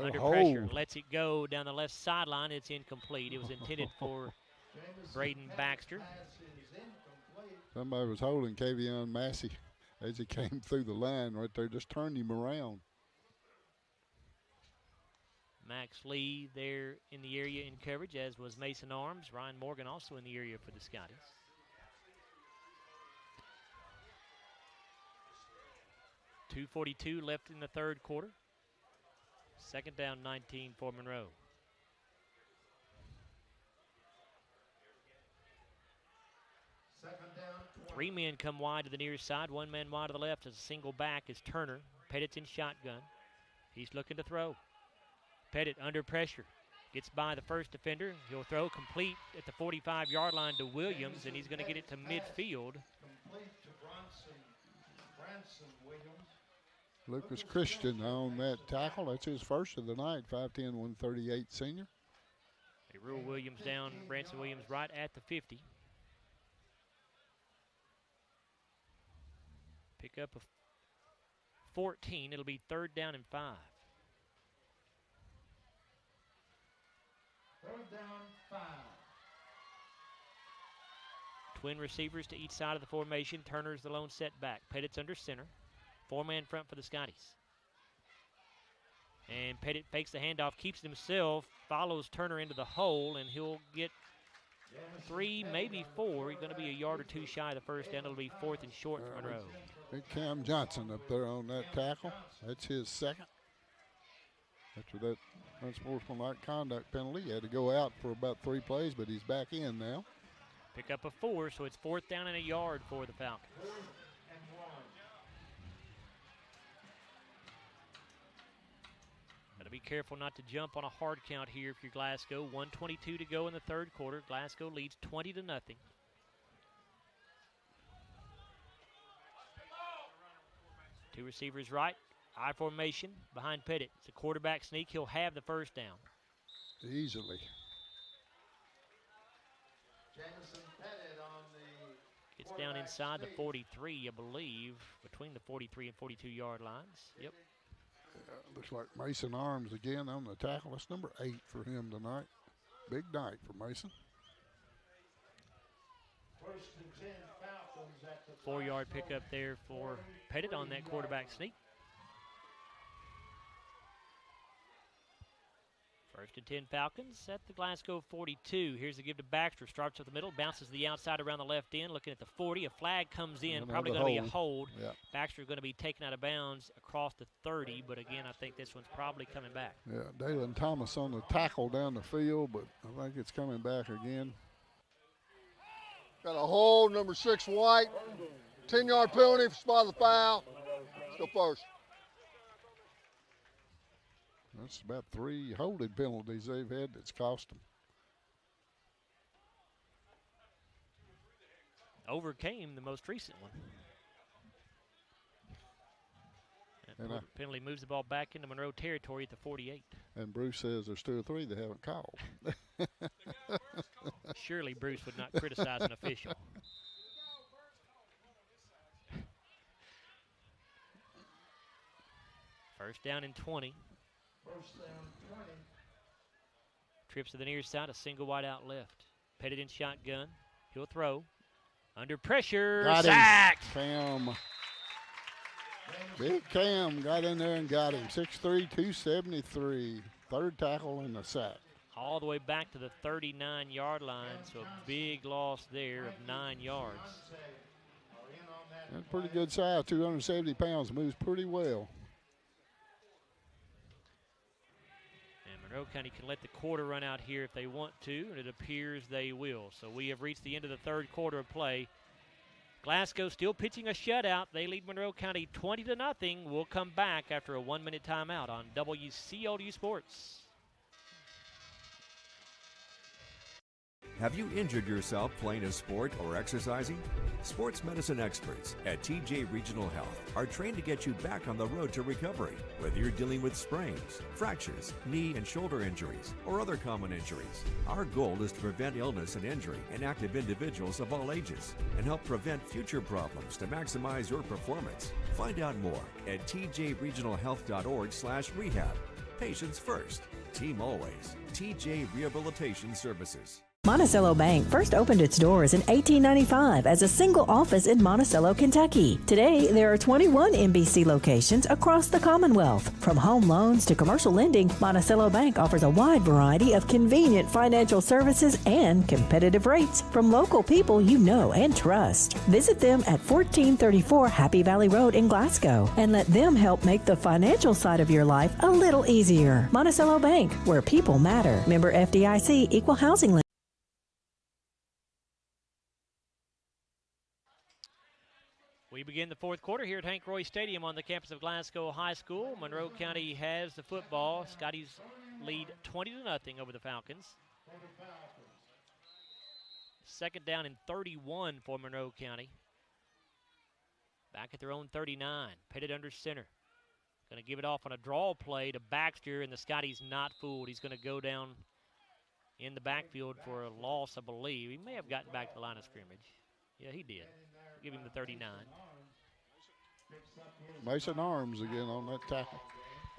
Under pressure. Lets it go down the left sideline. It's incomplete. It was intended for Braden Baxter. Somebody was holding Kavion Massey as he came through the line right there. Just turned him around. Max Lee there in the area in coverage, as was Mason Arms. Ryan Morgan also in the area for the Scotties. .242 left in the third quarter. Second down, 19 for Monroe. Second down, 3 men come wide to the near side. 1 man wide to the left as a single back is Turner. Pettit's in shotgun. He's looking to throw. Pettit under pressure. Gets by the first defender. He'll throw complete at the 45-yard line to Williams, and he's going to get it to midfield. complete to Branson Williams. Lucas Christian on that tackle. That's his first of the night, 5'10", 138 senior. They rule Williams down, Branson Williams right at the 50. Pick up a 14. It'll be 3rd down and 5. Third down, 5. Twin receivers to each side of the formation. Turner's the lone setback. Pettit's under center. 4-man front for the Scotties. And Pettit fakes the handoff, keeps it himself, follows Turner into the hole, and he'll get 3, maybe 4. He's going to be a yard or 2 shy of the first down. It'll be 4th and short for Monroe. Big Cam Johnson up there on that tackle. That's his second. After that unsportsmanlike conduct penalty, he had to go out for about 3 plays, but he's back in now. Pick up a 4, so it's 4th down and a yard for the Falcons. Gotta be careful not to jump on a hard count here if you're Glasgow. 1:22 to go in the third quarter. Glasgow leads 20-0. Two receivers right. I formation behind Pettit. It's a quarterback sneak. He'll have the first down. Easily. Jamison Pettit on the Gets down inside the 43, I believe, between the 43 and 42-yard lines. Yep. Looks like Mason Arms again on the tackle. That's number 8 for him tonight. Big night for Mason. 1st and 10 Falcons at the 4-yard pickup there for Pettit on that quarterback sneak. 1st and 10 Falcons at the Glasgow 42. Here's the give to Baxter. Starts up the middle, bounces to the outside around the left end. Looking at the 40. A flag comes in. Probably going to be a hold. Yeah. Baxter's going to be taken out of bounds across the 30. But again, I think this one's probably coming back. Yeah, Dalen Thomas on the tackle down the field, but I think it's coming back again. Got a hold, number 6 White. 10-yard penalty for spot of the foul. Let's go first. That's about 3 holding penalties they've had that's cost them. Overcame the most recent one. That penalty moves the ball back into Monroe territory at the 48. And Bruce says there's 2 or 3 they haven't called. Surely Bruce would not criticize an official. First down and 20. First down, 20. Trips to the near side, a single wide out left. Pettit in shotgun. He'll throw. Under pressure. Got sacked. Cam. Big Cam got in there and got him. 6'3", 273. 3rd tackle and a sack. All the way back to the 39-yard line, so a big loss there of 9 yards. That's pretty good size, 270 pounds, moves pretty well. And Monroe County can let the quarter run out here if they want to, and it appears they will. So we have reached the end of the third quarter of play. Glasgow still pitching a shutout. They lead Monroe County 20-0. We'll come back after a 1-minute timeout on WCLU Sports. Have you injured yourself playing a sport or exercising? Sports medicine experts at TJ Regional Health are trained to get you back on the road to recovery, whether you're dealing with sprains, fractures, knee and shoulder injuries, or other common injuries. Our goal is to prevent illness and injury in active individuals of all ages and help prevent future problems to maximize your performance. Find out more at tjregionalhealth.org/rehab. Patients first, team always. TJ Rehabilitation Services. Monticello Bank first opened its doors in 1895 as a single office in Monticello, Kentucky. Today, there are 21 MBC locations across the Commonwealth. From home loans to commercial lending, Monticello Bank offers a wide variety of convenient financial services and competitive rates from local people you know and trust. Visit them at 1434 Happy Valley Road in Glasgow and let them help make the financial side of your life a little easier. Monticello Bank, where people matter. Member FDIC, Equal Housing Lender. We begin the fourth quarter here at Hank Royse Stadium on the campus of Glasgow High School. Monroe County has the football. Scotties lead 20-0 over the Falcons. Second down and 31 for Monroe County. Back at their own 39, pitted under center. Going to give it off on a draw play to Baxter, and the Scotties not fooled. He's going to go down in the backfield for a loss, I believe. He may have gotten back to the line of scrimmage. Yeah, he did. Give him the 39. Mason Arms again on that tackle.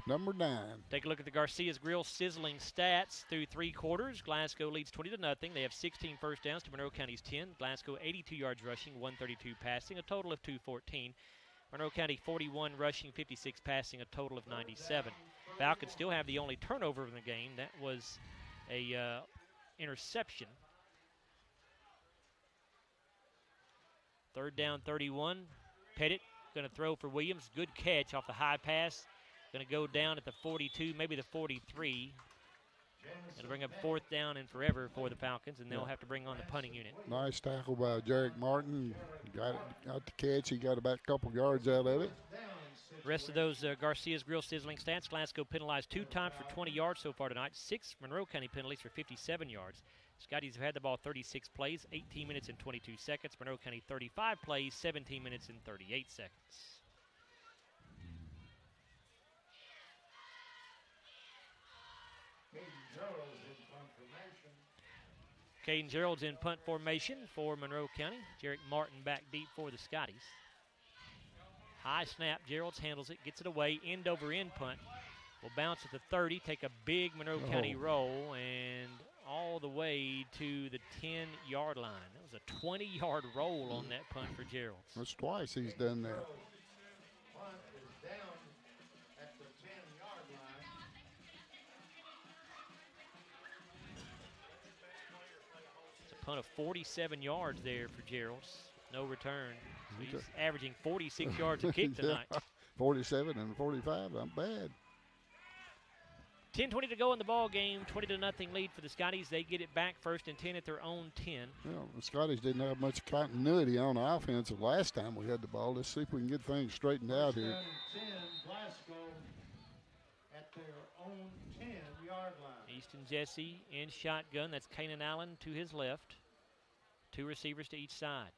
Number 9. Take a look at the Garcia's Grill sizzling stats through 3 quarters. Glasgow leads 20-0. They have 16 first downs to Monroe County's 10. Glasgow 82 yards rushing, 132 passing, a total of 214. Monroe County 41 rushing, 56 passing, a total of 97. Falcons still have the only turnover in the game. That was a interception. Third down, 31. Pettit going to throw for Williams. Good catch off the high pass. Going to go down at the 42, maybe the 43. Going to bring up fourth down and forever for the Falcons, and they'll have to bring on the punting unit. Nice tackle by Jarek Martin. Got the catch. He got about a couple yards out of it. Rest of those Garcia's Grill sizzling stats. Glasgow penalized 2 times for 20 yards so far tonight. 6 Monroe County penalties for 57 yards. Scotties have had the ball 36 plays, 18 minutes and 22 seconds. Monroe County 35 plays, 17 minutes and 38 seconds. Caden Gerald's in punt formation for Monroe County. Jarek Martin back deep for the Scotties. High snap, Gerald's handles it, gets it away, end over end punt. Will bounce at the 30, take a big Monroe County roll, and all the way to the 10-yard line. That was a 20-yard roll on that punt for Gerald. That's twice he's done that. Punt is down at the 10-yard line. It's a punt of 47 yards there for Gerald. No return. So he's averaging 46 yards a kick tonight. 47 and 45, not bad. 10:20 to go in the ball game. 20-0 lead for the Scotties. They get it back first and 10 at their own 10. Well, the Scotties didn't have much continuity on the offense the last time we had the ball. Let's see if we can get things straightened out here. 10, Glasgow at their own 10-yard line. Easton Jesse in shotgun. That's Kanan Allen to his left. 2 receivers to each side.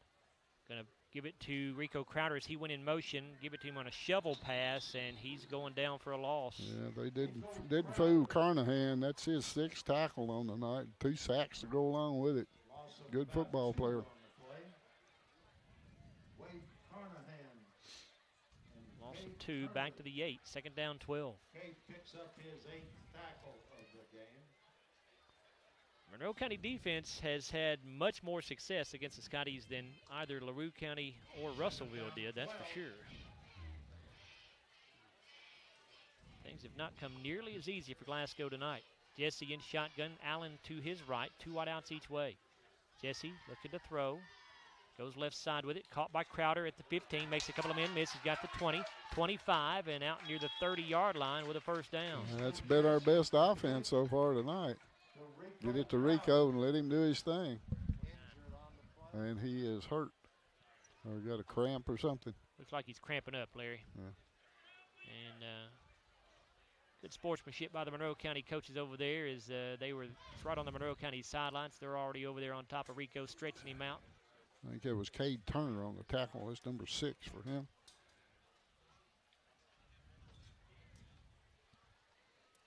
Going to give it to Rico Crowder as he went in motion. Give it to him on a shovel pass, and he's going down for a loss. Yeah, they didn't fool Carnahan. That's his 6th tackle on the night. 2 sacks to go along with it. Good football player. Loss of 2, back to the 8. Second down, 12. Cade picks up his 8th tackle of the game. Monroe County defense has had much more success against the Scotties than either LaRue County or Russellville did, that's for sure. Things have not come nearly as easy for Glasgow tonight. Jesse in shotgun, Allen to his right, 2 wideouts each way. Jesse looking to throw, goes left side with it, caught by Crowder at the 15, makes a couple of men miss, he's got the 20, 25, and out near the 30-yard line with a first down. That's been our best offense so far tonight. Get it to Rico and let him do his thing. And he is hurt. Or got a cramp or something. Looks like he's cramping up, Larry. Yeah. And good sportsmanship by the Monroe County coaches over there as they were right on the Monroe County sidelines. They're already over there on top of Rico, stretching him out. I think it was Cade Turner on the tackle. That's number 6 for him.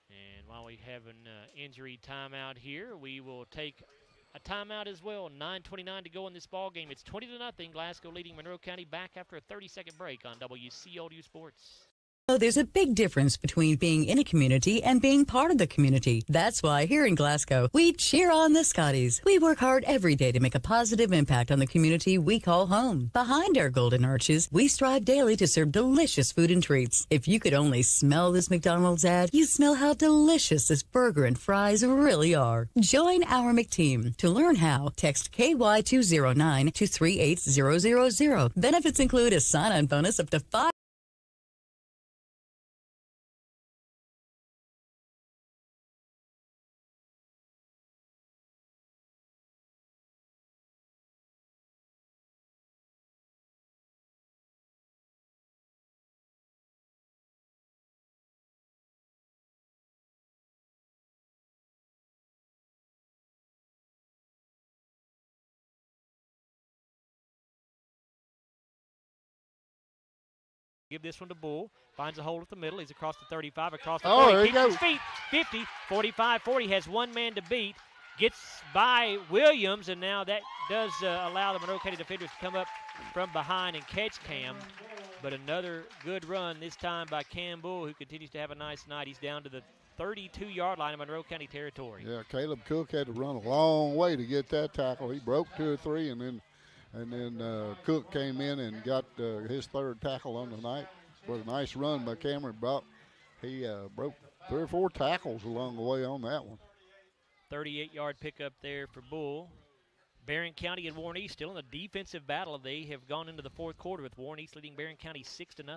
And while we have an injury timeout here, we will take a timeout as well. 9:29 to go in this ball game. It's 20-0. Glasgow leading Monroe County back after a 30-second break on WCLU Sports. Oh, there's a big difference between being in a community and being part of the community. That's why here in Glasgow, we cheer on the Scotties. We work hard every day to make a positive impact on the community we call home. Behind our golden arches, we strive daily to serve delicious food and treats. If you could only smell this McDonald's ad, you'd smell how delicious this burger and fries really are. Join our McTeam. To learn how, text KY209 to 38000. Benefits include a sign-on bonus up to $5. Give this one to Bull. Finds a hole at the middle. He's across the 35, across the 40. Oh, there he Keeps his goes. feet. 50, 45, 40. Has one man to beat. Gets by Williams, and now that does allow the Monroe County defenders to come up from behind and catch Cam. But another good run, this time by Cam Bull, who continues to have a nice night. He's down to the 32-yard line of Monroe County territory. Yeah, Caleb Cook had to run a long way to get that tackle. He broke 2 or 3, and then Cook came in and got his third tackle on the night. But a nice run by Cameron Brock. He broke 3 or 4 tackles along the way on that one. 38-yard pickup there for Bull. Barron County and Warren East still in a defensive battle. They have gone into the fourth quarter with Warren East leading Barron County 6-0.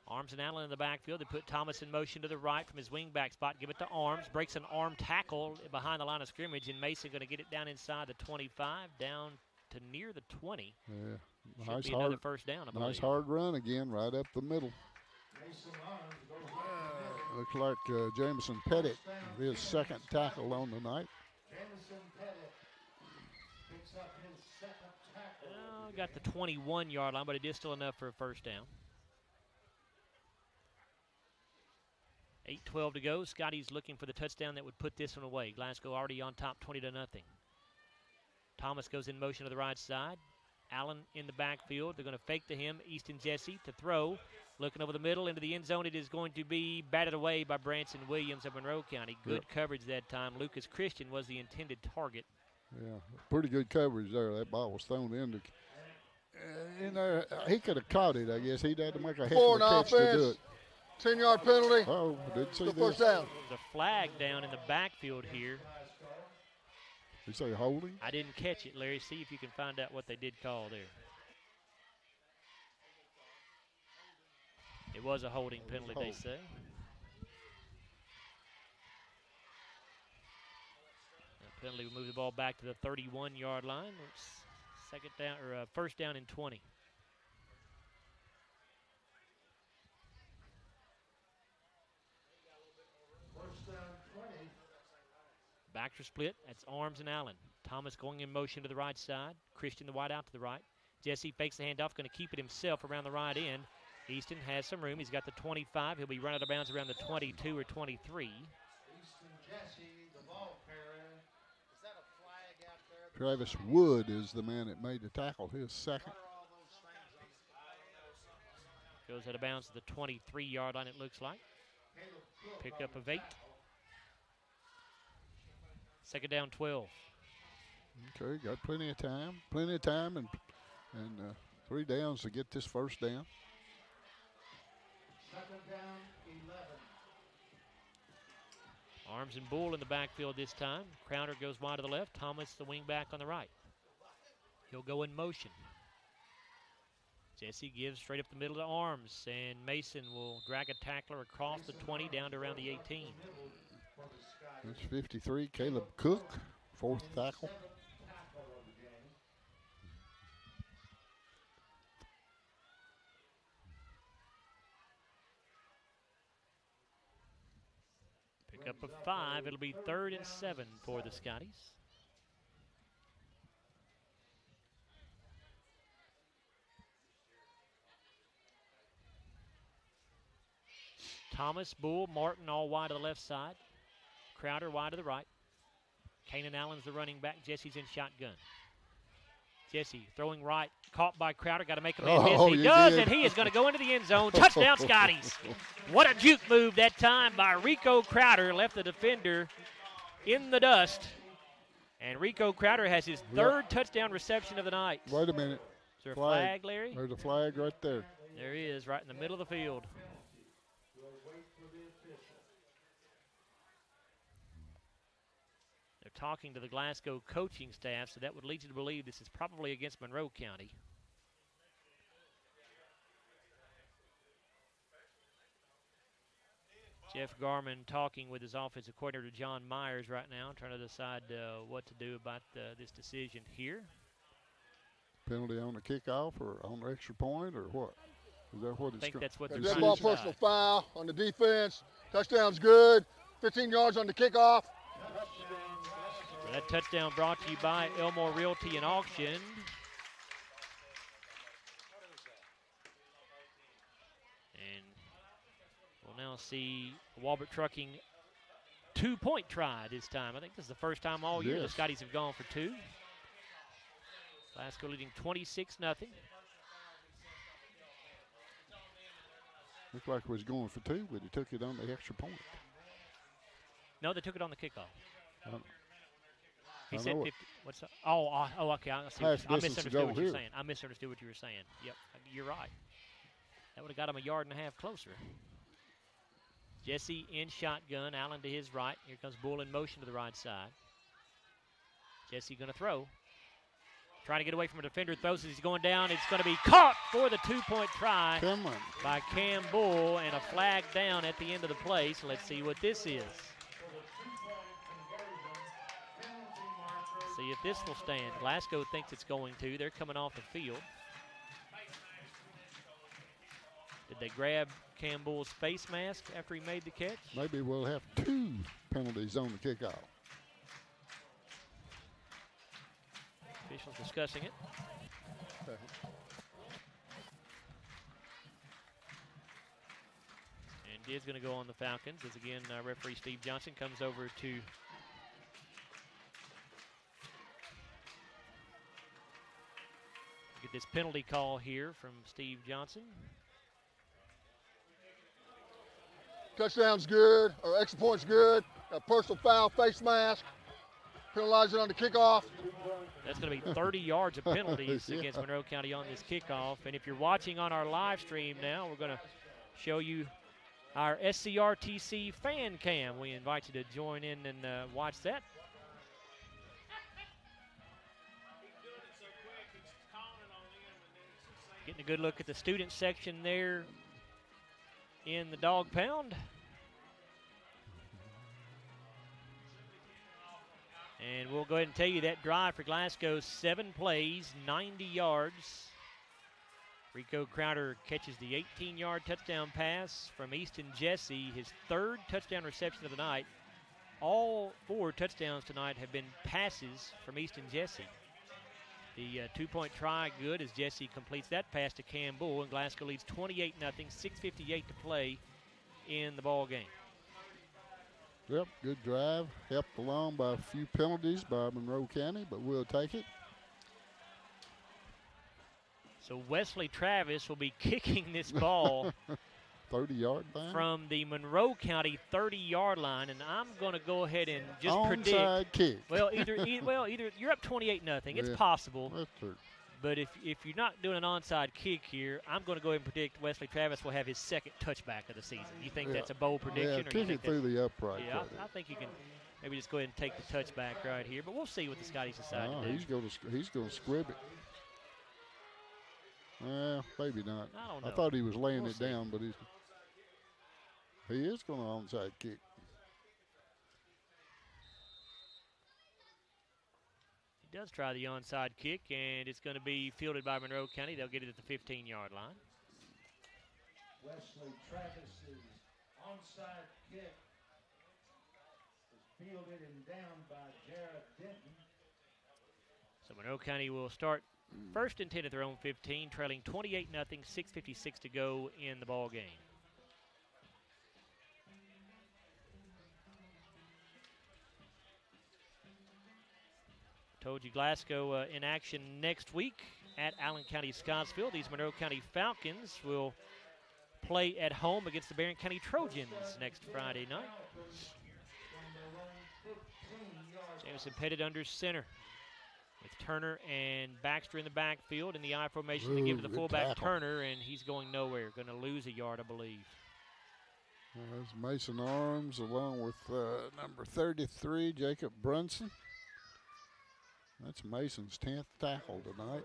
Arms and Allen in the backfield. They put Thomas in motion to the right from his wingback spot. Give it to Arms. Breaks an arm tackle behind the line of scrimmage, and Mason going to get it down inside the 25, down to near the 20. Yeah, Should nice be hard, another first down, I believe. nice hard run again, right up the middle. Looks like Jameson Pettit, his second tackle on the night. Got the 21-yard line, but it is still enough for a first down. 8:12 to go. Scotty's looking for the touchdown that would put this one away. Glasgow already on top 20-0. Thomas goes in motion to the right side. Allen in the backfield. They're going to fake to him. Easton Jesse to throw. Looking over the middle into the end zone. It is going to be batted away by Branson Williams of Monroe County. Good coverage that time. Lucas Christian was the intended target. Yeah, pretty good coverage there. That ball was thrown into. In there, he could have caught it, I guess. He'd had to make a heck of a catch to do it. 10-yard penalty. Oh, didn't see this. First down. The flag down in the backfield here. You say holding? I didn't catch it, Larry. See if you can find out what they did call there. It was a holding penalty, they say. That penalty will move the ball back to the 31-yard line. Second down, or first down and 20. Back to split. That's Arms and Allen. Thomas going in motion to the right side. Christian the wide out to the right. Jesse fakes the handoff, going to keep it himself around the right end. Easton has some room. He's got the 25. He'll be run out of bounds around the 22 or 23. Travis Wood is the man that made the tackle, his second. Goes out of bounds to the 23-yard line, it looks like. Pickup of 8. Second down, 12. Okay, got plenty of time, and 3 downs to get this first down. Second down, 11. Arms and Bull in the backfield this time. Crowder goes wide to the left. Thomas, the wing back on the right. He'll go in motion. Jesse gives straight up the middle to Arms, and Mason will drag a tackler across the 20 down to around the 18. That's 53, Caleb Cook, fourth tackle. Pick up a 5. It'll be 3rd and 7 for the Scotties. Thomas, Bull, Martin all wide to the left side. Crowder wide to the right. Kanan Allen's the running back. Jesse's in shotgun. Jesse throwing right, caught by Crowder. Got to make a man miss. He you does, did. and he is going to go into the end zone. Touchdown, Scotties. What a juke move that time by Rico Crowder. Left the defender in the dust. And Rico Crowder has his third touchdown reception of the night. Wait a minute. Is there a flag, Larry? There's a flag right there. There he is, right in the middle of the field. They're talking to the Glasgow coaching staff, so that would lead you to believe this is probably against Monroe County. Jeff Garman talking with his offensive coordinator, John Myers, right now, trying to decide what to do about this decision here. Penalty on the kickoff or on the extra point or what? Is that what it's? I think that's what they're Dead trying ball to decide. personal foul on the defense. Touchdown's good. 15 yards on the kickoff. So that touchdown brought to you by Elmore Realty and Auction. And we'll now see Walbert Trucking 2-point try this time. I think this is the first time all year the Scotties have gone for two. Glasgow leading 26-0. Looked like it was going for two, but he took it on the extra point. No, they took it on the kickoff. He I said know 50. What's up? Oh, okay. I misunderstood what you were saying. I misunderstood what you were saying. Yep, you're right. That would have got him a yard and a half closer. Jesse in shotgun. Allen to his right. Here comes Bull in motion to the right side. Jesse going to throw. Trying to get away from a defender. Throws as he's going down. It's going to be caught for the 2-point try by Cam Bull, and a flag down at the end of the play. So let's see what this is. See if this will stand. Glasgow thinks it's going to. They're coming off the field. Did they grab Cam Bull's face mask after he made the catch? Maybe we'll have two penalties on the kickoff. Officials discussing it. And is going to go on the Falcons as again referee Steve Johnson comes over to get this penalty call here from Steve Johnson. Touchdown's good, or extra point's good. A personal foul, face mask. Penalize it on the kickoff. That's going to be 30 yards of penalties against Monroe County on this kickoff. And if you're watching on our live stream now, we're going to show you our SCRTC fan cam. We invite you to join in and watch that. Getting a good look at the student section there in the dog pound. And we'll go ahead and tell you that drive for Glasgow, 7 plays, 90 yards. Rico Crowder catches the 18-yard touchdown pass from Easton Jesse, his third touchdown reception of the night. All 4 touchdowns tonight have been passes from Easton Jesse. The 2-point try good as Jesse completes that pass to Cam Bull, and Glasgow leads 28-0, 6:58 to play in the ball game. Yep, good drive. Helped along by a few penalties by Monroe County, but we'll take it. So Wesley Travis will be kicking this ball 30-yard line from the Monroe County 30-yard line, and I'm going to go ahead and just predict. Onside kick. Well, either you're up 28-0. It's possible. That's true. But if you're not doing an onside kick here, I'm going to go ahead and predict Wesley Travis will have his second touchback of the season. You think that's a bold prediction? Yeah, or kick you think it through the upright. Yeah, I think you can maybe just go ahead and take the touchback right here. But we'll see what the Scotties decide to do. He's going to squib it. Well, maybe not. I don't know. I thought he was laying We'll it see. down, but he is going to onside kick. He does try the onside kick, and it's going to be fielded by Monroe County. They'll get it at the 15-yard line. Wesley Travis's onside kick is fielded and down by Jared Denton. So Monroe County will start first and 10 at their own 15, trailing 28-0, 6:56 to go in the ball game. Told you Glasgow in action next week at Allen County-Scottsville. These Monroe County Falcons will play at home against the Barron County Trojans next Friday night. Jameson Pettit under center with Turner and Baxter in the backfield in the I formation. They give to the fullback Turner, and he's going nowhere. Going to lose a yard, I believe. There's Mason Arms along with number 33, Jacob Brunson. That's Mason's 10th tackle tonight.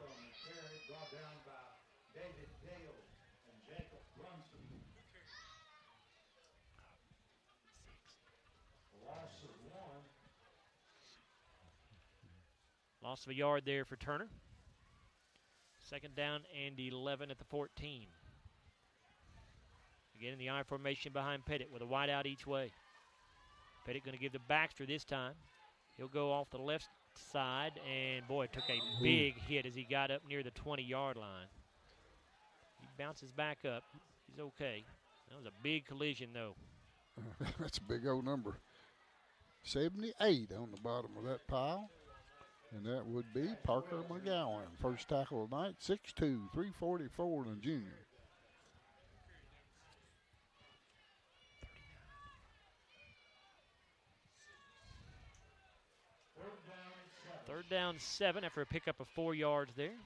Loss of a yard there for Turner. Second down and 11 at the 14. Again in the I formation behind Pettit with a wide out each way. Pettit going to give to Baxter this time. He'll go off the left side, and boy, took a big hit as he got up near the 20-yard line. He bounces back up. He's okay. That was a big collision, though. That's a big old number. 78 on the bottom of that pile. And that would be Parker McGowan. First tackle of the night, 6'2", 344, and a junior. Third down 7 after a pickup of 4 yards there.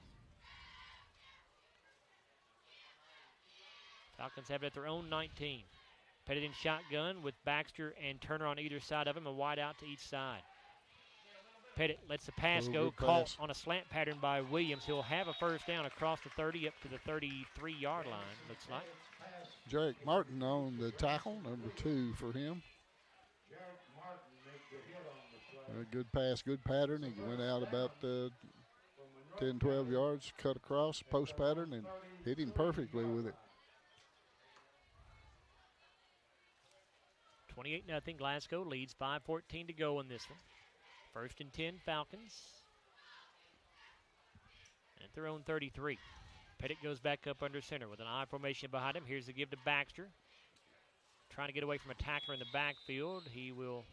Falcons have it at their own 19. Pettit in shotgun with Baxter and Turner on either side of him, a wide out to each side. Pettit lets the pass go, caught on a slant pattern by Williams. He'll have a first down across the 30 up to the 33-yard line, looks like. Jake Martin on the tackle, number 2 for him. Good pass, good pattern. He went out about 10, 12 yards, cut across, post pattern, and hit him perfectly with it. 28-0, Glasgow leads, 5:14 to go in this one. First and 10, Falcons. At their own 33. Pettit goes back up under center with an I formation behind him. Here's the give to Baxter. Trying to get away from a tackler in the backfield. He will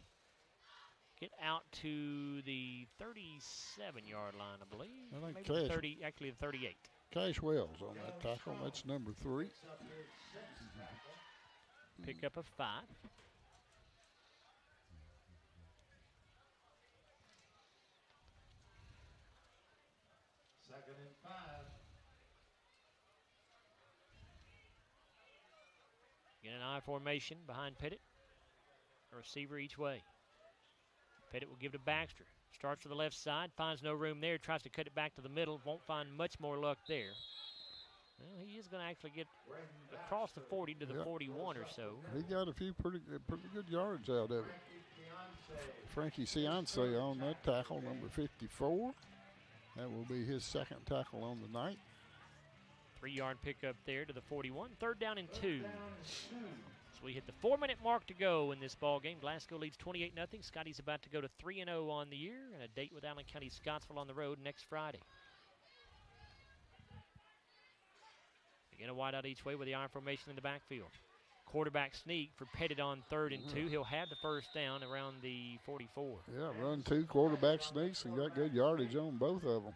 get out to the 37-yard line, I believe. I think maybe actually the 38. Cash Wells on that tackle. That's number 3. Pickup of 5. Second and 5. Again, an I formation behind Pettit. A receiver each way. Pettit will give to Baxter. Starts to the left side, finds no room there, tries to cut it back to the middle, won't find much more luck there. Well, he is going to actually get across the 40 to the 41 or so. He got a few pretty good yards out of it. Frankie Ciance on that tackle, number 54. That will be his second tackle on the night. 3-yard pickup there to the 41. Third down and 2. So we hit the 4-minute mark to go in this ball game. Glasgow leads 28-0. Scotty's about to go to 3-0 on the year, and a date with Allen County-Scottsville on the road next Friday. Again, a wide out each way with the iron formation in the backfield. Quarterback sneak for Pettit on 3rd and 2. He'll have the first down around the 44. Yeah, run 2 quarterback sneaks and got good yardage on both of them.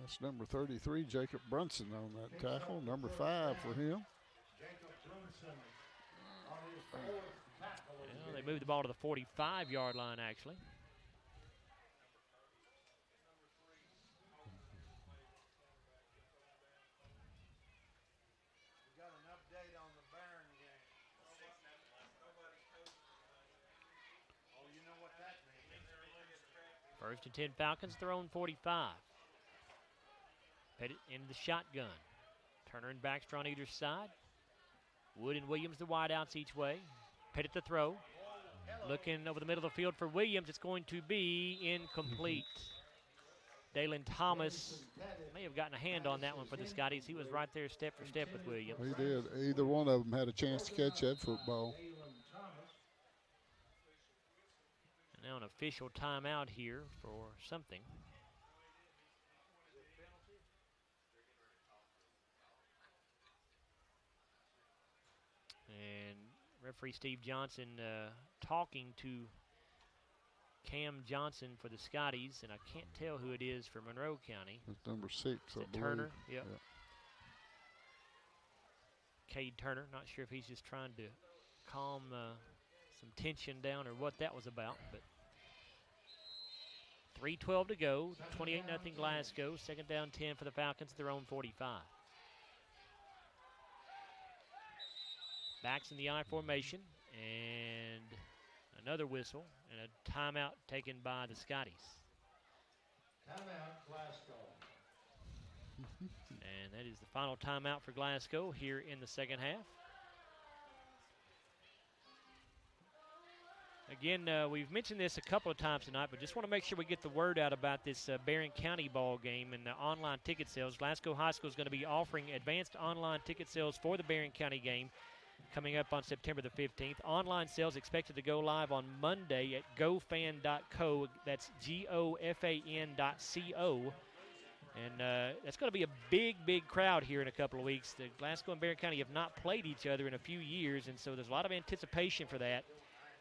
That's number 33, Jacob Brunson on that tackle. Number 5 for him. Well, they moved the ball to the 45-yard line, actually. First and 10 Falcons, their own 45. Pettit into the shotgun. Turner and Baxter on either side. Wood and Williams the wideouts each way. Pettit the throw. Looking over the middle of the field for Williams. It's going to be incomplete. Dalen Thomas may have gotten a hand on that one for the Scotties. He was right there step for step with Williams. He did. Either one of them had a chance to catch that football. And now an official timeout here for something. And referee Steve Johnson talking to Cam Johnson for the Scotties, and I can't tell who it is for Monroe County. It's number 6, I believe. Turner? Yep. Yeah. Cade Turner. Not sure if he's just trying to calm some tension down or what that was about, but 3:12 to go. 28-0 Glasgow. Second down 10 for the Falcons at their own 45. Backs in the I formation, and another whistle and a timeout taken by the Scotties. Timeout, Glasgow. And that is the final timeout for Glasgow here in the second half. Again, we've mentioned this a couple of times tonight, but just want to make sure we get the word out about this Barron County ball game and the online ticket sales. Glasgow High School is going to be offering advanced online ticket sales for the Barron County game coming up on September the 15th. Online sales expected to go live on Monday at gofan.co. That's GOFAN.co. And that's going to be a big, big crowd here in a couple of weeks. The Glasgow and Barron County have not played each other in a few years, and so there's a lot of anticipation for that.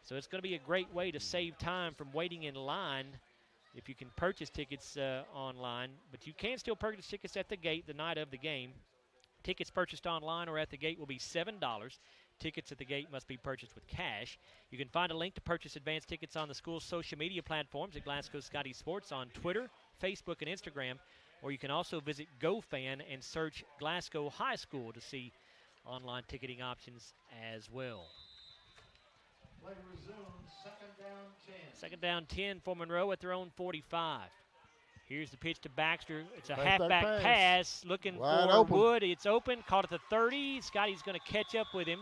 So it's going to be a great way to save time from waiting in line if you can purchase tickets online. But you can still purchase tickets at the gate the night of the game. Tickets purchased online or at the gate will be $7. Tickets at the gate must be purchased with cash. You can find a link to purchase advanced tickets on the school's social media platforms at Glasgow Scottie Sports on Twitter, Facebook, and Instagram. Or you can also visit GoFan and search Glasgow High School to see online ticketing options as well. Play resumes, second down 10. Second down 10 for Monroe at their own 45. Here's the pitch to Baxter. It's a halfback pass looking Wide for open. Wood. It's open, caught at the 30. Scotty's going to catch up with him,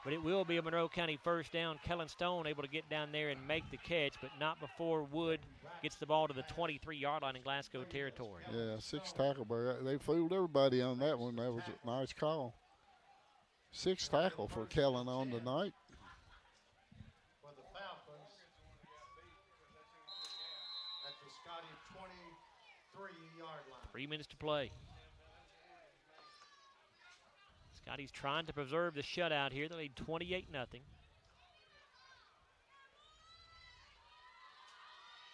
but it will be a Monroe County first down. Kellen Stone able to get down there and make the catch, but not before Wood gets the ball to the 23-yard line in Glasgow territory. Yeah, 6 tackle. But they fooled everybody on that one. That was a nice call. 6 tackle for Kellen on the night. For the Falcons at the Scottie 23-yard line. 3 minutes to play. Scotty's trying to preserve the shutout here. They lead 28-0.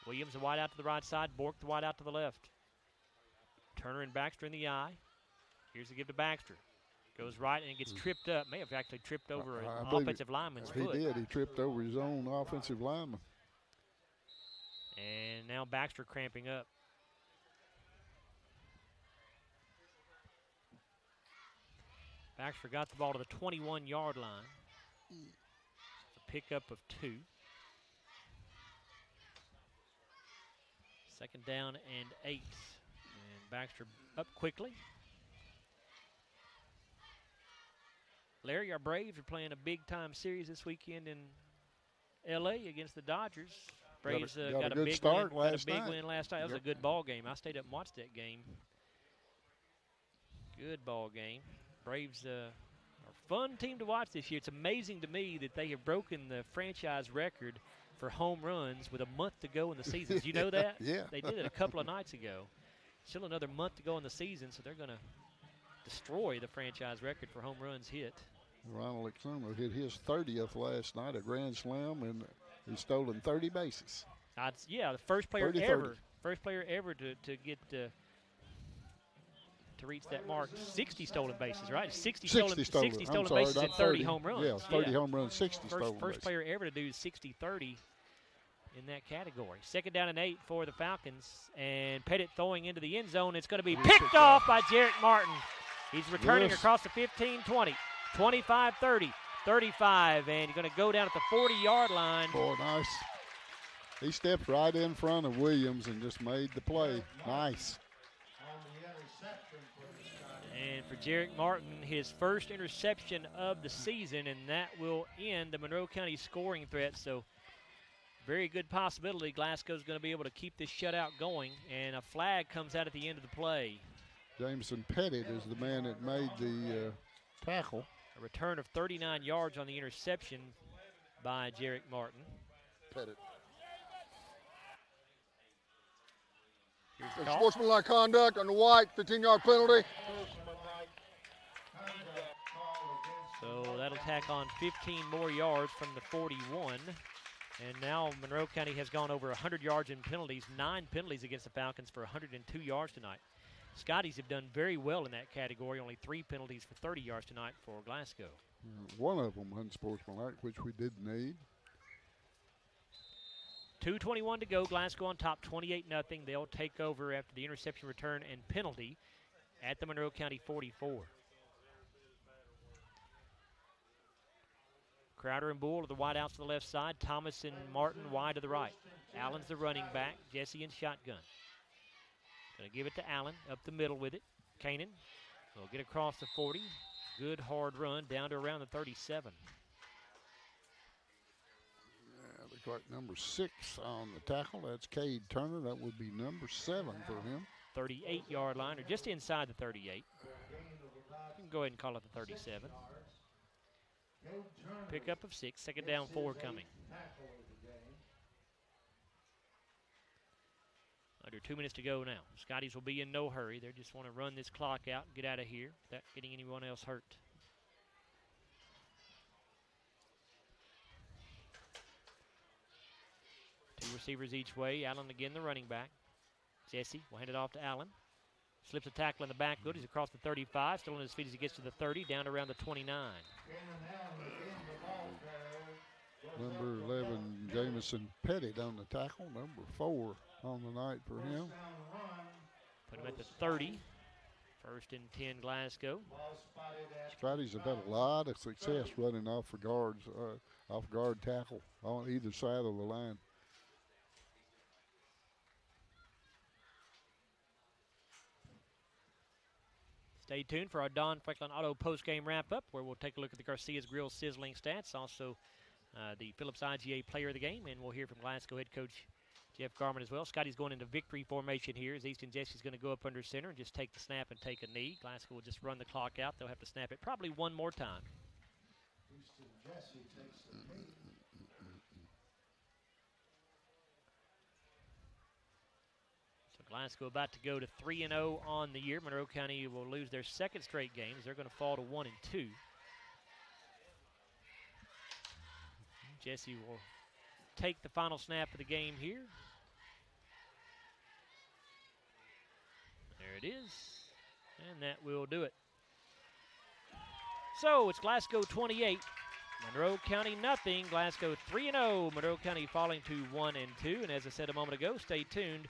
Williams the wide out to the right side. Bork the wide out to the left. Turner and Baxter in the eye. Here's the give to Baxter. Goes right and gets tripped up. May have actually tripped over an offensive lineman's foot. He did. He tripped over his own offensive lineman. And now Baxter cramping up. Baxter got the ball to the 21-yard line. It's a pickup of 2. Second down and 8. And Baxter up quickly. Larry, our Braves are playing a big-time series this weekend in L.A. against the Dodgers. Braves got a big win last night. That was a good ball game. I stayed up and watched that game. Good ball game. Braves are a fun team to watch this year. It's amazing to me that they have broken the franchise record for home runs with a month to go in the season. Did you know that? Yeah. They did it a couple of nights ago. Still another month to go in the season, so they're going to destroy the franchise record for home runs hit. Ronald Exuma hit his 30th last night, a grand slam, and he's stolen 30 bases. Yeah, the first player 30, ever. 30. First player ever to get to reach that mark. 60 stolen bases, right? 60 stolen bases and 30 home runs. Yeah, 30 home runs, 60 stolen bases. First player ever to do 60-30 in that category. Second down and 8 for the Falcons. And Pettit throwing into the end zone. It's going to be picked off by Jarrett Martin. He's returning across the 15-20, 25-30, 35, and he's going to go down at the 40-yard line. Boy, nice. He stepped right in front of Williams and just made the play. Nice. And for Jarrett Martin, his first interception of the season, and that will end the Monroe County scoring threat. So very good possibility Glasgow's going to be able to keep this shutout going, and a flag comes out at the end of the play. Jameson Pettit is the man that made the tackle. A return of 39 yards on the interception by Jarrett Martin. Pettit. Here's the sportsmanlike conduct on the white, 15-yard penalty. So that'll tack on 15 more yards from the 41. And now Monroe County has gone over 100 yards in penalties, 9 penalties against the Falcons for 102 yards tonight. Scotties have done very well in that category, only 3 penalties for 30 yards tonight for Glasgow. One of them unsportsmanlike, which we did need. 2:21 to go. Glasgow on top, 28-0. They'll take over after the interception return and penalty at the Monroe County 44. Crowder and Bull are the wideouts to the left side. Thomas and Martin wide to the right. Allen's the running back. Jesse in shotgun. Going to give it to Allen, up the middle with it. Kanan will get across the 40. Good hard run down to around the 37. Looks like number 6 on the tackle. That's Cade Turner. That would be number 7 for him. 38-yard line, or just inside the 38. You can go ahead and call it the 37. Pickup of 6, second down 4 coming. Under 2 minutes to go now. Scotties will be in no hurry. They just want to run this clock out and get out of here without getting anyone else hurt. Two receivers each way. Allen again, the running back. Jesse will hand it off to Allen. Slips a tackle in the backfield. He's across the 35. Still on his feet as he gets to the 30, down around the 29. Number 11, Jamison Pettit on the tackle. Number 4 on the night for him. Put him at the 30. First and 10, Glasgow. Scotties have had a lot of success running off for guards, off guard tackle on either side of the line. Stay tuned for our Don Franklin Auto post-game wrap-up, where we'll take a look at the Garcia's Grill sizzling stats, also the Phillips IGA player of the game, and we'll hear from Glasgow head coach Jeff Garman as well. Scotty's going into victory formation here as Easton Jesse's going to go up under center and just take the snap and take a knee. Glasgow will just run the clock out. They'll have to snap it probably one more time. Easton Jesse takes the knee. Glasgow about to go to 3-0 on the year. Monroe County will lose their second straight games. They're going to fall to 1-2. Jesse will take the final snap of the game here. There it is. And that will do it. So it's Glasgow 28, Monroe County nothing. Glasgow 3-0. Monroe County falling to 1-2. And as I said a moment ago, stay tuned.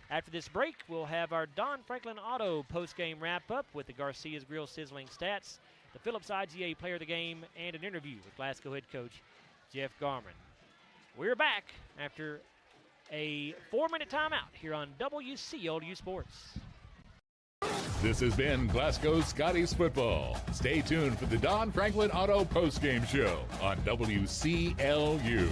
After this break, we'll have our Don Franklin Auto post-game wrap-up with the Garcia's Grill sizzling stats, the Phillips IGA player of the game, and an interview with Glasgow head coach Jeff Garman. We're back after a 4-minute timeout here on WCLU Sports. This has been Glasgow Scotties football. Stay tuned for the Don Franklin Auto post-game show on WCLU.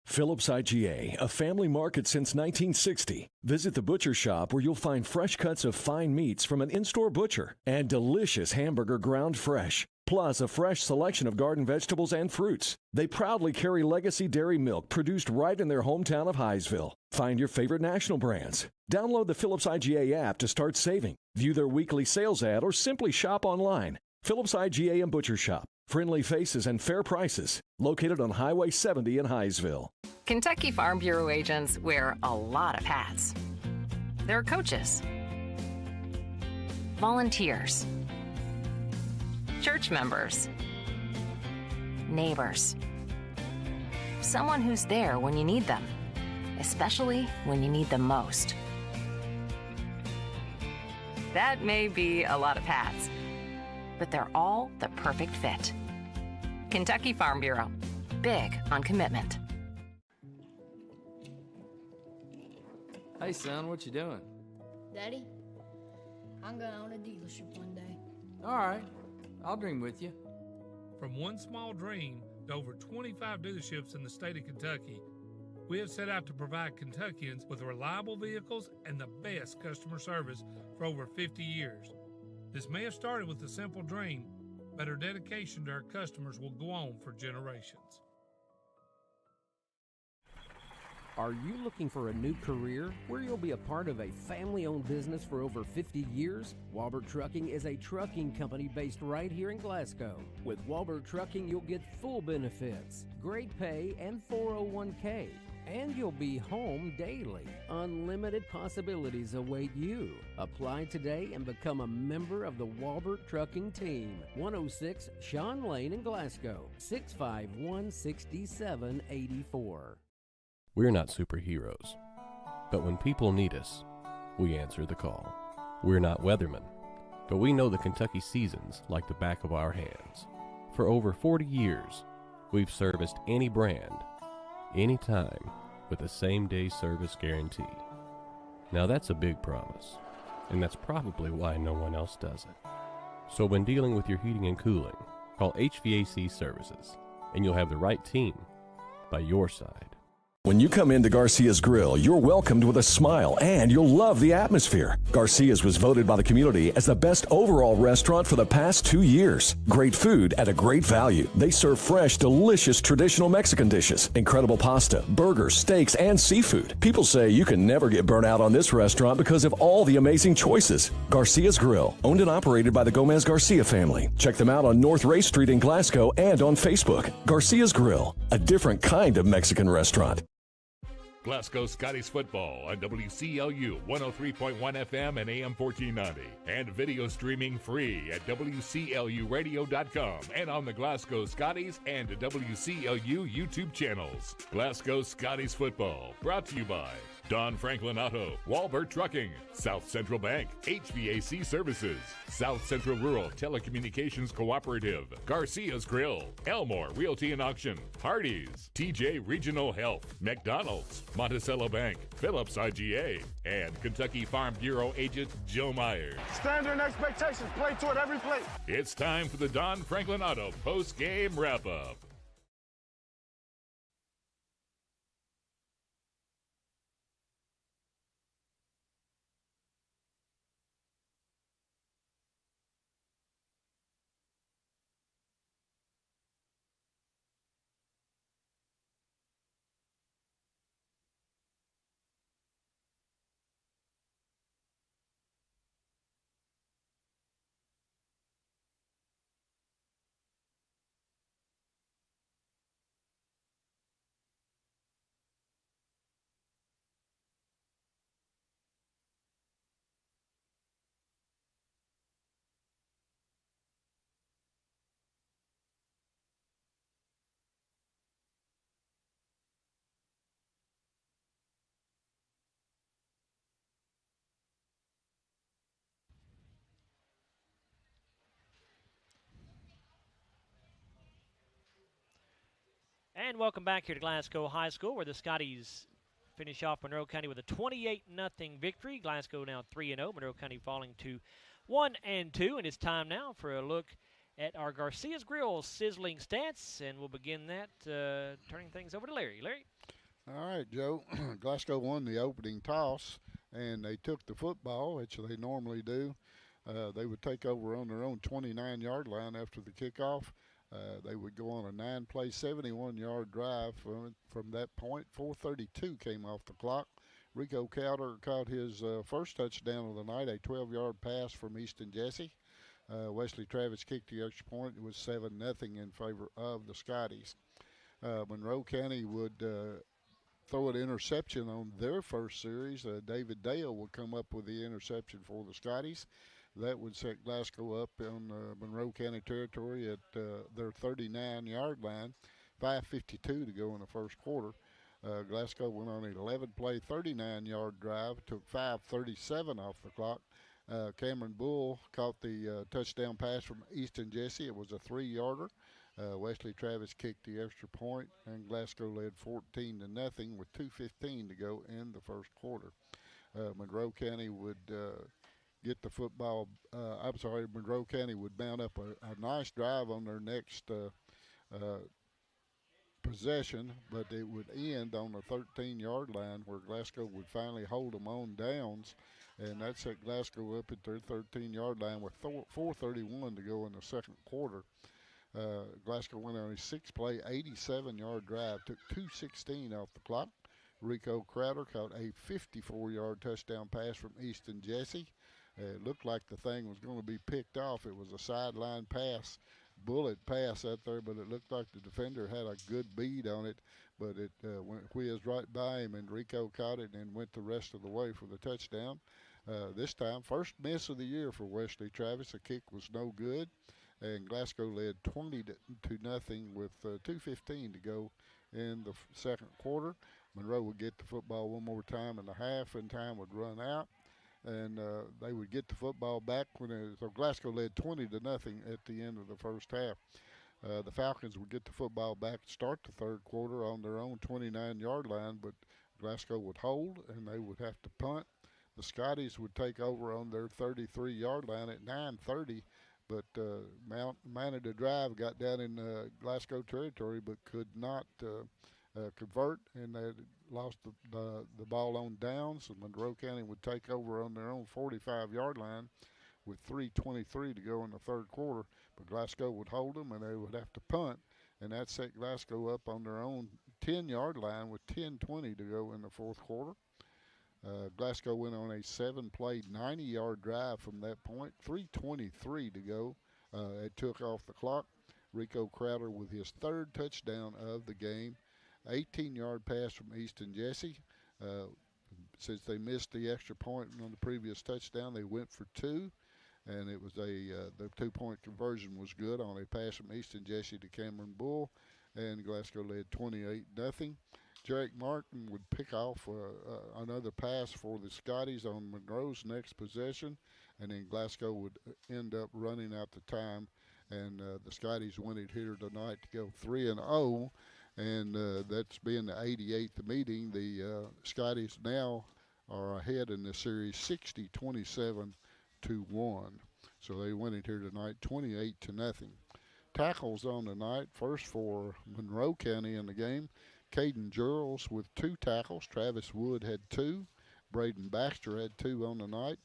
Phillips IGA, a family market since 1960. Visit the butcher shop where you'll find fresh cuts of fine meats from an in-store butcher and delicious hamburger ground fresh, plus a fresh selection of garden vegetables and fruits. They proudly carry legacy dairy milk produced right in their hometown of Highsville. Find your favorite national brands. Download the Phillips IGA app to start saving. View their weekly sales ad or simply shop online. Phillips IGA and Butcher Shop. Friendly faces and fair prices. Located on Highway 70 in Highsville. Kentucky Farm Bureau agents wear a lot of hats. They're coaches, volunteers, church members, neighbors, someone who's there when you need them, especially when you need them most. That may be a lot of hats, but they're all the perfect fit. Kentucky Farm Bureau, big on commitment. Hey, son, what you doing? Daddy, I'm going to own a dealership one day. All right, I'll dream with you. From one small dream to over 25 dealerships in the state of Kentucky, we have set out to provide Kentuckians with reliable vehicles and the best customer service for over 50 years. This may have started with a simple dream, but our dedication to our customers will go on for generations. Are you looking for a new career where you'll be a part of a family-owned business for over 50 years? Walbert Trucking is a trucking company based right here in Glasgow. With Walbert Trucking, you'll get full benefits, great pay, and 401k. And you'll be home daily. Unlimited possibilities await you. Apply today and become a member of the Walbert Trucking Team. 106 Sean Lane in Glasgow, 651-6784. We're not superheroes, but when people need us, we answer the call. We're not weathermen, but we know the Kentucky seasons like the back of our hands. For over 40 years, we've serviced any brand, anytime, with the same-day service guarantee. Now that's a big promise, and that's probably why no one else does it. So when dealing with your heating and cooling, call HVAC Services, and you'll have the right team by your side. When you come into Garcia's Grill, you're welcomed with a smile and you'll love the atmosphere. Garcia's was voted by the community as the best overall restaurant for the past 2 years. Great food at a great value. They serve fresh, delicious traditional Mexican dishes, incredible pasta, burgers, steaks, and seafood. People say you can never get burnt out on this restaurant because of all the amazing choices. Garcia's Grill, owned and operated by the Gomez Garcia family. Check them out on North Ray Street in Glasgow and on Facebook. Garcia's Grill, a different kind of Mexican restaurant. Glasgow Scotties football on WCLU 103.1 FM and AM 1490. And video streaming free at WCLUradio.com and on the Glasgow Scotties and WCLU YouTube channels. Glasgow Scotties football brought to you by Don Franklin Auto, Walbert Trucking, South Central Bank, HVAC Services, South Central Rural Telecommunications Cooperative, Garcia's Grill, Elmore Realty and Auction, Hardee's, TJ Regional Health, McDonald's, Monticello Bank, Phillips IGA, and Kentucky Farm Bureau agent Joe Myers. Standard expectations, play to it every play. It's time for the Don Franklin Auto post-game wrap-up. And welcome back here to Glasgow High School, where the Scotties finish off Monroe County with a 28-0 victory. Glasgow now 3-0. Monroe County falling to 1-2. And it's time now for a look at our Garcia's Grill sizzling stats. And we'll begin that turning things over to Larry. Larry? All right, Joe. Glasgow won the opening toss, and they took the football, which they normally do. They would take over on their own 29-yard line after the kickoff. They would go on a 9-play, 71-yard drive from that point. 4:32 came off the clock. Rico Cowder caught his first touchdown of the night, a 12-yard pass from Easton Jesse. Wesley Travis kicked the extra point. It was 7-0 in favor of the Scotties. Monroe County would throw an interception on their first series. David Dale would come up with the interception for the Scotties. That would set Glasgow up on Monroe County territory at their 39-yard line. 5:52 to go in the first quarter. Glasgow went on an 11-play, 39-yard drive. Took 5:37 off the clock. Cameron Bull caught the touchdown pass from Easton Jesse. It was a 3-yarder. Wesley Travis kicked the extra point, and Glasgow led 14-0 with 2:15 to go in the first quarter. Monroe County would get the football. Monroe County would mount up a nice drive on their next possession, but it would end on the 13-yard line where Glasgow would finally hold them on downs, and that set Glasgow up at their 13-yard line with 4:31 to go in the second quarter. Glasgow went on a 6-play, 87-yard drive, took 2:16 off the clock. Rico Crowder caught a 54-yard touchdown pass from Easton Jesse. It looked like the thing was going to be picked off. It was a sideline pass, bullet pass out there, but it looked like the defender had a good bead on it, but it whizzed right by him, and Rico caught it and went the rest of the way for the touchdown. This time, first miss of the year for Wesley Travis. The kick was no good, and Glasgow led 20-0 with 2:15 to go in the second quarter. Monroe would get the football one more time in the half, and time would run out. And they would get the football back so Glasgow led 20-0 at the end of the first half. The Falcons would get the football back to start the third quarter on their own 29-yard line, but Glasgow would hold, and they would have to punt. The Scotties would take over on their 33-yard line at 9:30, but mounted a drive, got down in Glasgow territory, but could not convert, and they lost the ball on downs. And Monroe County would take over on their own 45-yard line with 3:23 to go in the third quarter, but Glasgow would hold them, and they would have to punt, and that set Glasgow up on their own 10-yard line with 10:20 to go in the fourth quarter. Glasgow went on a 7-play, 90-yard drive from that point, 3:23 to go. It took off the clock. Rico Crowder with his third touchdown of the game. 18-yard pass from Easton Jesse. Since they missed the extra point on the previous touchdown, they went for two, and it was the 2-point conversion was good on a pass from Easton Jesse to Cameron Bull, and Glasgow led 28-0. Jarek Martin would pick off another pass for the Scotties on Monroe's next possession, and then Glasgow would end up running out the time, and the Scotties win it here tonight to go 3-0. And that's being the 88th meeting. The Scotties now are ahead in the series 60-27-1. So they win it here tonight 28-0. Tackles on the night. First for Monroe County in the game. Caden Gerals with 2 tackles. Travis Wood had 2. Braden Baxter had 2 on the night.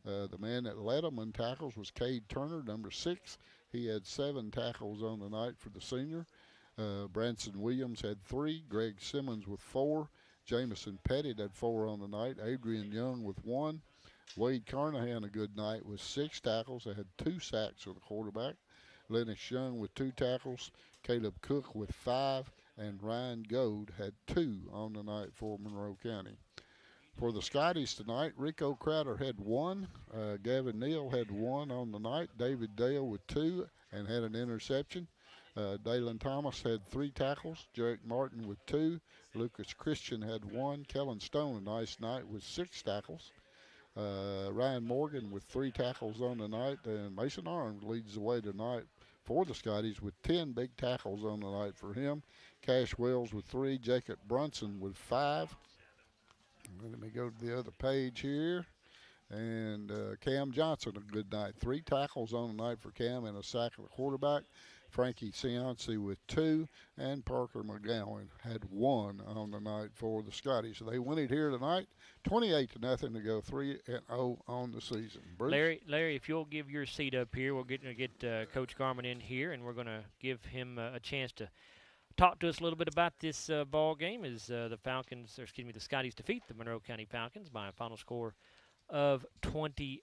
The man that led them in tackles was Cade Turner, number 6. He had 7 tackles on the night for the senior. Branson Williams had 3. Greg Simmons with 4. Jamison Pettit had 4 on the night. Adrian Young with 1. Wade Carnahan a good night with 6 tackles. They had 2 sacks for the quarterback. Lennox Young with 2 tackles. Caleb Cook with 5. And Ryan Gold had 2 on the night for Monroe County. For the Scotties tonight, Rico Crowder had 1. Gavin Neal had 1 on the night. David Dale with 2 and had an interception. Dalen Thomas had 3 tackles. Jarek Martin with 2. Lucas Christian had 1. Kellen Stone, a nice night with 6 tackles. Ryan Morgan with 3 tackles on the night. And Mason Arms leads the way tonight for the Scotties with 10 big tackles on the night for him. Cash Wells with 3. Jacob Brunson with 5. Let me go to the other page here. And Cam Johnson, a good night. 3 tackles on the night for Cam and a sack of the quarterback. Frankie Cianci with 2, and Parker McGowan had 1 on the night for the Scotties. So they win it here tonight, 28-0 to go 3-0 on the season. Bruce? Larry, if you'll give your seat up here, we're going to get Coach Garman in here, and we're going to give him a chance to talk to us a little bit about this ball game as the Scotties defeat the Monroe County Falcons by a final score of 28-0,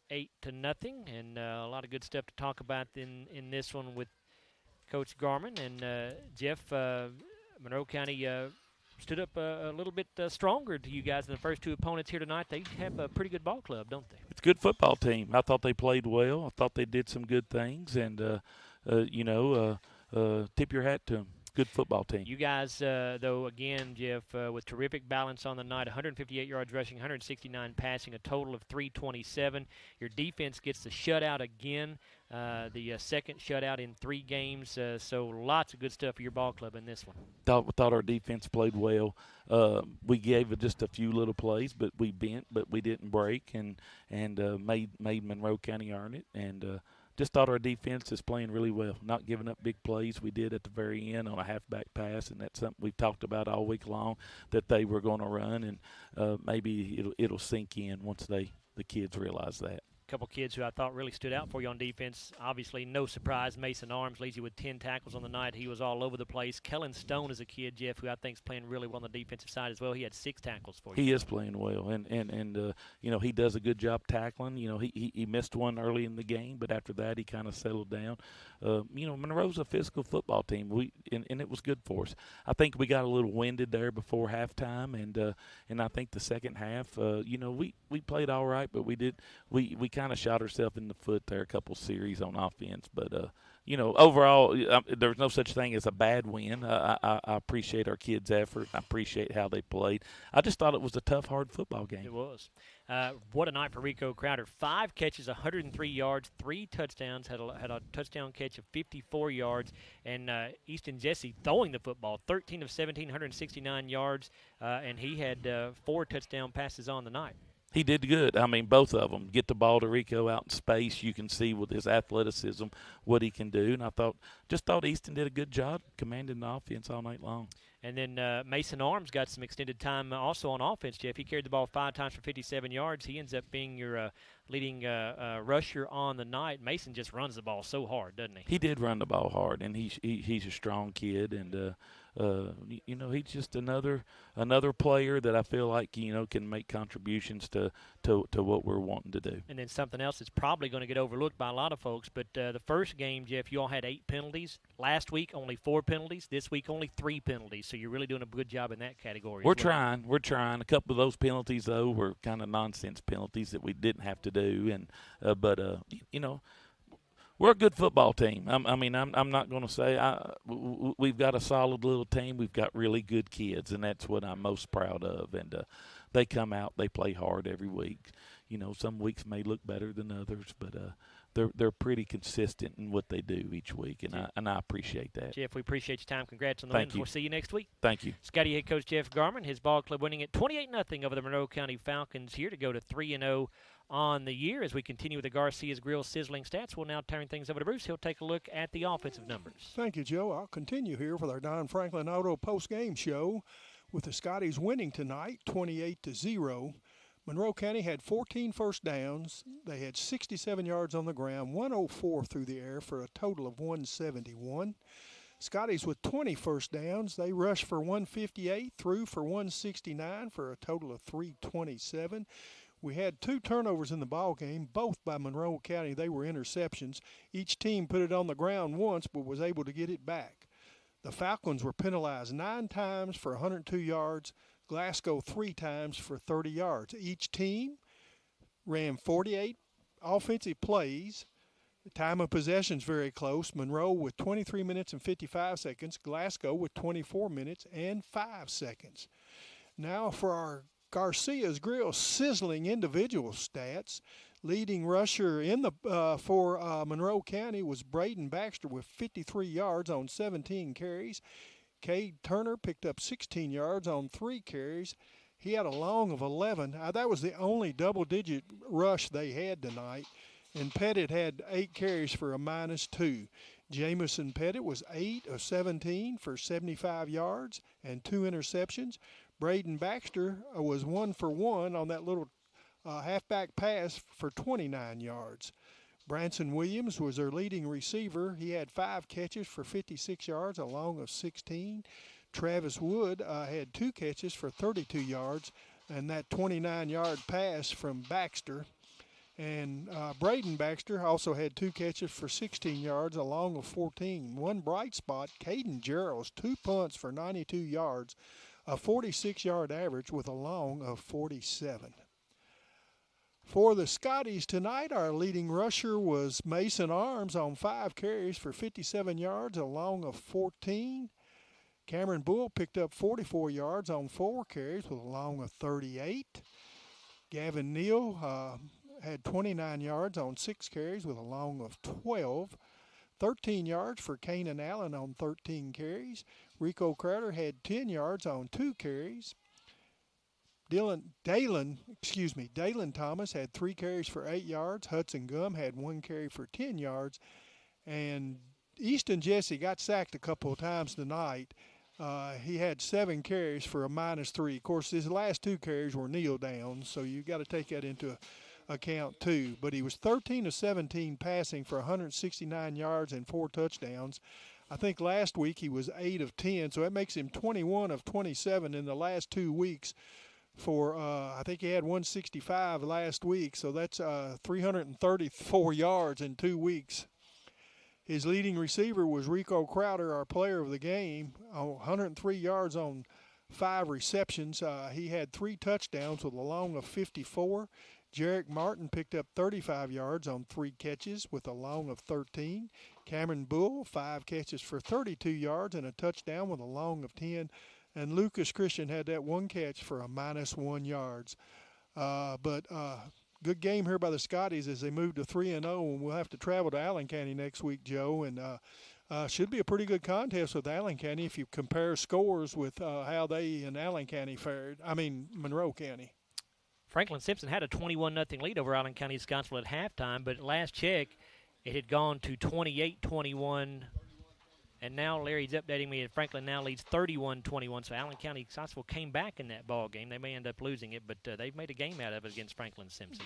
and a lot of good stuff to talk about in this one with Coach Garman. And Jeff, Monroe County stood up a little bit stronger to you guys than the first 2 opponents here tonight. They have a pretty good ball club, don't they? It's a good football team. I thought they played well. I thought they did some good things, and tip your hat to them. Good football team. You guys, though, again, Jeff, with terrific balance on the night, 158 yards rushing, 169 passing, a total of 327. Your defense gets the shutout again, the second shutout in 3 games. So lots of good stuff for your ball club in this one. Thought our defense played well. We gave it just a few little plays, but we bent, but we didn't break, and made Monroe County earn it. And just thought our defense is playing really well, not giving up big plays. We did at the very end on a halfback pass, and that's something we've talked about all week long that they were going to run, and maybe it'll sink in once the kids realize that. couple kids who I thought really stood out for you on defense. Obviously, no surprise, Mason Arms leads you with 10 tackles on the night. He was all over the place. Kellen Stone is a kid, Jeff, who I think is playing really well on the defensive side as well. He had 6 tackles for you. He is playing well, and you know, he does a good job tackling. You know, he missed one early in the game, but after that he kind of settled down. You know, Monroe's a physical football team. And it was good for us. I think we got a little winded there before halftime, and I think the second half, you know, we played all right, but we kind of shot ourselves in the foot there a couple series on offense. But you know, overall, there's no such thing as a bad win. I appreciate our kids' effort. I appreciate how they played. I just thought it was a tough, hard football game. It was. What a night for Rico Crowder. 5 catches, 103 yards, 3 touchdowns, had a touchdown catch of 54 yards. And Easton Jesse throwing the football, 13 of 17, 169 yards, and he had 4 touchdown passes on the night. He did good. I mean, both of them. Get the ball to Rico out in space. You can see with his athleticism what he can do. And I thought Easton did a good job commanding the offense all night long. And then Mason Arms got some extended time also on offense, Jeff. He carried the ball 5 times for 57 yards. He ends up being your leading rusher on the night. Mason just runs the ball so hard, doesn't he? He did run the ball hard, and he's a strong kid. And you know, he's just another player that I feel like, you know, can make contributions to what we're wanting to do. And then something else that's probably going to get overlooked by a lot of folks, but the first game, Jeff, you all had 8 penalties. Last week, only 4 penalties. This week, only 3 penalties. So you're really doing a good job in that category. We're trying. A couple of those penalties, though, were kind of nonsense penalties that we didn't have to do. And but you know, we're a good football team. I mean, I'm not going to say we've got a solid little team. We've got really good kids, and that's what I'm most proud of. And they come out, they play hard every week. You know, some weeks may look better than others, but they're pretty consistent in what they do each week, and I appreciate that. Jeff, we appreciate your time. Congrats on the win. We'll see you next week. Thank you. Scotty head coach Jeff Garman, his ball club winning at 28-0 over the Monroe County Falcons here to go to 3-0 on the year. As we continue with the Garcia's Grill sizzling stats, we'll now turn things over to Bruce. He'll take a look at the offensive numbers. Thank you, Joe. I'll continue here with our Don Franklin Auto post-game show with the Scotties winning tonight 28-0. Monroe County had 14 first downs. They had 67 yards on the ground, 104 through the air for a total of 171. Scotties with 20 first downs. They rushed for 158, threw for 169 for a total of 327. We had 2 turnovers in the ball game, both by Monroe County. They were interceptions. Each team put it on the ground once but was able to get it back. The Falcons were penalized 9 times for 102 yards. Glasgow 3 times for 30 yards. Each team ran 48 offensive plays. The time of possession is very close. Monroe with 23 minutes and 55 seconds. Glasgow with 24 minutes and 5 seconds. Now for our Garcia's Grill sizzling individual stats. Leading rusher in the for Monroe County was Braden Baxter with 53 yards on 17 carries. Cade Turner picked up 16 yards on 3 carries. He had a long of 11. That was the only double-digit rush they had tonight. And Pettit had 8 carries for a -2. Jamison Pettit was 8 of 17 for 75 yards and 2 interceptions. Braden Baxter was 1 for 1 on that little halfback pass for 29 yards. Branson Williams was their leading receiver. He had 5 catches for 56 yards, a long of 16. Travis Wood had 2 catches for 32 yards, and that 29-yard pass from Baxter. And Braden Baxter also had 2 catches for 16 yards, a long of 14. One bright spot, Caden Gerald's 2 punts for 92 yards, a 46-yard average with a long of 47. For the Scotties tonight, our leading rusher was Mason Arms on 5 carries for 57 yards, a long of 14. Cameron Bull picked up 44 yards on 4 carries with a long of 38. Gavin Neal had 29 yards on 6 carries with a long of 12. 13 yards for Kanan Allen on 13 carries. Rico Crowder had 10 yards on 2 carries. Dalen Thomas had 3 carries for 8 yards. Hudson Gum had 1 carry for 10 yards. And Easton Jesse got sacked a couple of times tonight. He had 7 carries for a -3. Of course, his last 2 carries were kneel downs, so you got to take that into account too. But he was 13 of 17 passing for 169 yards and 4 touchdowns. I think last week he was 8 of 10, so that makes him 21 of 27 in the last 2 weeks. For I think he had 165 last week, so that's 334 yards in 2 weeks. His leading receiver was Rico Crowder, our player of the game, 103 yards on 5 receptions. He had 3 touchdowns with a long of 54. Jarek Martin picked up 35 yards on 3 catches with a long of 13. Cameron Bull, 5 catches for 32 yards and a touchdown with a long of 10. And Lucas Christian had that 1 catch for a -1 yards. But good game here by the Scotties as they move to 3-0, and we'll have to travel to Allen County next week, Joe. And should be a pretty good contest with Allen County if you compare scores with how they and Monroe County. Franklin Simpson had a 21-0 lead over Allen County-Scottsville at halftime, but last check it had gone to 28-21. And now Larry's updating me, and Franklin now leads 31-21. So Allen County-Scottsville came back in that ball game. They may end up losing it, but they've made a game out of it against Franklin Simpson.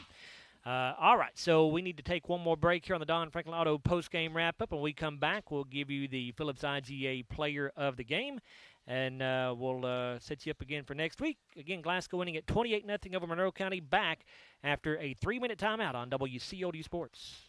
All right, so we need to take one more break here on the Don Franklin Auto post-game wrap-up. When we come back, we'll give you the Phillips IGA Player of the Game, and we'll set you up again for next week. Again, Glasgow winning at 28-0 over Monroe County, back after a 3-minute timeout on WCLU Sports.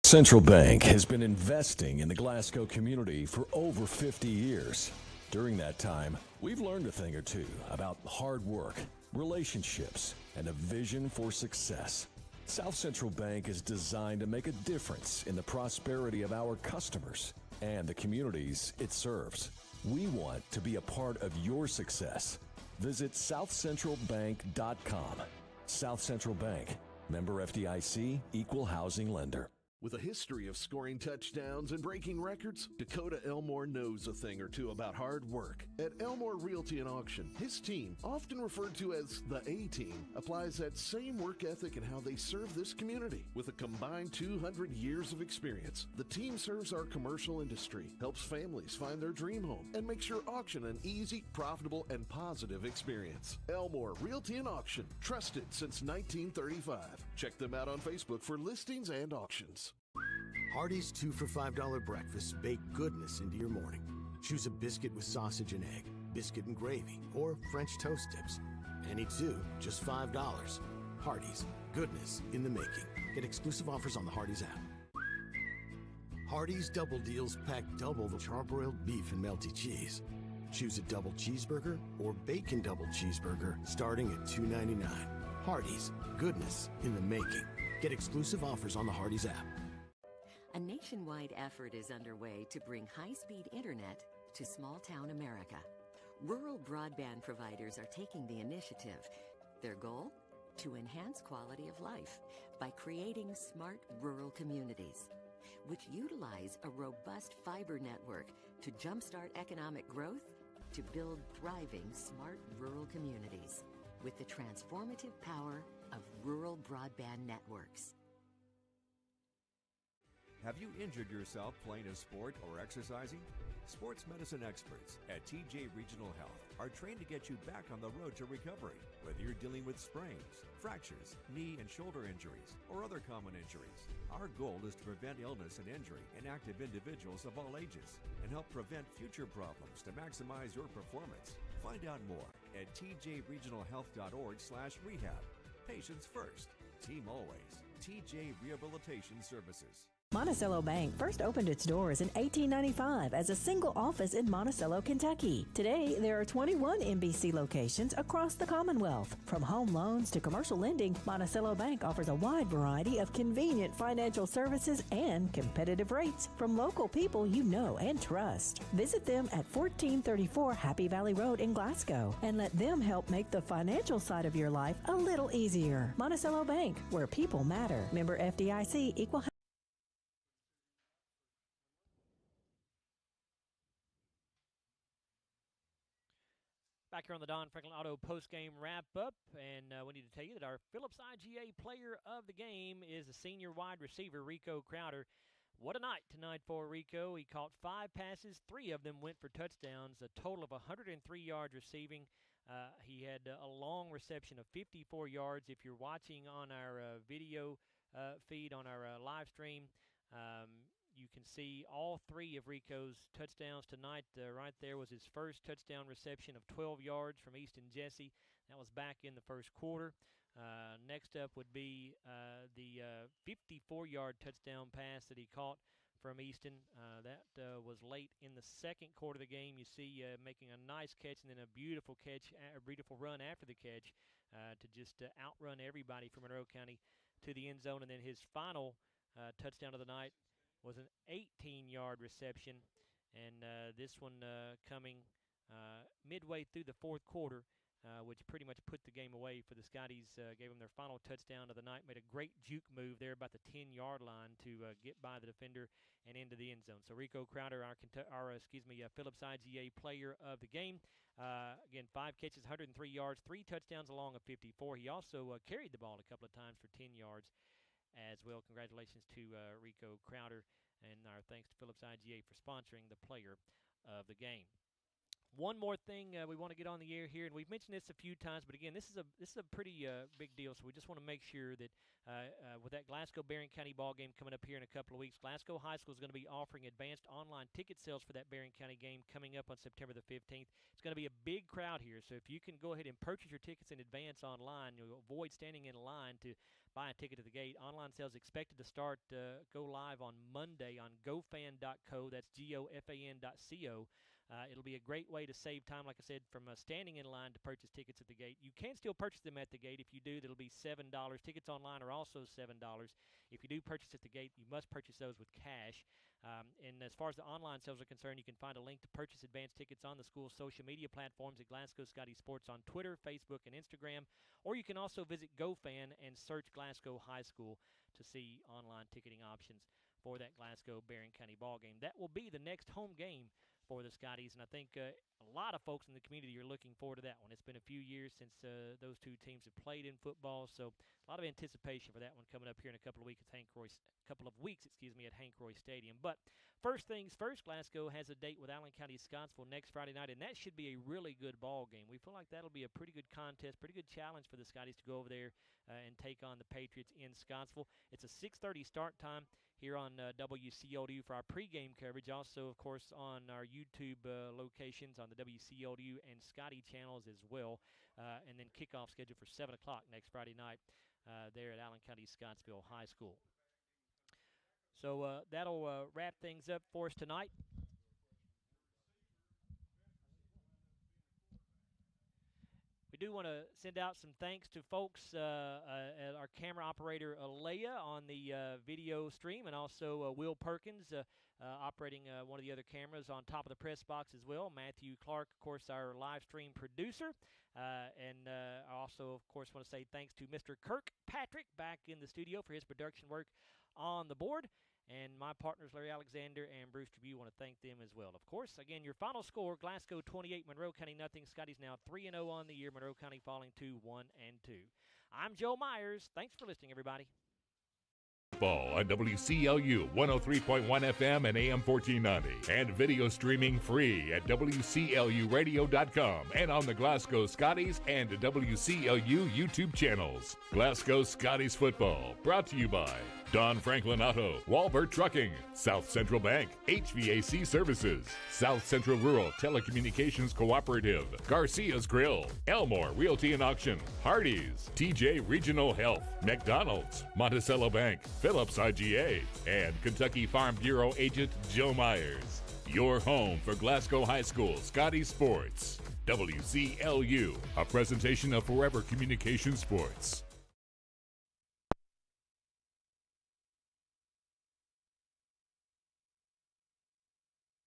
Central Bank has been investing in the Glasgow community for over 50 years. During that time, we've learned a thing or two about hard work, relationships, and a vision for success. South Central Bank is designed to make a difference in the prosperity of our customers and the communities it serves. We want to be a part of your success. Visit southcentralbank.com. South Central Bank, member FDIC, equal housing lender. With a history of scoring touchdowns and breaking records, Dakota Elmore knows a thing or two about hard work. At Elmore Realty and Auction, his team, often referred to as the A-Team, applies that same work ethic in how they serve this community. With a combined 200 years of experience, the team serves our commercial industry, helps families find their dream home, and makes your auction an easy, profitable, and positive experience. Elmore Realty and Auction, trusted since 1935. Check them out on Facebook for listings and auctions. Hardee's 2 for $5 breakfast bake goodness into your morning. Choose a biscuit with sausage and egg, biscuit and gravy, or French toast tips. Any 2, just $5. Hardee's, goodness in the making. Get exclusive offers on the Hardee's app. Hardee's Double Deals pack double the charbroiled beef and melty cheese. Choose a double cheeseburger or bacon double cheeseburger starting at $2.99. Hardee's, goodness in the making. Get exclusive offers on the Hardee's app. A nationwide effort is underway to bring high-speed internet to small-town America. Rural broadband providers are taking the initiative. Their goal? To enhance quality of life by creating smart rural communities, which utilize a robust fiber network to jumpstart economic growth, to build thriving smart rural communities with the transformative power of rural broadband networks. Have you injured yourself playing a sport or exercising? Sports medicine experts at TJ Regional Health are trained to get you back on the road to recovery, whether you're dealing with sprains, fractures, knee and shoulder injuries, or other common injuries. Our goal is to prevent illness and injury in active individuals of all ages and help prevent future problems to maximize your performance. Find out more at tjregionalhealth.org/rehab. Patients first, team always. TJ Rehabilitation Services. Monticello Bank first opened its doors in 1895 as a single office in Monticello, Kentucky. Today, there are 21 MBC locations across the Commonwealth. From home loans to commercial lending, Monticello Bank offers a wide variety of convenient financial services and competitive rates from local people you know and trust. Visit them at 1434 Happy Valley Road in Glasgow and let them help make the financial side of your life a little easier. Monticello Bank, where people matter. Member FDIC, equal. Back here on the Don Franklin Auto post-game wrap-up, and we need to tell you that our Phillips IGA Player of the Game is the senior wide receiver, Rico Crowder. What a night tonight for Rico. He caught 5 passes, 3 of them went for touchdowns, a total of 103 yards receiving, He had a long reception of 54 yards. If you're watching on our video feed on our live stream, you can see all 3 of Rico's touchdowns tonight. Right there was his first touchdown reception of 12 yards from Easton Jesse. That was back in the first quarter. Next up would be the 54-yard touchdown pass that he caught from Easton. That was late in the second quarter of the game. You see making a nice catch and then a beautiful catch, a beautiful run after the catch to just outrun everybody from Monroe County to the end zone. And then his final touchdown of the night was an 18-yard reception, and this one coming midway through the fourth quarter, which pretty much put the game away for the Scotties. Gave them their final touchdown of the night, made a great juke move there about the 10-yard line to get by the defender and into the end zone. So Rico Crowder, our Phillips IGA player of the game. Again, 5 catches, 103 yards, 3 touchdowns along of 54. He also carried the ball a couple of times for 10 yards as well. Congratulations to Rico Crowder, and our thanks to Phillips IGA for sponsoring the player of the game. One more thing we want to get on the air here, and we've mentioned this a few times, but again, this is a pretty big deal. So we just want to make sure that with that Glasgow-Barron County ball game coming up here in a couple of weeks, Glasgow High School is going to be offering advanced online ticket sales for that Barron County game coming up on September the 15th. It's going to be a big crowd here, so if you can go ahead and purchase your tickets in advance online, you'll avoid standing in line to buy a ticket at the gate. Online sales expected to start go live on Monday on gofan.co. That's gofan.co. It'll be a great way to save time, like I said, from standing in line to purchase tickets at the gate. You can still purchase them at the gate. If you do, that'll be $7. Tickets online are also $7. If you do purchase at the gate, you must purchase those with cash. And as far as the online sales are concerned, you can find a link to purchase advanced tickets on the school's social media platforms at Glasgow Scottie Sports on Twitter, Facebook, and Instagram. Or you can also visit GoFan and search Glasgow High School to see online ticketing options for that Glasgow-Barron County ball game. That will be the next home game for the Scotties, and I think a lot of folks in the community are looking forward to that one. It's been a few years since those two teams have played in football, so a lot of anticipation for that one coming up here in a couple of weeks at Hank Royse Stadium. But first things first, Glasgow has a date with Allen County-Scottsville next Friday night, and that should be a really good ball game. We feel like that'll be a pretty good contest, pretty good challenge for the Scotties to go over there and take on the Patriots in Scottsville. It's a 6:30 start time here on WCLU for our pregame coverage. Also, of course, on our YouTube locations on the WCLU and Scottie channels as well. And then kickoff scheduled for 7 o'clock next Friday night there at Allen County-Scottsville High School. So that'll wrap things up for us tonight. We do want to send out some thanks to folks, our camera operator, Alea, on the video stream, and also Will Perkins operating one of the other cameras on top of the press box as well. Matthew Clark, of course, our live stream producer. And I also, of course, want to say thanks to Mr. Kirkpatrick back in the studio for his production work on the board. And my partners, Larry Alexander and Bruce Tribune, want to thank them as well. Of course, again, your final score, Glasgow 28, Monroe County nothing. Scotties now 3-0 on the year. Monroe County falling to 1-2. I'm Joe Myers. Thanks for listening, everybody. Ball on WCLU 103.1 FM and AM 1490, and video streaming free at WCLUradio.com and on the Glasgow Scotties and WCLU YouTube channels. Glasgow Scotties football brought to you by Don Franklin Auto, Walbert Trucking, South Central Bank, HVAC Services, South Central Rural Telecommunications Cooperative, Garcia's Grill, Elmore Realty and Auction, Hardee's, TJ Regional Health, McDonald's, Monticello Bank, Phillips IGA, and Kentucky Farm Bureau agent Joe Myers. Your home for Glasgow High School Scottie Sports. WCLU, a presentation of Forever Communication Sports.